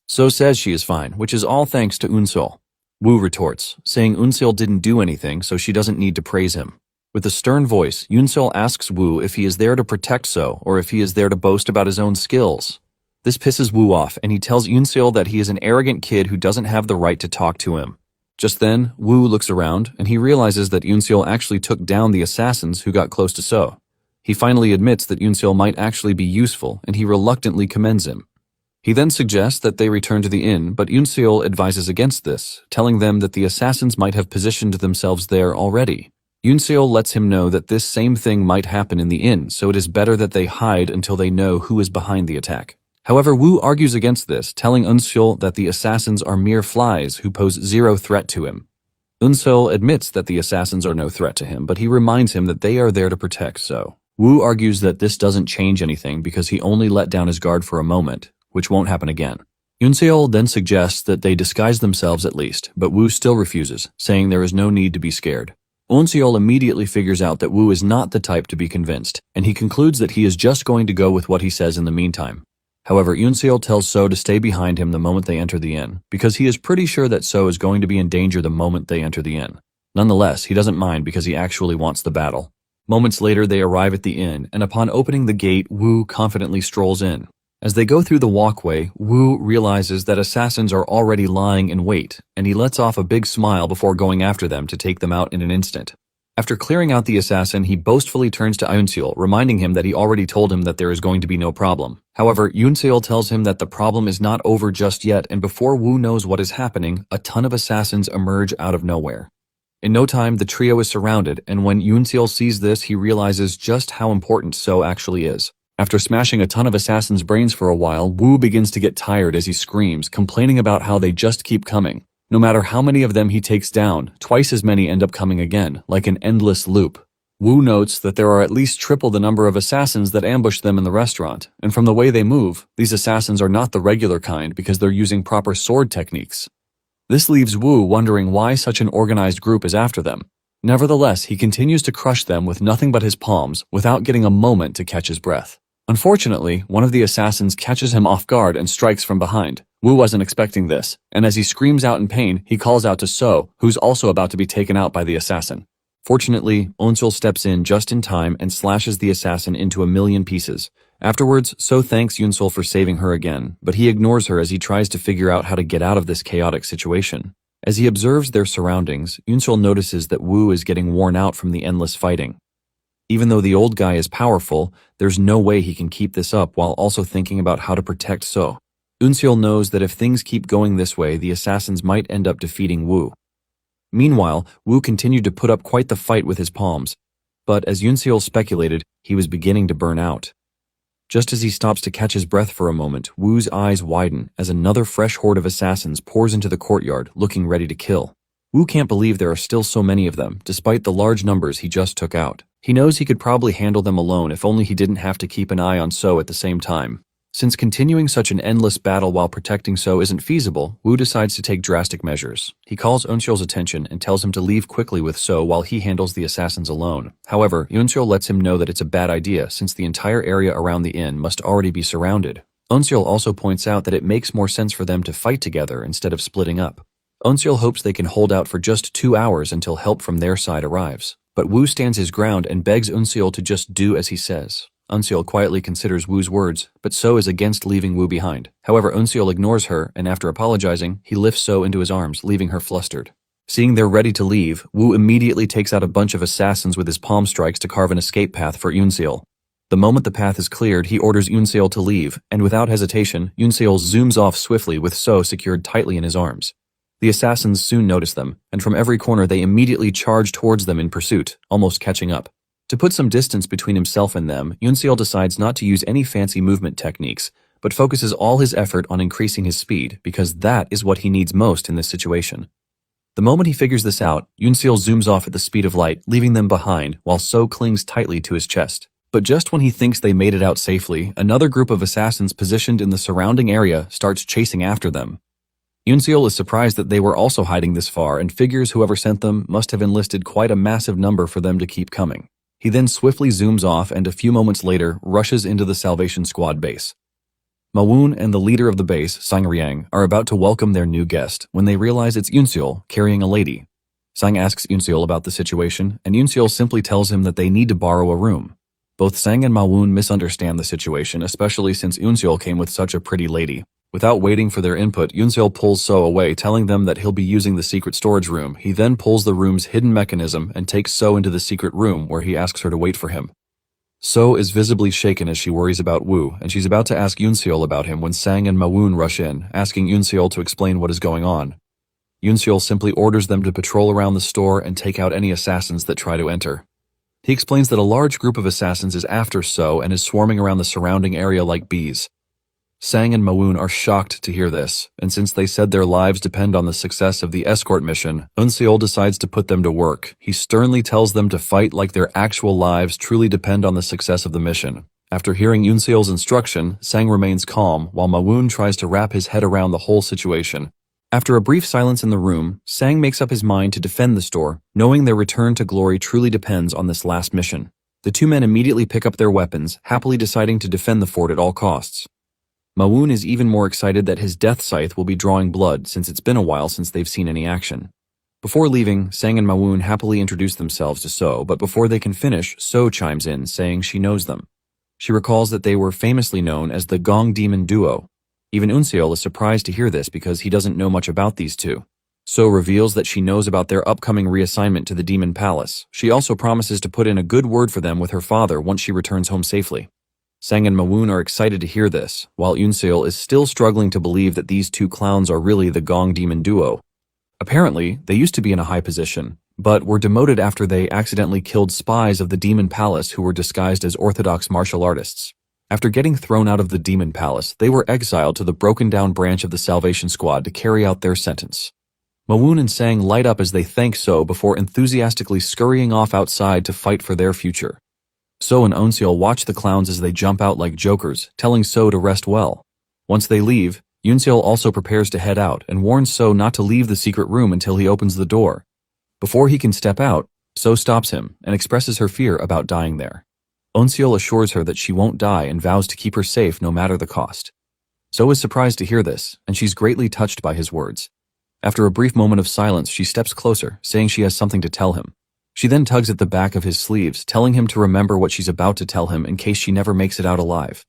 So says she is fine, which is all thanks to Unseol. Wu retorts, saying Unseol didn't do anything, so she doesn't need to praise him. With a stern voice, Unseol asks Wu if he is there to protect So, or if he is there to boast about his own skills. This pisses Wu off, and he tells Unseol that he is an arrogant kid who doesn't have the right to talk to him. Just then, Wu looks around, and he realizes that Unseol actually took down the assassins who got close to So. He finally admits that Unseol might actually be useful, and he reluctantly commends him. He then suggests that they return to the inn, but Unseol advises against this, telling them that the assassins might have positioned themselves there already. Unseol lets him know that this same thing might happen in the inn, so it is better that they hide until they know who is behind the attack. However, Wu argues against this, telling Unseol that the assassins are mere flies who pose zero threat to him. Unseol admits that the assassins are no threat to him, but he reminds him that they are there to protect So. Wu argues that this doesn't change anything because he only let down his guard for a moment, which won't happen again. Unseol then suggests that they disguise themselves at least, but Wu still refuses, saying there is no need to be scared. Unseol immediately figures out that Wu is not the type to be convinced, and he concludes that he is just going to go with what he says in the meantime. However, Unseol tells So to stay behind him the moment they enter the inn, because he is pretty sure that So is going to be in danger the moment they enter the inn. Nonetheless, he doesn't mind because he actually wants the battle. Moments later, they arrive at the inn, and upon opening the gate, Wu confidently strolls in. As they go through the walkway, Wu realizes that assassins are already lying in wait, and he lets off a big smile before going after them to take them out in an instant. After clearing out the assassin, he boastfully turns to Unseol, reminding him that he already told him that there is going to be no problem. However, Unseol tells him that the problem is not over just yet, and before Wu knows what is happening, a ton of assassins emerge out of nowhere. In no time, the trio is surrounded, and when Unseol sees this, he realizes just how important So actually is. After smashing a ton of assassins' brains for a while, Wu begins to get tired as he screams, complaining about how they just keep coming. No matter how many of them he takes down, twice as many end up coming again, like an endless loop. Wu notes that there are at least triple the number of assassins that ambush them in the restaurant, and from the way they move, these assassins are not the regular kind because they're using proper sword techniques. This leaves Wu wondering why such an organized group is after them. Nevertheless, he continues to crush them with nothing but his palms without getting a moment to catch his breath. Unfortunately, one of the assassins catches him off guard and strikes from behind. Wu wasn't expecting this, and as he screams out in pain, he calls out to So, who's also about to be taken out by the assassin. Fortunately, Unseol steps in just in time and slashes the assassin into a million pieces. Afterwards, So thanks Unseol for saving her again, but he ignores her as he tries to figure out how to get out of this chaotic situation. As he observes their surroundings, Unseol notices that Wu is getting worn out from the endless fighting. Even though the old guy is powerful, there's no way he can keep this up while also thinking about how to protect So. Unseol knows that if things keep going this way, the assassins might end up defeating Wu. Meanwhile, Wu continued to put up quite the fight with his palms, but as Unseol speculated, he was beginning to burn out. Just as he stops to catch his breath for a moment, Wu's eyes widen as another fresh horde of assassins pours into the courtyard, looking ready to kill. Wu can't believe there are still so many of them, despite the large numbers he just took out. He knows he could probably handle them alone if only he didn't have to keep an eye on So at the same time. Since continuing such an endless battle while protecting So isn't feasible, Wu decides to take drastic measures. He calls Unseol's attention and tells him to leave quickly with So while he handles the assassins alone. However, Unseol lets him know that it's a bad idea since the entire area around the inn must already be surrounded. Unseol also points out that it makes more sense for them to fight together instead of splitting up. Unseol hopes they can hold out for just 2 hours until help from their side arrives. But Wu stands his ground and begs Unseol to just do as he says. Unseol quietly considers Wu's words, but So is against leaving Wu behind. However, Unseol ignores her, and after apologizing, he lifts So into his arms, leaving her flustered. Seeing they're ready to leave, Wu immediately takes out a bunch of assassins with his palm strikes to carve an escape path for Unseol. The moment the path is cleared, he orders Unseol to leave, and without hesitation, Unseol zooms off swiftly with So secured tightly in his arms. The assassins soon notice them, and from every corner they immediately charge towards them in pursuit, almost catching up. To put some distance between himself and them, Unseol decides not to use any fancy movement techniques, but focuses all his effort on increasing his speed, because that is what he needs most in this situation. The moment he figures this out, Unseol zooms off at the speed of light, leaving them behind, while So clings tightly to his chest. But just when he thinks they made it out safely, another group of assassins positioned in the surrounding area starts chasing after them. Yoonseol is surprised that they were also hiding this far and figures whoever sent them must have enlisted quite a massive number for them to keep coming. He then swiftly zooms off and a few moments later rushes into the Salvation Squad base. Mawoon and the leader of the base, Sang Ryang, are about to welcome their new guest when they realize it's Yoonseol carrying a lady. Sang asks Yoonseol about the situation, and Yoonseol simply tells him that they need to borrow a room. Both Sang and Mawoon misunderstand the situation, especially since Yoonseol came with such a pretty lady. Without waiting for their input, Yoonseol pulls So away, telling them that he'll be using the secret storage room. He then pulls the room's hidden mechanism and takes So into the secret room where he asks her to wait for him. So is visibly shaken as she worries about Woo, and she's about to ask Yoonseol about him when Sang and Mawoon rush in, asking Yoonseol to explain what is going on. Yoonseol simply orders them to patrol around the store and take out any assassins that try to enter. He explains that a large group of assassins is after So and is swarming around the surrounding area like bees. Sang and Mawoon are shocked to hear this, and since they said their lives depend on the success of the escort mission, Yoonseol decides to put them to work. He sternly tells them to fight like their actual lives truly depend on the success of the mission. After hearing Yoonseol's instruction, Sang remains calm while Mawoon tries to wrap his head around the whole situation. After a brief silence in the room, Sang makes up his mind to defend the store, knowing their return to glory truly depends on this last mission. The two men immediately pick up their weapons, happily deciding to defend the fort at all costs. Mawoon is even more excited that his death scythe will be drawing blood since it's been a while since they've seen any action. Before leaving, Sang and Mawoon happily introduce themselves to So, but before they can finish, So chimes in, saying she knows them. She recalls that they were famously known as the Gong Demon Duo. Even Yoonseol is surprised to hear this because he doesn't know much about these two. So reveals that she knows about their upcoming reassignment to the Demon Palace. She also promises to put in a good word for them with her father once she returns home safely. Sang and Mawoon are excited to hear this, while Yoonseol is still struggling to believe that these two clowns are really the Gong Demon Duo. Apparently, they used to be in a high position, but were demoted after they accidentally killed spies of the Demon Palace who were disguised as orthodox martial artists. After getting thrown out of the Demon Palace, they were exiled to the broken-down branch of the Salvation Squad to carry out their sentence. Mawoon and Sang light up as they thank So before enthusiastically scurrying off outside to fight for their future. So and Yoonseol watch the clowns as they jump out like jokers, telling So to rest well. Once they leave, Yoonseol also prepares to head out and warns So not to leave the secret room until he opens the door. Before he can step out, So stops him and expresses her fear about dying there. Yoonseol assures her that she won't die and vows to keep her safe no matter the cost. So is surprised to hear this, and she's greatly touched by his words. After a brief moment of silence, she steps closer, saying she has something to tell him. She then tugs at the back of his sleeves, telling him to remember what she's about to tell him in case she never makes it out alive.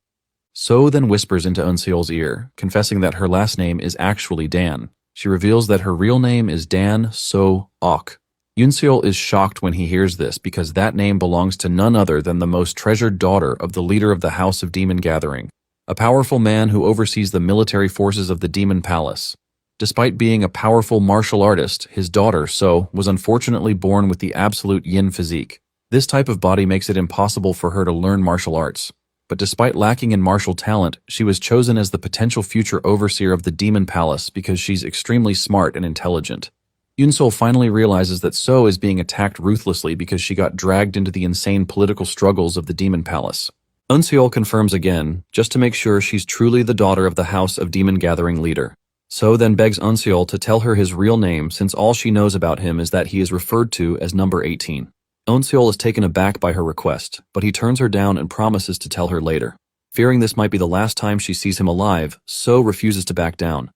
So then whispers into Yoonseol's ear, confessing that her last name is actually Dan. She reveals that her real name is Dan So-ok. Yoonseol is shocked when he hears this because that name belongs to none other than the most treasured daughter of the leader of the House of Demon Gathering, a powerful man who oversees the military forces of the Demon Palace. Despite being a powerful martial artist, his daughter, So, was unfortunately born with the absolute yin physique. This type of body makes it impossible for her to learn martial arts. But despite lacking in martial talent, she was chosen as the potential future overseer of the Demon Palace because she's extremely smart and intelligent. Yoonseol finally realizes that So is being attacked ruthlessly because she got dragged into the insane political struggles of the Demon Palace. Yoonseol confirms again, just to make sure she's truly the daughter of the House of Demon Gathering leader. So then begs Yoonseol to tell her his real name since all she knows about him is that he is referred to as number 18. Yoonseol is taken aback by her request, but he turns her down and promises to tell her later. Fearing this might be the last time she sees him alive, So refuses to back down.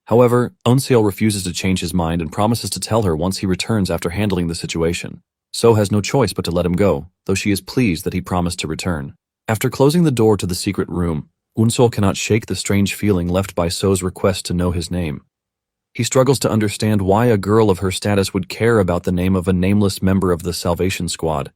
However, Yoonseol refuses to change his mind and promises to tell her once he returns after handling the situation. So has no choice but to let him go, though she is pleased that he promised to return. After closing the door to the secret room, Yoonseol cannot shake the strange feeling left by So's request to know his name. He struggles to understand why a girl of her status would care about the name of a nameless member of the Salvation Squad.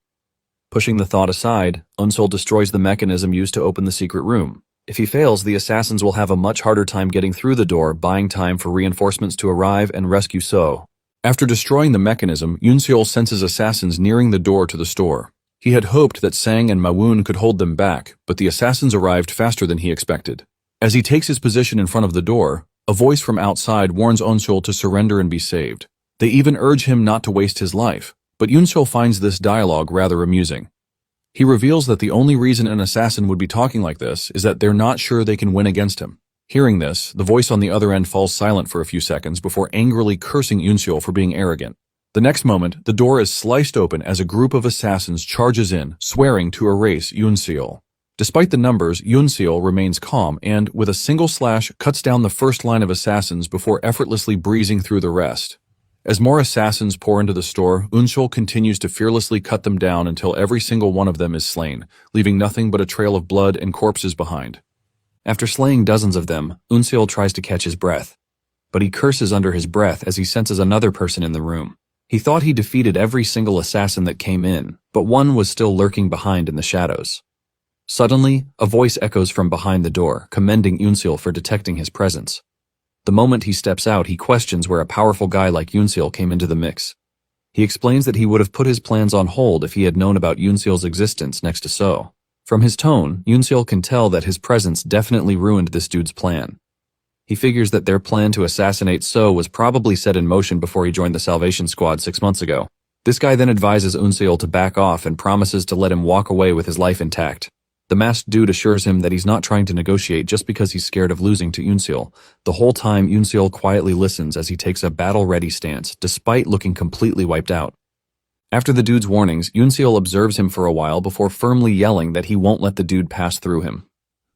Pushing the thought aside, Yoonseol destroys the mechanism used to open the secret room. If he fails, the assassins will have a much harder time getting through the door, buying time for reinforcements to arrive and rescue So. After destroying the mechanism, Yoonseol senses assassins nearing the door to the store. He had hoped that Sang and Mawoon could hold them back, but the assassins arrived faster than he expected. As he takes his position in front of the door, a voice from outside warns Yoonseol to surrender and be saved. They even urge him not to waste his life, but Yoonseol finds this dialogue rather amusing. He reveals that the only reason an assassin would be talking like this is that they're not sure they can win against him. Hearing this, the voice on the other end falls silent for a few seconds before angrily cursing Yunseol for being arrogant. The next moment, the door is sliced open as a group of assassins charges in, swearing to erase Yunseol. Despite the numbers, Yunseol remains calm and, with a single slash, cuts down the first line of assassins before effortlessly breezing through the rest. As more assassins pour into the store, Yunseol continues to fearlessly cut them down until every single one of them is slain, leaving nothing but a trail of blood and corpses behind. After slaying dozens of them, Yunseol tries to catch his breath, but he curses under his breath as he senses another person in the room. He thought he defeated every single assassin that came in, but one was still lurking behind in the shadows. Suddenly, a voice echoes from behind the door, commending Yunseol for detecting his presence. The moment he steps out, he questions where a powerful guy like Yunseol came into the mix. He explains that he would have put his plans on hold if he had known about Yunseol's existence next to So. From his tone, Yunseol can tell that his presence definitely ruined this dude's plan. He figures that their plan to assassinate So was probably set in motion before he joined the Salvation Squad 6 months ago. This guy then advises Yunseol to back off and promises to let him walk away with his life intact. The masked dude assures him that he's not trying to negotiate just because he's scared of losing to Yunseol. The whole time, Yunseol quietly listens as he takes a battle-ready stance, despite looking completely wiped out. After the dude's warnings, Yunseol observes him for a while before firmly yelling that he won't let the dude pass through him.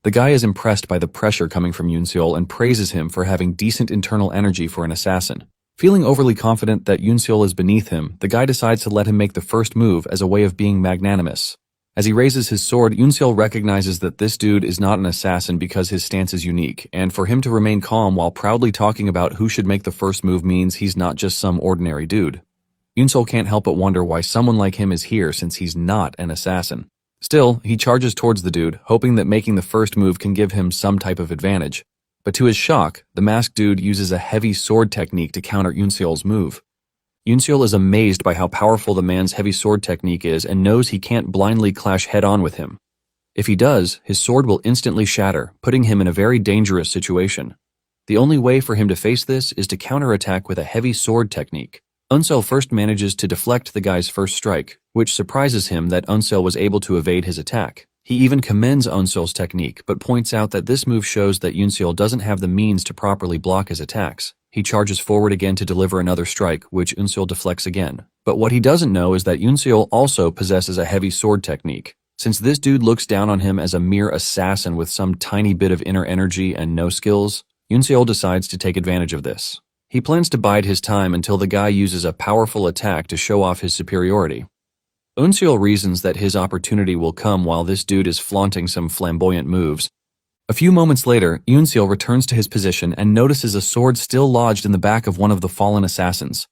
The guy is impressed by the pressure coming from Yunseol and praises him for having decent internal energy for an assassin. Feeling overly confident that Yunseol is beneath him, the guy decides to let him make the first move as a way of being magnanimous. As he raises his sword, Yunseol recognizes that this dude is not an assassin because his stance is unique, and for him to remain calm while proudly talking about who should make the first move means he's not just some ordinary dude. Yunseol can't help but wonder why someone like him is here since he's not an assassin. Still, he charges towards the dude, hoping that making the first move can give him some type of advantage. But to his shock, the masked dude uses a heavy sword technique to counter Yunseol's move. Yunseol is amazed by how powerful the man's heavy sword technique is and knows he can't blindly clash head-on with him. If he does, his sword will instantly shatter, putting him in a very dangerous situation. The only way for him to face this is to counterattack with a heavy sword technique. Yunseol first manages to deflect the guy's first strike, which surprises him that Yunseol was able to evade his attack. He even commends Yunseol's technique, but points out that this move shows that Yunseol doesn't have the means to properly block his attacks. He charges forward again to deliver another strike, which Yunseol deflects again. But what he doesn't know is that Yunseol also possesses a heavy sword technique. Since this dude looks down on him as a mere assassin with some tiny bit of inner energy and no skills, Yunseol decides to take advantage of this. He plans to bide his time until the guy uses a powerful attack to show off his superiority. Yunseol reasons that his opportunity will come while this dude is flaunting some flamboyant moves. A few moments later, Yunseol returns to his position and notices a sword still lodged in the back of one of the fallen assassins.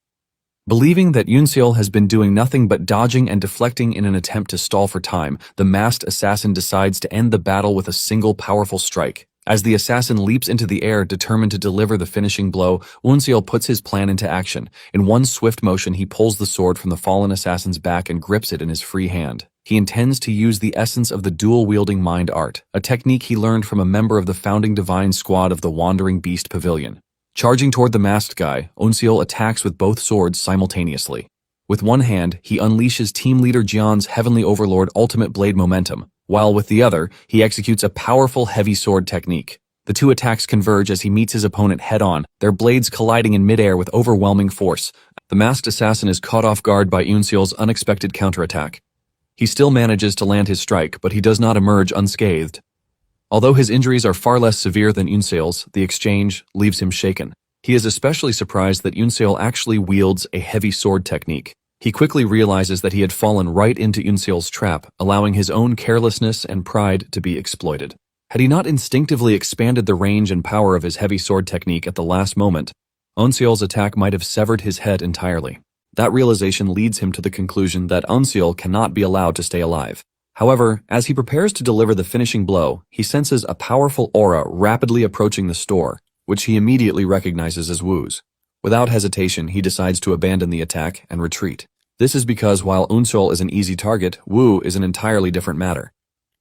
Believing that Yunseol has been doing nothing but dodging and deflecting in an attempt to stall for time, the masked assassin decides to end the battle with a single powerful strike. As the assassin leaps into the air, determined to deliver the finishing blow, Yunseol puts his plan into action. In one swift motion, he pulls the sword from the fallen assassin's back and grips it in his free hand. He intends to use the essence of the dual-wielding mind art, a technique he learned from a member of the founding divine squad of the Wandering Beast Pavilion. Charging toward the masked guy, Yunseol attacks with both swords simultaneously. With one hand, he unleashes team leader Jian's Heavenly Overlord Ultimate Blade Momentum, while with the other, he executes a powerful heavy sword technique. The two attacks converge as he meets his opponent head-on, their blades colliding in midair with overwhelming force. The masked assassin is caught off guard by Yunseol's unexpected counterattack. He still manages to land his strike, but he does not emerge unscathed. Although his injuries are far less severe than Yunseol's, the exchange leaves him shaken. He is especially surprised that Yunseol actually wields a heavy sword technique. He quickly realizes that he had fallen right into Yunseol's trap, allowing his own carelessness and pride to be exploited. Had he not instinctively expanded the range and power of his heavy sword technique at the last moment, Yunseol's attack might have severed his head entirely. That realization leads him to the conclusion that Yunseol cannot be allowed to stay alive. However, as he prepares to deliver the finishing blow, he senses a powerful aura rapidly approaching the store, which he immediately recognizes as Wu's. Without hesitation, he decides to abandon the attack and retreat. This is because while Yunseol is an easy target, Wu is an entirely different matter.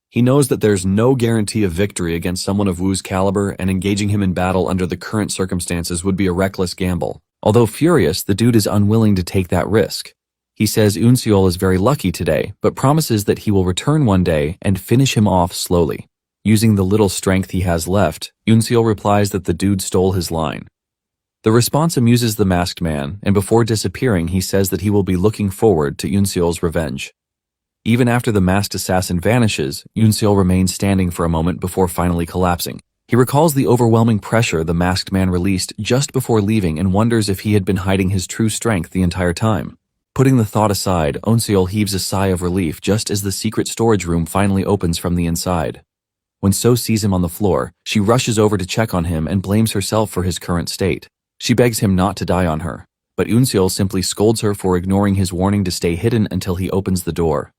He knows that there's no guarantee of victory against someone of Wu's caliber, and engaging him in battle under the current circumstances would be a reckless gamble. Although furious, the dude is unwilling to take that risk. He says Yunseol is very lucky today, but promises that he will return one day and finish him off slowly. Using the little strength he has left, Yoonseol replies that the dude stole his line. The response amuses the masked man, and before disappearing he says that he will be looking forward to Yoonseol's revenge. Even after the masked assassin vanishes, Yoonseol remains standing for a moment before finally collapsing. He recalls the overwhelming pressure the masked man released just before leaving and wonders if he had been hiding his true strength the entire time. Putting the thought aside, Yoonseol heaves a sigh of relief just as the secret storage room finally opens from the inside. When So sees him on the floor, she rushes over to check on him and blames herself for his current state. She begs him not to die on her, but Yoonseol simply scolds her for ignoring his warning to stay hidden until he opens the door.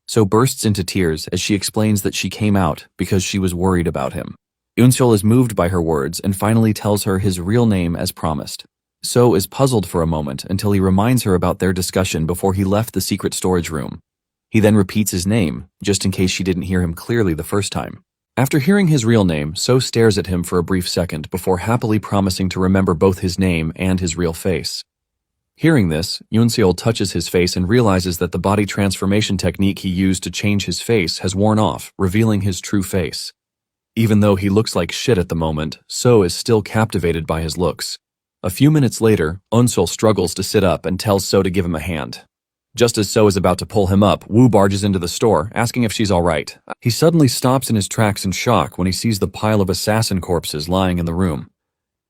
So bursts into tears as she explains that she came out because she was worried about him. Yoonseol is moved by her words and finally tells her his real name as promised. So is puzzled for a moment until he reminds her about their discussion before he left the secret storage room. He then repeats his name, just in case she didn't hear him clearly the first time. After hearing his real name, So stares at him for a brief second before happily promising to remember both his name and his real face. Hearing this, Yoonseol touches his face and realizes that the body transformation technique he used to change his face has worn off, revealing his true face. Even though he looks like shit at the moment, So is still captivated by his looks. A few minutes later, Yoonseol struggles to sit up and tells So to give him a hand. Just as So is about to pull him up, Woo barges into the store, asking if she's alright. He suddenly stops in his tracks in shock when he sees the pile of assassin corpses lying in the room.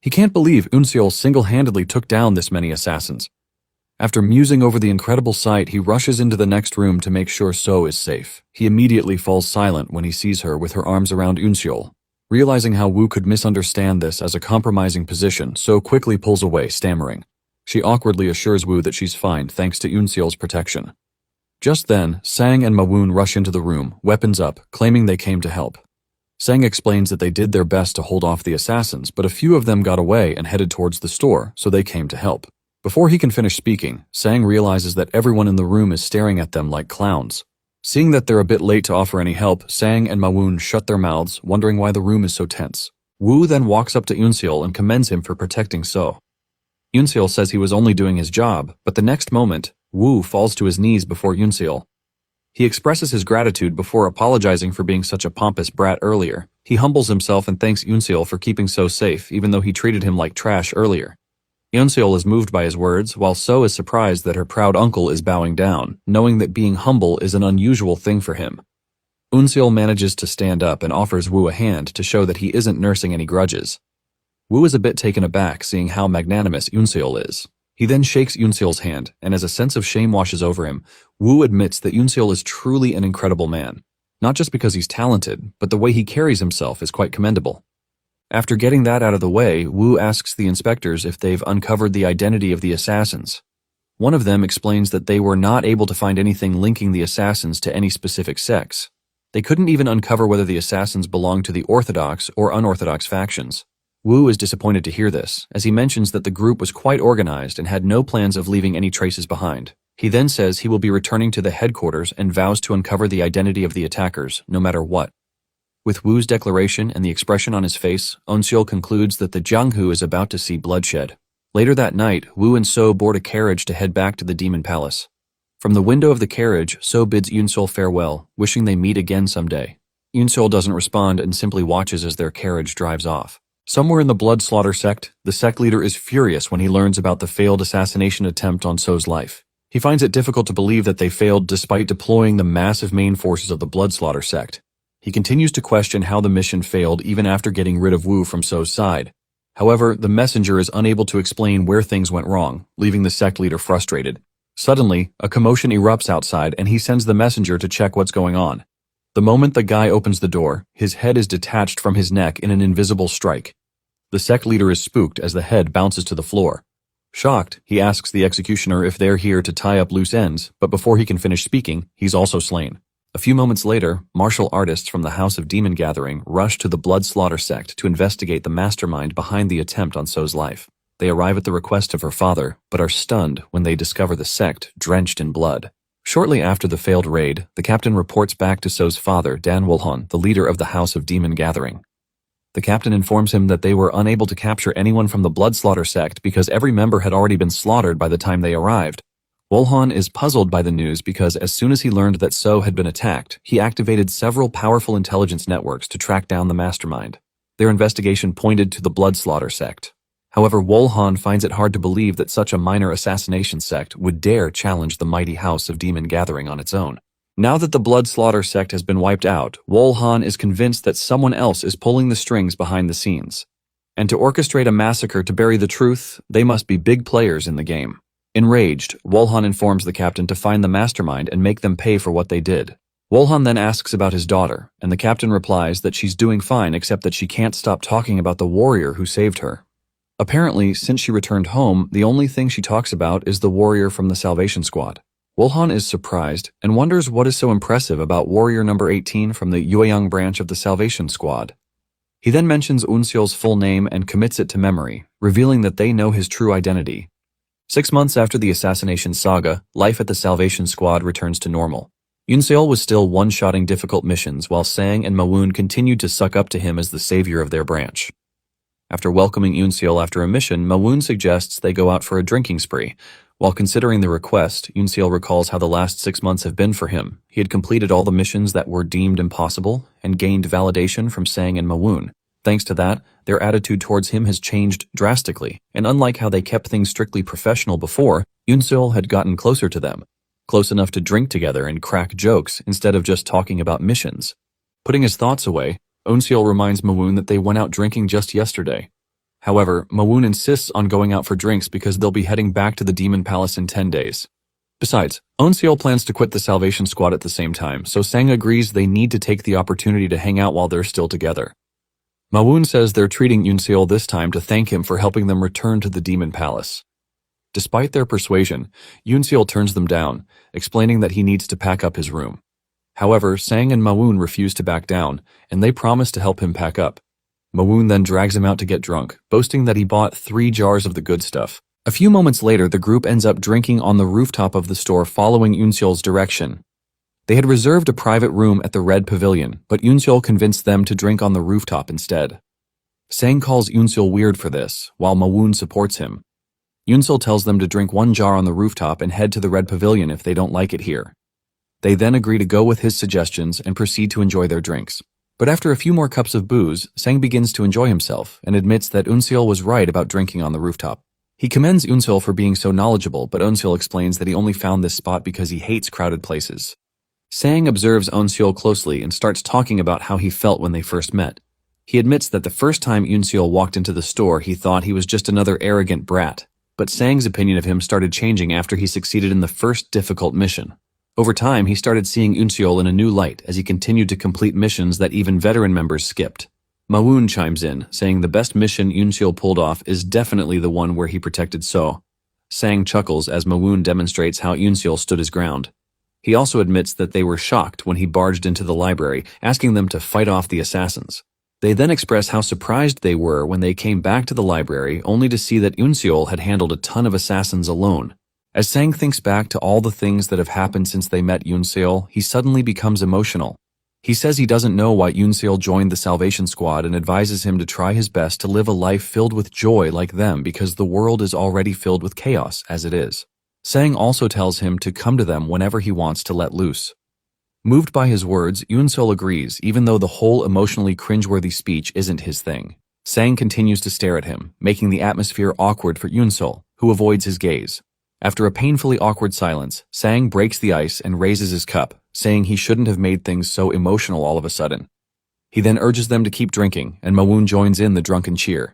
He can't believe Yoonseol single-handedly took down this many assassins. After musing over the incredible sight, he rushes into the next room to make sure So is safe. He immediately falls silent when he sees her with her arms around Yoonseol. Realizing how Woo could misunderstand this as a compromising position, So quickly pulls away, stammering. She awkwardly assures Woo that she's fine thanks to Yoonseol's protection. Just then, Sang and Mawoon rush into the room, weapons up, claiming they came to help. Sang explains that they did their best to hold off the assassins, but a few of them got away and headed towards the store, so they came to help. Before he can finish speaking, Sang realizes that everyone in the room is staring at them like clowns. Seeing that they're a bit late to offer any help, Sang and Mawoon shut their mouths, wondering why the room is so tense. Woo then walks up to Yoonseol and commends him for protecting So. Yoonseol says he was only doing his job, but the next moment, Woo falls to his knees before Yoonseol. He expresses his gratitude before apologizing for being such a pompous brat earlier. He humbles himself and thanks Yoonseol for keeping So safe, even though he treated him like trash earlier. Yoonseol is moved by his words, while So is surprised that her proud uncle is bowing down, knowing that being humble is an unusual thing for him. Yoonseol manages to stand up and offers Woo a hand to show that he isn't nursing any grudges. Woo is a bit taken aback seeing how magnanimous Yoonseol is. He then shakes Yoonseol's hand, and as a sense of shame washes over him, Woo admits that Yoonseol is truly an incredible man. Not just because he's talented, but the way he carries himself is quite commendable. After getting that out of the way, Woo asks the inspectors if they've uncovered the identity of the assassins. One of them explains that they were not able to find anything linking the assassins to any specific sects. They couldn't even uncover whether the assassins belonged to the orthodox or unorthodox factions. Woo is disappointed to hear this, as he mentions that the group was quite organized and had no plans of leaving any traces behind. He then says he will be returning to the headquarters and vows to uncover the identity of the attackers, no matter what. With Woo's declaration and the expression on his face, Yoonseol concludes that the Jianghu is about to see bloodshed. Later that night, Woo and So board a carriage to head back to the Demon Palace. From the window of the carriage, So bids Yoonseol farewell, wishing they meet again someday. Yoonseol doesn't respond and simply watches as their carriage drives off. Somewhere in the blood slaughter sect, the sect leader is furious when he learns about the failed assassination attempt on So's life. He finds it difficult to believe that they failed despite deploying the massive main forces of the blood slaughter sect. He continues to question how the mission failed even after getting rid of Woo from So's side. However, the messenger is unable to explain where things went wrong, leaving the sect leader frustrated. Suddenly, a commotion erupts outside and he sends the messenger to check what's going on. The moment the guy opens the door, his head is detached from his neck in an invisible strike. The sect leader is spooked as the head bounces to the floor. Shocked, he asks the executioner if they're here to tie up loose ends, but before he can finish speaking, he's also slain. A few moments later, martial artists from the House of Demon Gathering rush to the Blood Slaughter sect to investigate the mastermind behind the attempt on So's life. They arrive at the request of her father, but are stunned when they discover the sect drenched in blood. Shortly after the failed raid, the captain reports back to So's father, Dan Wulhon, the leader of the House of Demon Gathering. The captain informs him that they were unable to capture anyone from the Blood Slaughter sect because every member had already been slaughtered by the time they arrived. Wolhan is puzzled by the news because as soon as he learned that So had been attacked, he activated several powerful intelligence networks to track down the mastermind. Their investigation pointed to the Blood Slaughter sect. However, Wolhan finds it hard to believe that such a minor assassination sect would dare challenge the mighty House of Demon Gathering on its own. Now that the Blood Slaughter sect has been wiped out, Wolhan is convinced that someone else is pulling the strings behind the scenes. And to orchestrate a massacre to bury the truth, they must be big players in the game. Enraged, Wolhan informs the captain to find the mastermind and make them pay for what they did. Wolhan then asks about his daughter, and the captain replies that she's doing fine except that she can't stop talking about the warrior who saved her. Apparently, since she returned home, the only thing she talks about is the warrior from the Salvation Squad. Wolhan is surprised and wonders what is so impressive about warrior number 18 from the Yueyang branch of the Salvation Squad. He then mentions Unseol's full name and commits it to memory, revealing that they know his true identity. 6 months after the assassination saga, life at the Salvation Squad returns to normal. Unseol was still one-shotting difficult missions while Sang and Mawoon continued to suck up to him as the savior of their branch. After welcoming Unseol after a mission, Mawoon suggests they go out for a drinking spree. While considering the request, Unseol recalls how the last 6 months have been for him. He had completed all the missions that were deemed impossible and gained validation from Sang and Mawoon. Thanks to that, their attitude towards him has changed drastically, and unlike how they kept things strictly professional before, Unseol had gotten closer to them, close enough to drink together and crack jokes instead of just talking about missions. Putting his thoughts away, Unseol reminds Mawoon that they went out drinking just yesterday. However, Mawoon insists on going out for drinks because they'll be heading back to the Demon Palace in 10 days. Besides, Unseol plans to quit the Salvation Squad at the same time, so Sang agrees they need to take the opportunity to hang out while they're still together. Mawoon says they're treating Unseol this time to thank him for helping them return to the Demon Palace. Despite their persuasion, Unseol turns them down, explaining that he needs to pack up his room. However, Sang and Mawoon refuse to back down, and they promise to help him pack up. Mawoon then drags him out to get drunk, boasting that he bought 3 jars of the good stuff. A few moments later, the group ends up drinking on the rooftop of the store following Unseol's direction. They had reserved a private room at the Red Pavilion, but Unseol convinced them to drink on the rooftop instead. Sang calls Unseol weird for this, while Mawoon supports him. Unseol tells them to drink 1 jar on the rooftop and head to the Red Pavilion if they don't like it here. They then agree to go with his suggestions and proceed to enjoy their drinks. But after a few more cups of booze, Sang begins to enjoy himself and admits that Unseol was right about drinking on the rooftop. He commends Unseol for being so knowledgeable, but Unseol explains that he only found this spot because he hates crowded places. Sang observes Unseol closely and starts talking about how he felt when they first met. He admits that the first time Unseol walked into the store, he thought he was just another arrogant brat. But Sang's opinion of him started changing after he succeeded in the first difficult mission. Over time, he started seeing Unseol in a new light as he continued to complete missions that even veteran members skipped. Mawoon chimes in, saying the best mission Unseol pulled off is definitely the one where he protected So. Sang chuckles as Mawoon demonstrates how Unseol stood his ground. He also admits that they were shocked when he barged into the library, asking them to fight off the assassins. They then express how surprised they were when they came back to the library only to see that Unseol had handled a ton of assassins alone. As Sang thinks back to all the things that have happened since they met Unseol, he suddenly becomes emotional. He says he doesn't know why Unseol joined the Salvation Squad and advises him to try his best to live a life filled with joy like them because the world is already filled with chaos as it is. Sang also tells him to come to them whenever he wants to let loose. Moved by his words, Unseol agrees, even though the whole emotionally cringeworthy speech isn't his thing. Sang continues to stare at him, making the atmosphere awkward for Unseol, who avoids his gaze. After a painfully awkward silence, Sang breaks the ice and raises his cup, saying he shouldn't have made things so emotional all of a sudden. He then urges them to keep drinking, and Mawoon joins in the drunken cheer.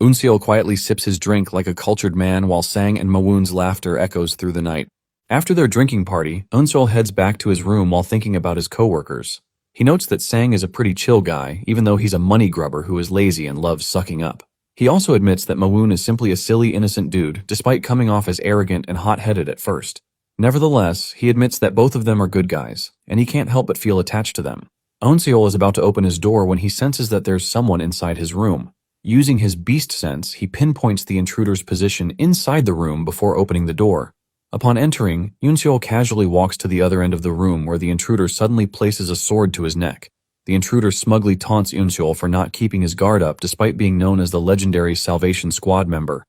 Unseol quietly sips his drink like a cultured man while Sang and Mawoon's laughter echoes through the night. After their drinking party, Unseol heads back to his room while thinking about his coworkers. He notes that Sang is a pretty chill guy, even though he's a money grubber who is lazy and loves sucking up. He also admits that Mawoon is simply a silly, innocent dude, despite coming off as arrogant and hot-headed at first. Nevertheless, he admits that both of them are good guys, and he can't help but feel attached to them. Unseol is about to open his door when he senses that there's someone inside his room. Using his beast sense, he pinpoints the intruder's position inside the room before opening the door. Upon entering, Unseol casually walks to the other end of the room where the intruder suddenly places a sword to his neck. The intruder smugly taunts Unseol for not keeping his guard up despite being known as the legendary Salvation Squad member.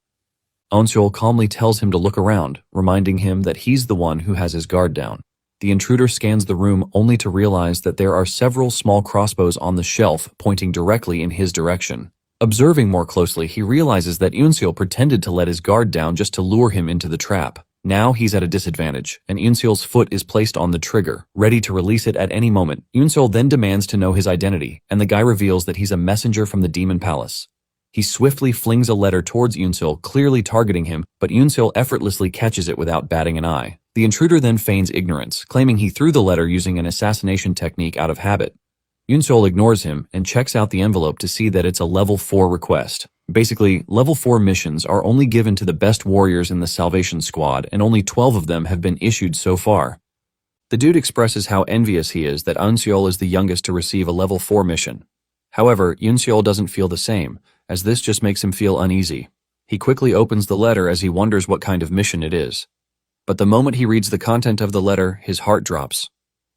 Eunseol calmly tells him to look around, reminding him that he's the one who has his guard down. The intruder scans the room only to realize that there are several small crossbows on the shelf pointing directly in his direction. Observing more closely, he realizes that Eunseol pretended to let his guard down just to lure him into the trap. Now he's at a disadvantage, and Eunseol's foot is placed on the trigger, ready to release it at any moment. Eunseol then demands to know his identity, and the guy reveals that he's a messenger from the Demon Palace. He swiftly flings a letter towards Eunseol, clearly targeting him, but Eunseol effortlessly catches it without batting an eye. The intruder then feigns ignorance, claiming he threw the letter using an assassination technique out of habit. Eunseol ignores him and checks out the envelope to see that it's a level 4 request. Basically, level 4 missions are only given to the best warriors in the Salvation Squad, and only 12 of them have been issued so far. The dude expresses how envious he is that Eunseol is the youngest to receive a level 4 mission. However, Eunseol doesn't feel the same, as this just makes him feel uneasy. He quickly opens the letter as he wonders what kind of mission it is. But the moment he reads the content of the letter, his heart drops.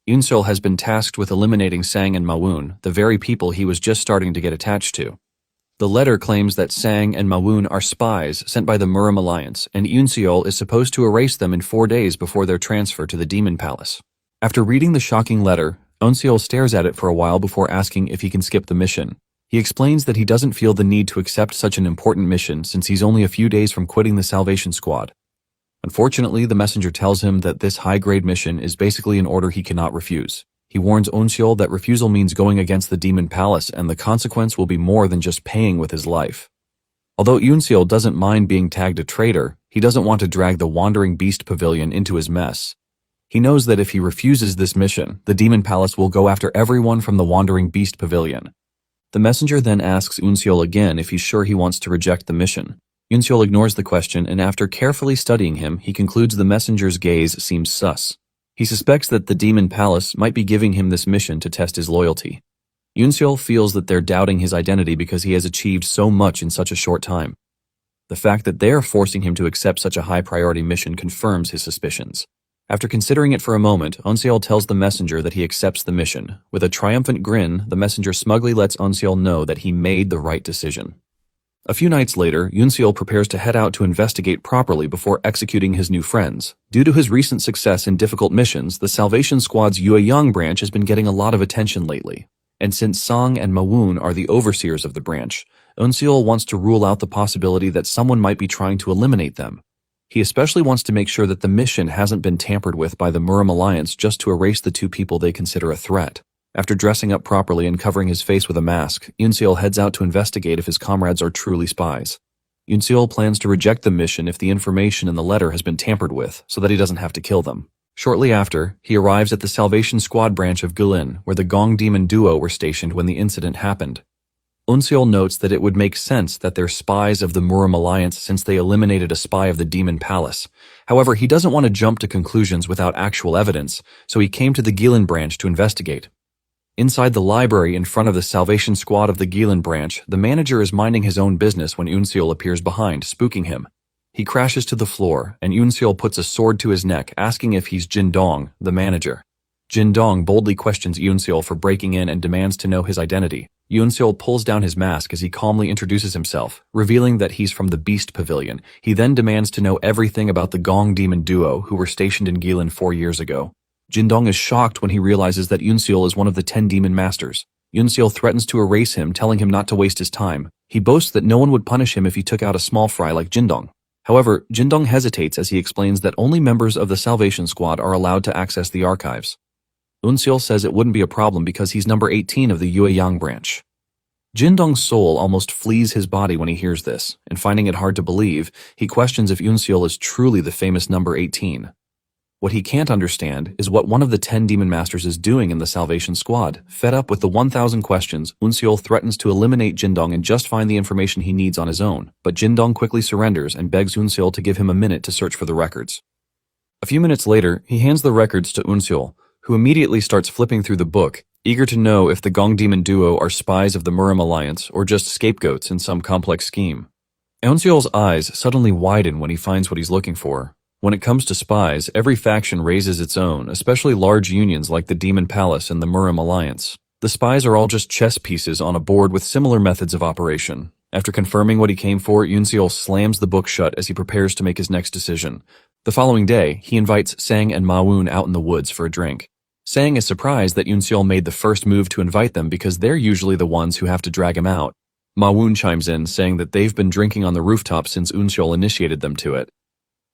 Eunseol has been tasked with eliminating Sang and Mawoon, the very people he was just starting to get attached to. The letter claims that Sang and Mawoon are spies sent by the Murim Alliance, and Eunseol is supposed to erase them in 4 days before their transfer to the Demon Palace. After reading the shocking letter, Eunseol stares at it for a while before asking if he can skip the mission. He explains that he doesn't feel the need to accept such an important mission since he's only a few days from quitting the Salvation Squad. Unfortunately, the messenger tells him that this high-grade mission is basically an order he cannot refuse. He warns Eunseol that refusal means going against the Demon Palace, and the consequence will be more than just paying with his life. Although Eunseol doesn't mind being tagged a traitor, he doesn't want to drag the Wandering Beast Pavilion into his mess. He knows that if he refuses this mission, the Demon Palace will go after everyone from the Wandering Beast Pavilion. The messenger then asks Eunseol again if he's sure he wants to reject the mission. Eunseol ignores the question, and after carefully studying him, he concludes the messenger's gaze seems sus. He suspects that the Demon Palace might be giving him this mission to test his loyalty. Eunseol feels that they're doubting his identity because he has achieved so much in such a short time. The fact that they're forcing him to accept such a high-priority mission confirms his suspicions. After considering it for a moment, Eunseol tells the messenger that he accepts the mission. With a triumphant grin, the messenger smugly lets Eunseol know that he made the right decision. A few nights later, Eunseol prepares to head out to investigate properly before executing his new friends. Due to his recent success in difficult missions, the Salvation Squad's Yueyang branch has been getting a lot of attention lately. And since Sang and Mawoon are the overseers of the branch, Eunseol wants to rule out the possibility that someone might be trying to eliminate them. He especially wants to make sure that the mission hasn't been tampered with by the Murim Alliance just to erase the two people they consider a threat. After dressing up properly and covering his face with a mask, Eunseol heads out to investigate if his comrades are truly spies. Eunseol plans to reject the mission if the information in the letter has been tampered with, so that he doesn't have to kill them. Shortly after, he arrives at the Salvation Squad branch of Guilin, where the Gong Demon duo were stationed when the incident happened. Eunseol notes that it would make sense that they're spies of the Murim Alliance since they eliminated a spy of the Demon Palace. However, he doesn't want to jump to conclusions without actual evidence, so he came to the Guilin branch to investigate. Inside the library in front of the Salvation Squad of the Guilin branch, the manager is minding his own business when Eunseol appears behind, spooking him. He crashes to the floor, and Eunseol puts a sword to his neck, asking if he's Jin Dong, the manager. Jin Dong boldly questions Eunseol for breaking in and demands to know his identity. Eunseol pulls down his mask as he calmly introduces himself, revealing that he's from the Beast Pavilion. He then demands to know everything about the Gong Demon duo who were stationed in Guilin 4 years ago. Jin Dong is shocked when he realizes that Eunseol is one of the 10 demon masters. Eunseol threatens to erase him, telling him not to waste his time. He boasts that no one would punish him if he took out a small fry like Jin Dong. However, Jin Dong hesitates as he explains that only members of the Salvation Squad are allowed to access the archives. Eunseol says it wouldn't be a problem because he's number 18 of the Yueyang branch. Jin Dong's soul almost flees his body when he hears this, and finding it hard to believe, he questions if Eunseol is truly the famous number 18. What he can't understand is what one of the 10 demon masters is doing in the Salvation Squad. Fed up with the 1,000 questions, Eunseol threatens to eliminate Jin Dong and just find the information he needs on his own, but Jin Dong quickly surrenders and begs Eunseol to give him a minute to search for the records. A few minutes later, he hands the records to Eunseol, who immediately starts flipping through the book, eager to know if the Gong Demon duo are spies of the Murim Alliance or just scapegoats in some complex scheme. Eunseol's eyes suddenly widen when he finds what he's looking for. When it comes to spies, every faction raises its own, especially large unions like the Demon Palace and the Murim Alliance. The spies are all just chess pieces on a board with similar methods of operation. After confirming what he came for, Yoon-seol slams the book shut as he prepares to make his next decision. The following day, he invites Sang and Ma-woon out in the woods for a drink. Sang is surprised that Yoon-seol made the first move to invite them because they're usually the ones who have to drag him out. Ma-woon chimes in, saying that they've been drinking on the rooftop since Yoon-seol initiated them to it.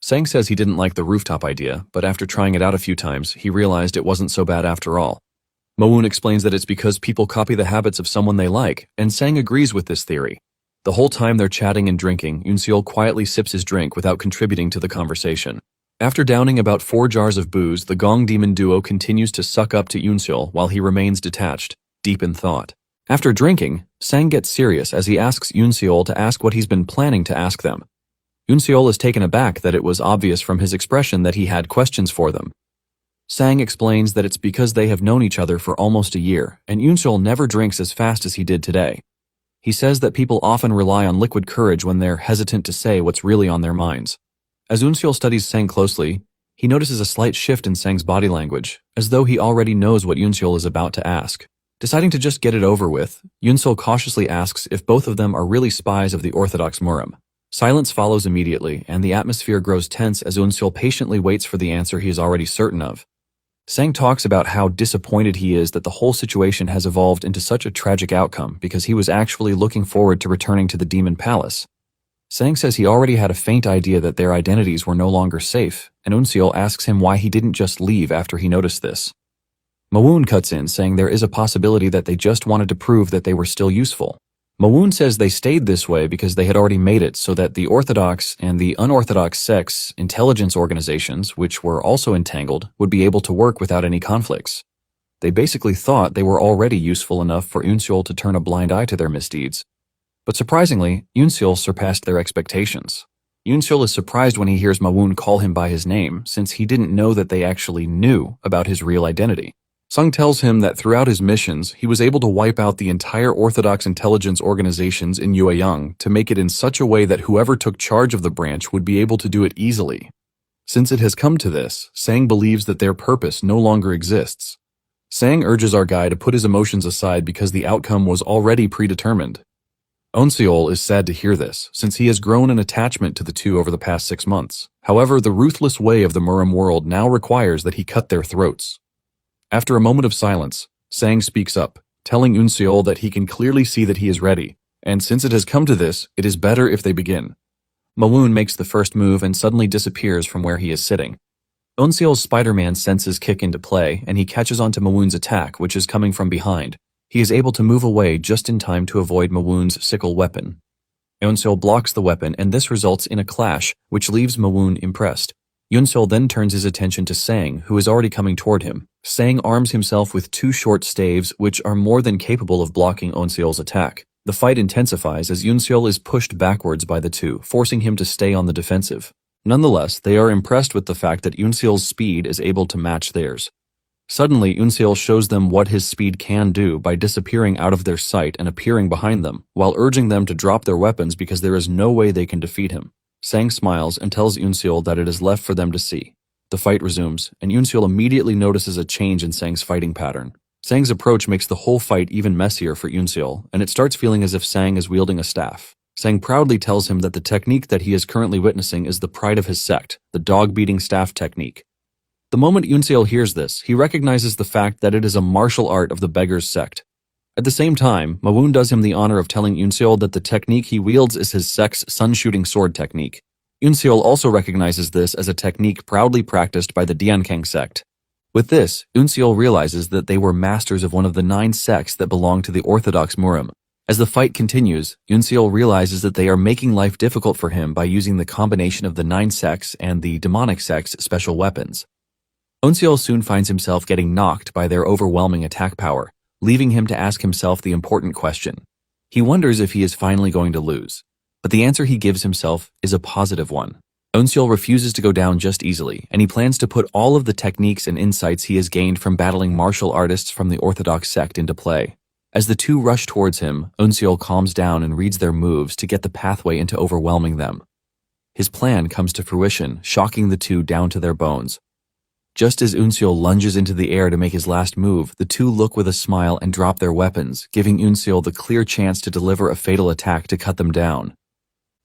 Sang says he didn't like the rooftop idea, but after trying it out a few times, he realized it wasn't so bad after all. Ma-woon explains that it's because people copy the habits of someone they like, and Sang agrees with this theory. The whole time they're chatting and drinking, Yoon-seol quietly sips his drink without contributing to the conversation. After downing about 4 jars of booze, the Gong Demon duo continues to suck up to Yoon-seol while he remains detached, deep in thought. After drinking, Sang gets serious as he asks Yoon-seol to ask what he's been planning to ask them. Yoon-seol is taken aback that it was obvious from his expression that he had questions for them. Sang explains that it's because they have known each other for almost a year, and Yoon-seol never drinks as fast as he did today. He says that people often rely on liquid courage when they're hesitant to say what's really on their minds. As Yoon-seol studies Sang closely, he notices a slight shift in Sang's body language, as though he already knows what Yoon-seol is about to ask. Deciding to just get it over with, Yoon-seol cautiously asks if both of them are really spies of the Orthodox Murim. Silence follows immediately, and the atmosphere grows tense as Yoon-seol patiently waits for the answer he is already certain of. Sang talks about how disappointed he is that the whole situation has evolved into such a tragic outcome because he was actually looking forward to returning to the Demon Palace. Sang says he already had a faint idea that their identities were no longer safe, and Yoon-seol asks him why he didn't just leave after he noticed this. Ma-woon cuts in, saying there is a possibility that they just wanted to prove that they were still useful. Ma-woon says they stayed this way because they had already made it so that the Orthodox and the unorthodox sects' intelligence organizations, which were also entangled, would be able to work without any conflicts. They basically thought they were already useful enough for Yoon-seol to turn a blind eye to their misdeeds. But surprisingly, Yoon-seol surpassed their expectations. Yoon-seol is surprised when he hears Ma-woon call him by his name, since he didn't know that they actually knew about his real identity. Sung tells him that throughout his missions, he was able to wipe out the entire Orthodox intelligence organizations in Yueyang to make it in such a way that whoever took charge of the branch would be able to do it easily. Since it has come to this, Sang believes that their purpose no longer exists. Sang urges our guy to put his emotions aside because the outcome was already predetermined. Yoon-seol is sad to hear this, since he has grown an attachment to the two over the past 6 months. However, the ruthless way of the Murim world now requires that he cut their throats. After a moment of silence, Sang speaks up, telling Yoon-seol that he can clearly see that he is ready, and since it has come to this, it is better if they begin. Ma-woon makes the first move and suddenly disappears from where he is sitting. Yoon-seol's Spider-Man senses kick into play, and he catches onto Ma-woon's attack, which is coming from behind. He is able to move away just in time to avoid Ma-woon's sickle weapon. Yoon-seol blocks the weapon, and this results in a clash, which leaves Ma-woon impressed. Yoon-seol then turns his attention to Sang, who is already coming toward him. Sang arms himself with 2 short staves, which are more than capable of blocking Yoon-seol's attack. The fight intensifies as Yoon-seol is pushed backwards by the two, forcing him to stay on the defensive. Nonetheless, they are impressed with the fact that Yoon-seol's speed is able to match theirs. Suddenly, Yoon-seol shows them what his speed can do by disappearing out of their sight and appearing behind them, while urging them to drop their weapons because there is no way they can defeat him. Sang smiles and tells Yoon-seol that it is left for them to see. The fight resumes, and Yoon-seol immediately notices a change in Sang's fighting pattern. Sang's approach makes the whole fight even messier for Yoon-seol, and it starts feeling as if Sang is wielding a staff. Sang proudly tells him that the technique that he is currently witnessing is the pride of his sect, the dog-beating staff technique. The moment Yoon-seol hears this, he recognizes the fact that it is a martial art of the beggar's sect. At the same time, Ma-woon does him the honor of telling Yoon-seol that the technique he wields is his sect's sun-shooting sword technique. Yoon-seol also recognizes this as a technique proudly practiced by the Diankang sect. With this, Yoon-seol realizes that they were masters of one of the 9 sects that belong to the Orthodox Murim. As the fight continues, Yoon-seol realizes that they are making life difficult for him by using the combination of the 9 sects and the demonic sect's special weapons. Yoon-seol soon finds himself getting knocked by their overwhelming attack power, leaving him to ask himself the important question. He wonders if he is finally going to lose. But the answer he gives himself is a positive one. Yoon-seol refuses to go down just easily, and he plans to put all of the techniques and insights he has gained from battling martial artists from the Orthodox sect into play. As the two rush towards him, Yoon-seol calms down and reads their moves to get the pathway into overwhelming them. His plan comes to fruition, shocking the two down to their bones. Just as Unseol lunges into the air to make his last move, the two look with a smile and drop their weapons, giving Unseol the clear chance to deliver a fatal attack to cut them down.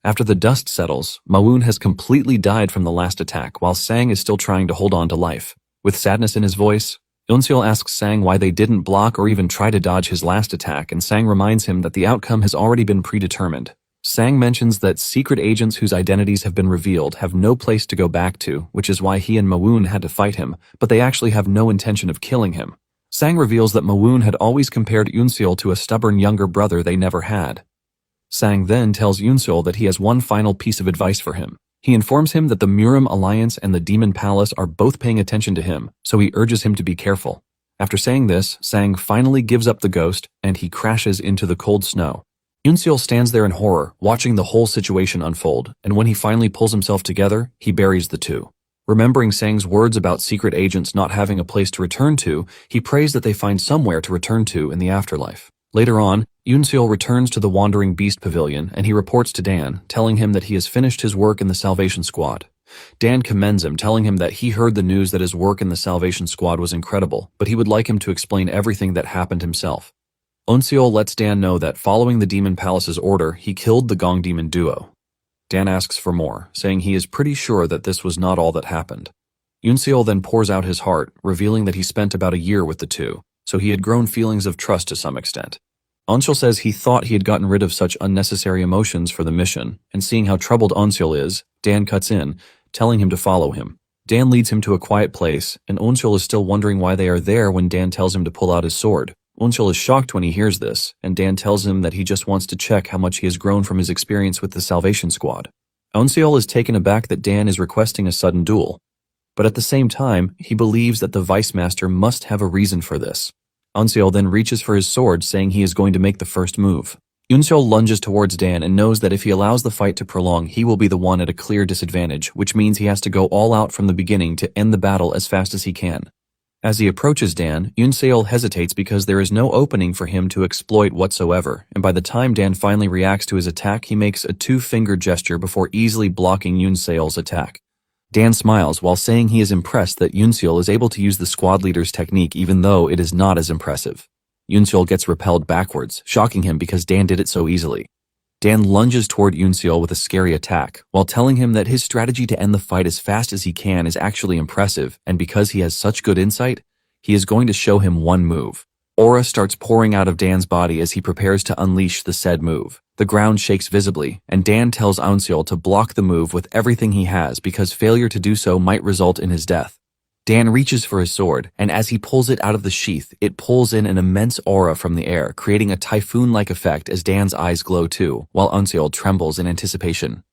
After the dust settles, Mawoon has completely died from the last attack, while Sang is still trying to hold on to life. With sadness in his voice, Unseol asks Sang why they didn't block or even try to dodge his last attack, and Sang reminds him that the outcome has already been predetermined. Sang mentions that secret agents whose identities have been revealed have no place to go back to, which is why he and Mawoon had to fight him, but they actually have no intention of killing him. Sang reveals that Mawoon had always compared Unseol to a stubborn younger brother they never had. Sang then tells Unseol that he has one final piece of advice for him. He informs him that the Murim Alliance and the Demon Palace are both paying attention to him, so he urges him to be careful. After saying this, Sang finally gives up the ghost, and he crashes into the cold snow. Unseol stands there in horror, watching the whole situation unfold, and when he finally pulls himself together, he buries the two. Remembering Sang's words about secret agents not having a place to return to, he prays that they find somewhere to return to in the afterlife. Later on, Unseol returns to the Wandering Beast Pavilion, and he reports to Dan, telling him that he has finished his work in the Salvation Squad. Dan commends him, telling him that he heard the news that his work in the Salvation Squad was incredible, but he would like him to explain everything that happened himself. Unseol lets Dan know that following the Demon Palace's order, he killed the Gong Demon duo. Dan asks for more, saying he is pretty sure that this was not all that happened. Unseol then pours out his heart, revealing that he spent about a year with the two, so he had grown feelings of trust to some extent. Unseol says he thought he had gotten rid of such unnecessary emotions for the mission, and seeing how troubled Unseol is, Dan cuts in, telling him to follow him. Dan leads him to a quiet place, and Unseol is still wondering why they are there when Dan tells him to pull out his sword. Unseol is shocked when he hears this, and Dan tells him that he just wants to check how much he has grown from his experience with the Salvation Squad. Unseol is taken aback that Dan is requesting a sudden duel, but at the same time, he believes that the Vice Master must have a reason for this. Unseol then reaches for his sword, saying he is going to make the first move. Unseol lunges towards Dan and knows that if he allows the fight to prolong, he will be the one at a clear disadvantage, which means he has to go all out from the beginning to end the battle as fast as he can. As he approaches Dan, Unseol hesitates because there is no opening for him to exploit whatsoever, and by the time Dan finally reacts to his attack, he makes a two-finger gesture before easily blocking Unseol's attack. Dan smiles while saying he is impressed that Unseol is able to use the squad leader's technique even though it is not as impressive. Unseol gets repelled backwards, shocking him because Dan did it so easily. Dan lunges toward Unseol with a scary attack, while telling him that his strategy to end the fight as fast as he can is actually impressive, and because he has such good insight, he is going to show him one move. Aura starts pouring out of Dan's body as he prepares to unleash the said move. The ground shakes visibly, and Dan tells Unseol to block the move with everything he has because failure to do so might result in his death. Dan reaches for his sword, and as he pulls it out of the sheath, it pulls in an immense aura from the air, creating a typhoon-like effect as Dan's eyes glow too, while Unseol trembles in anticipation.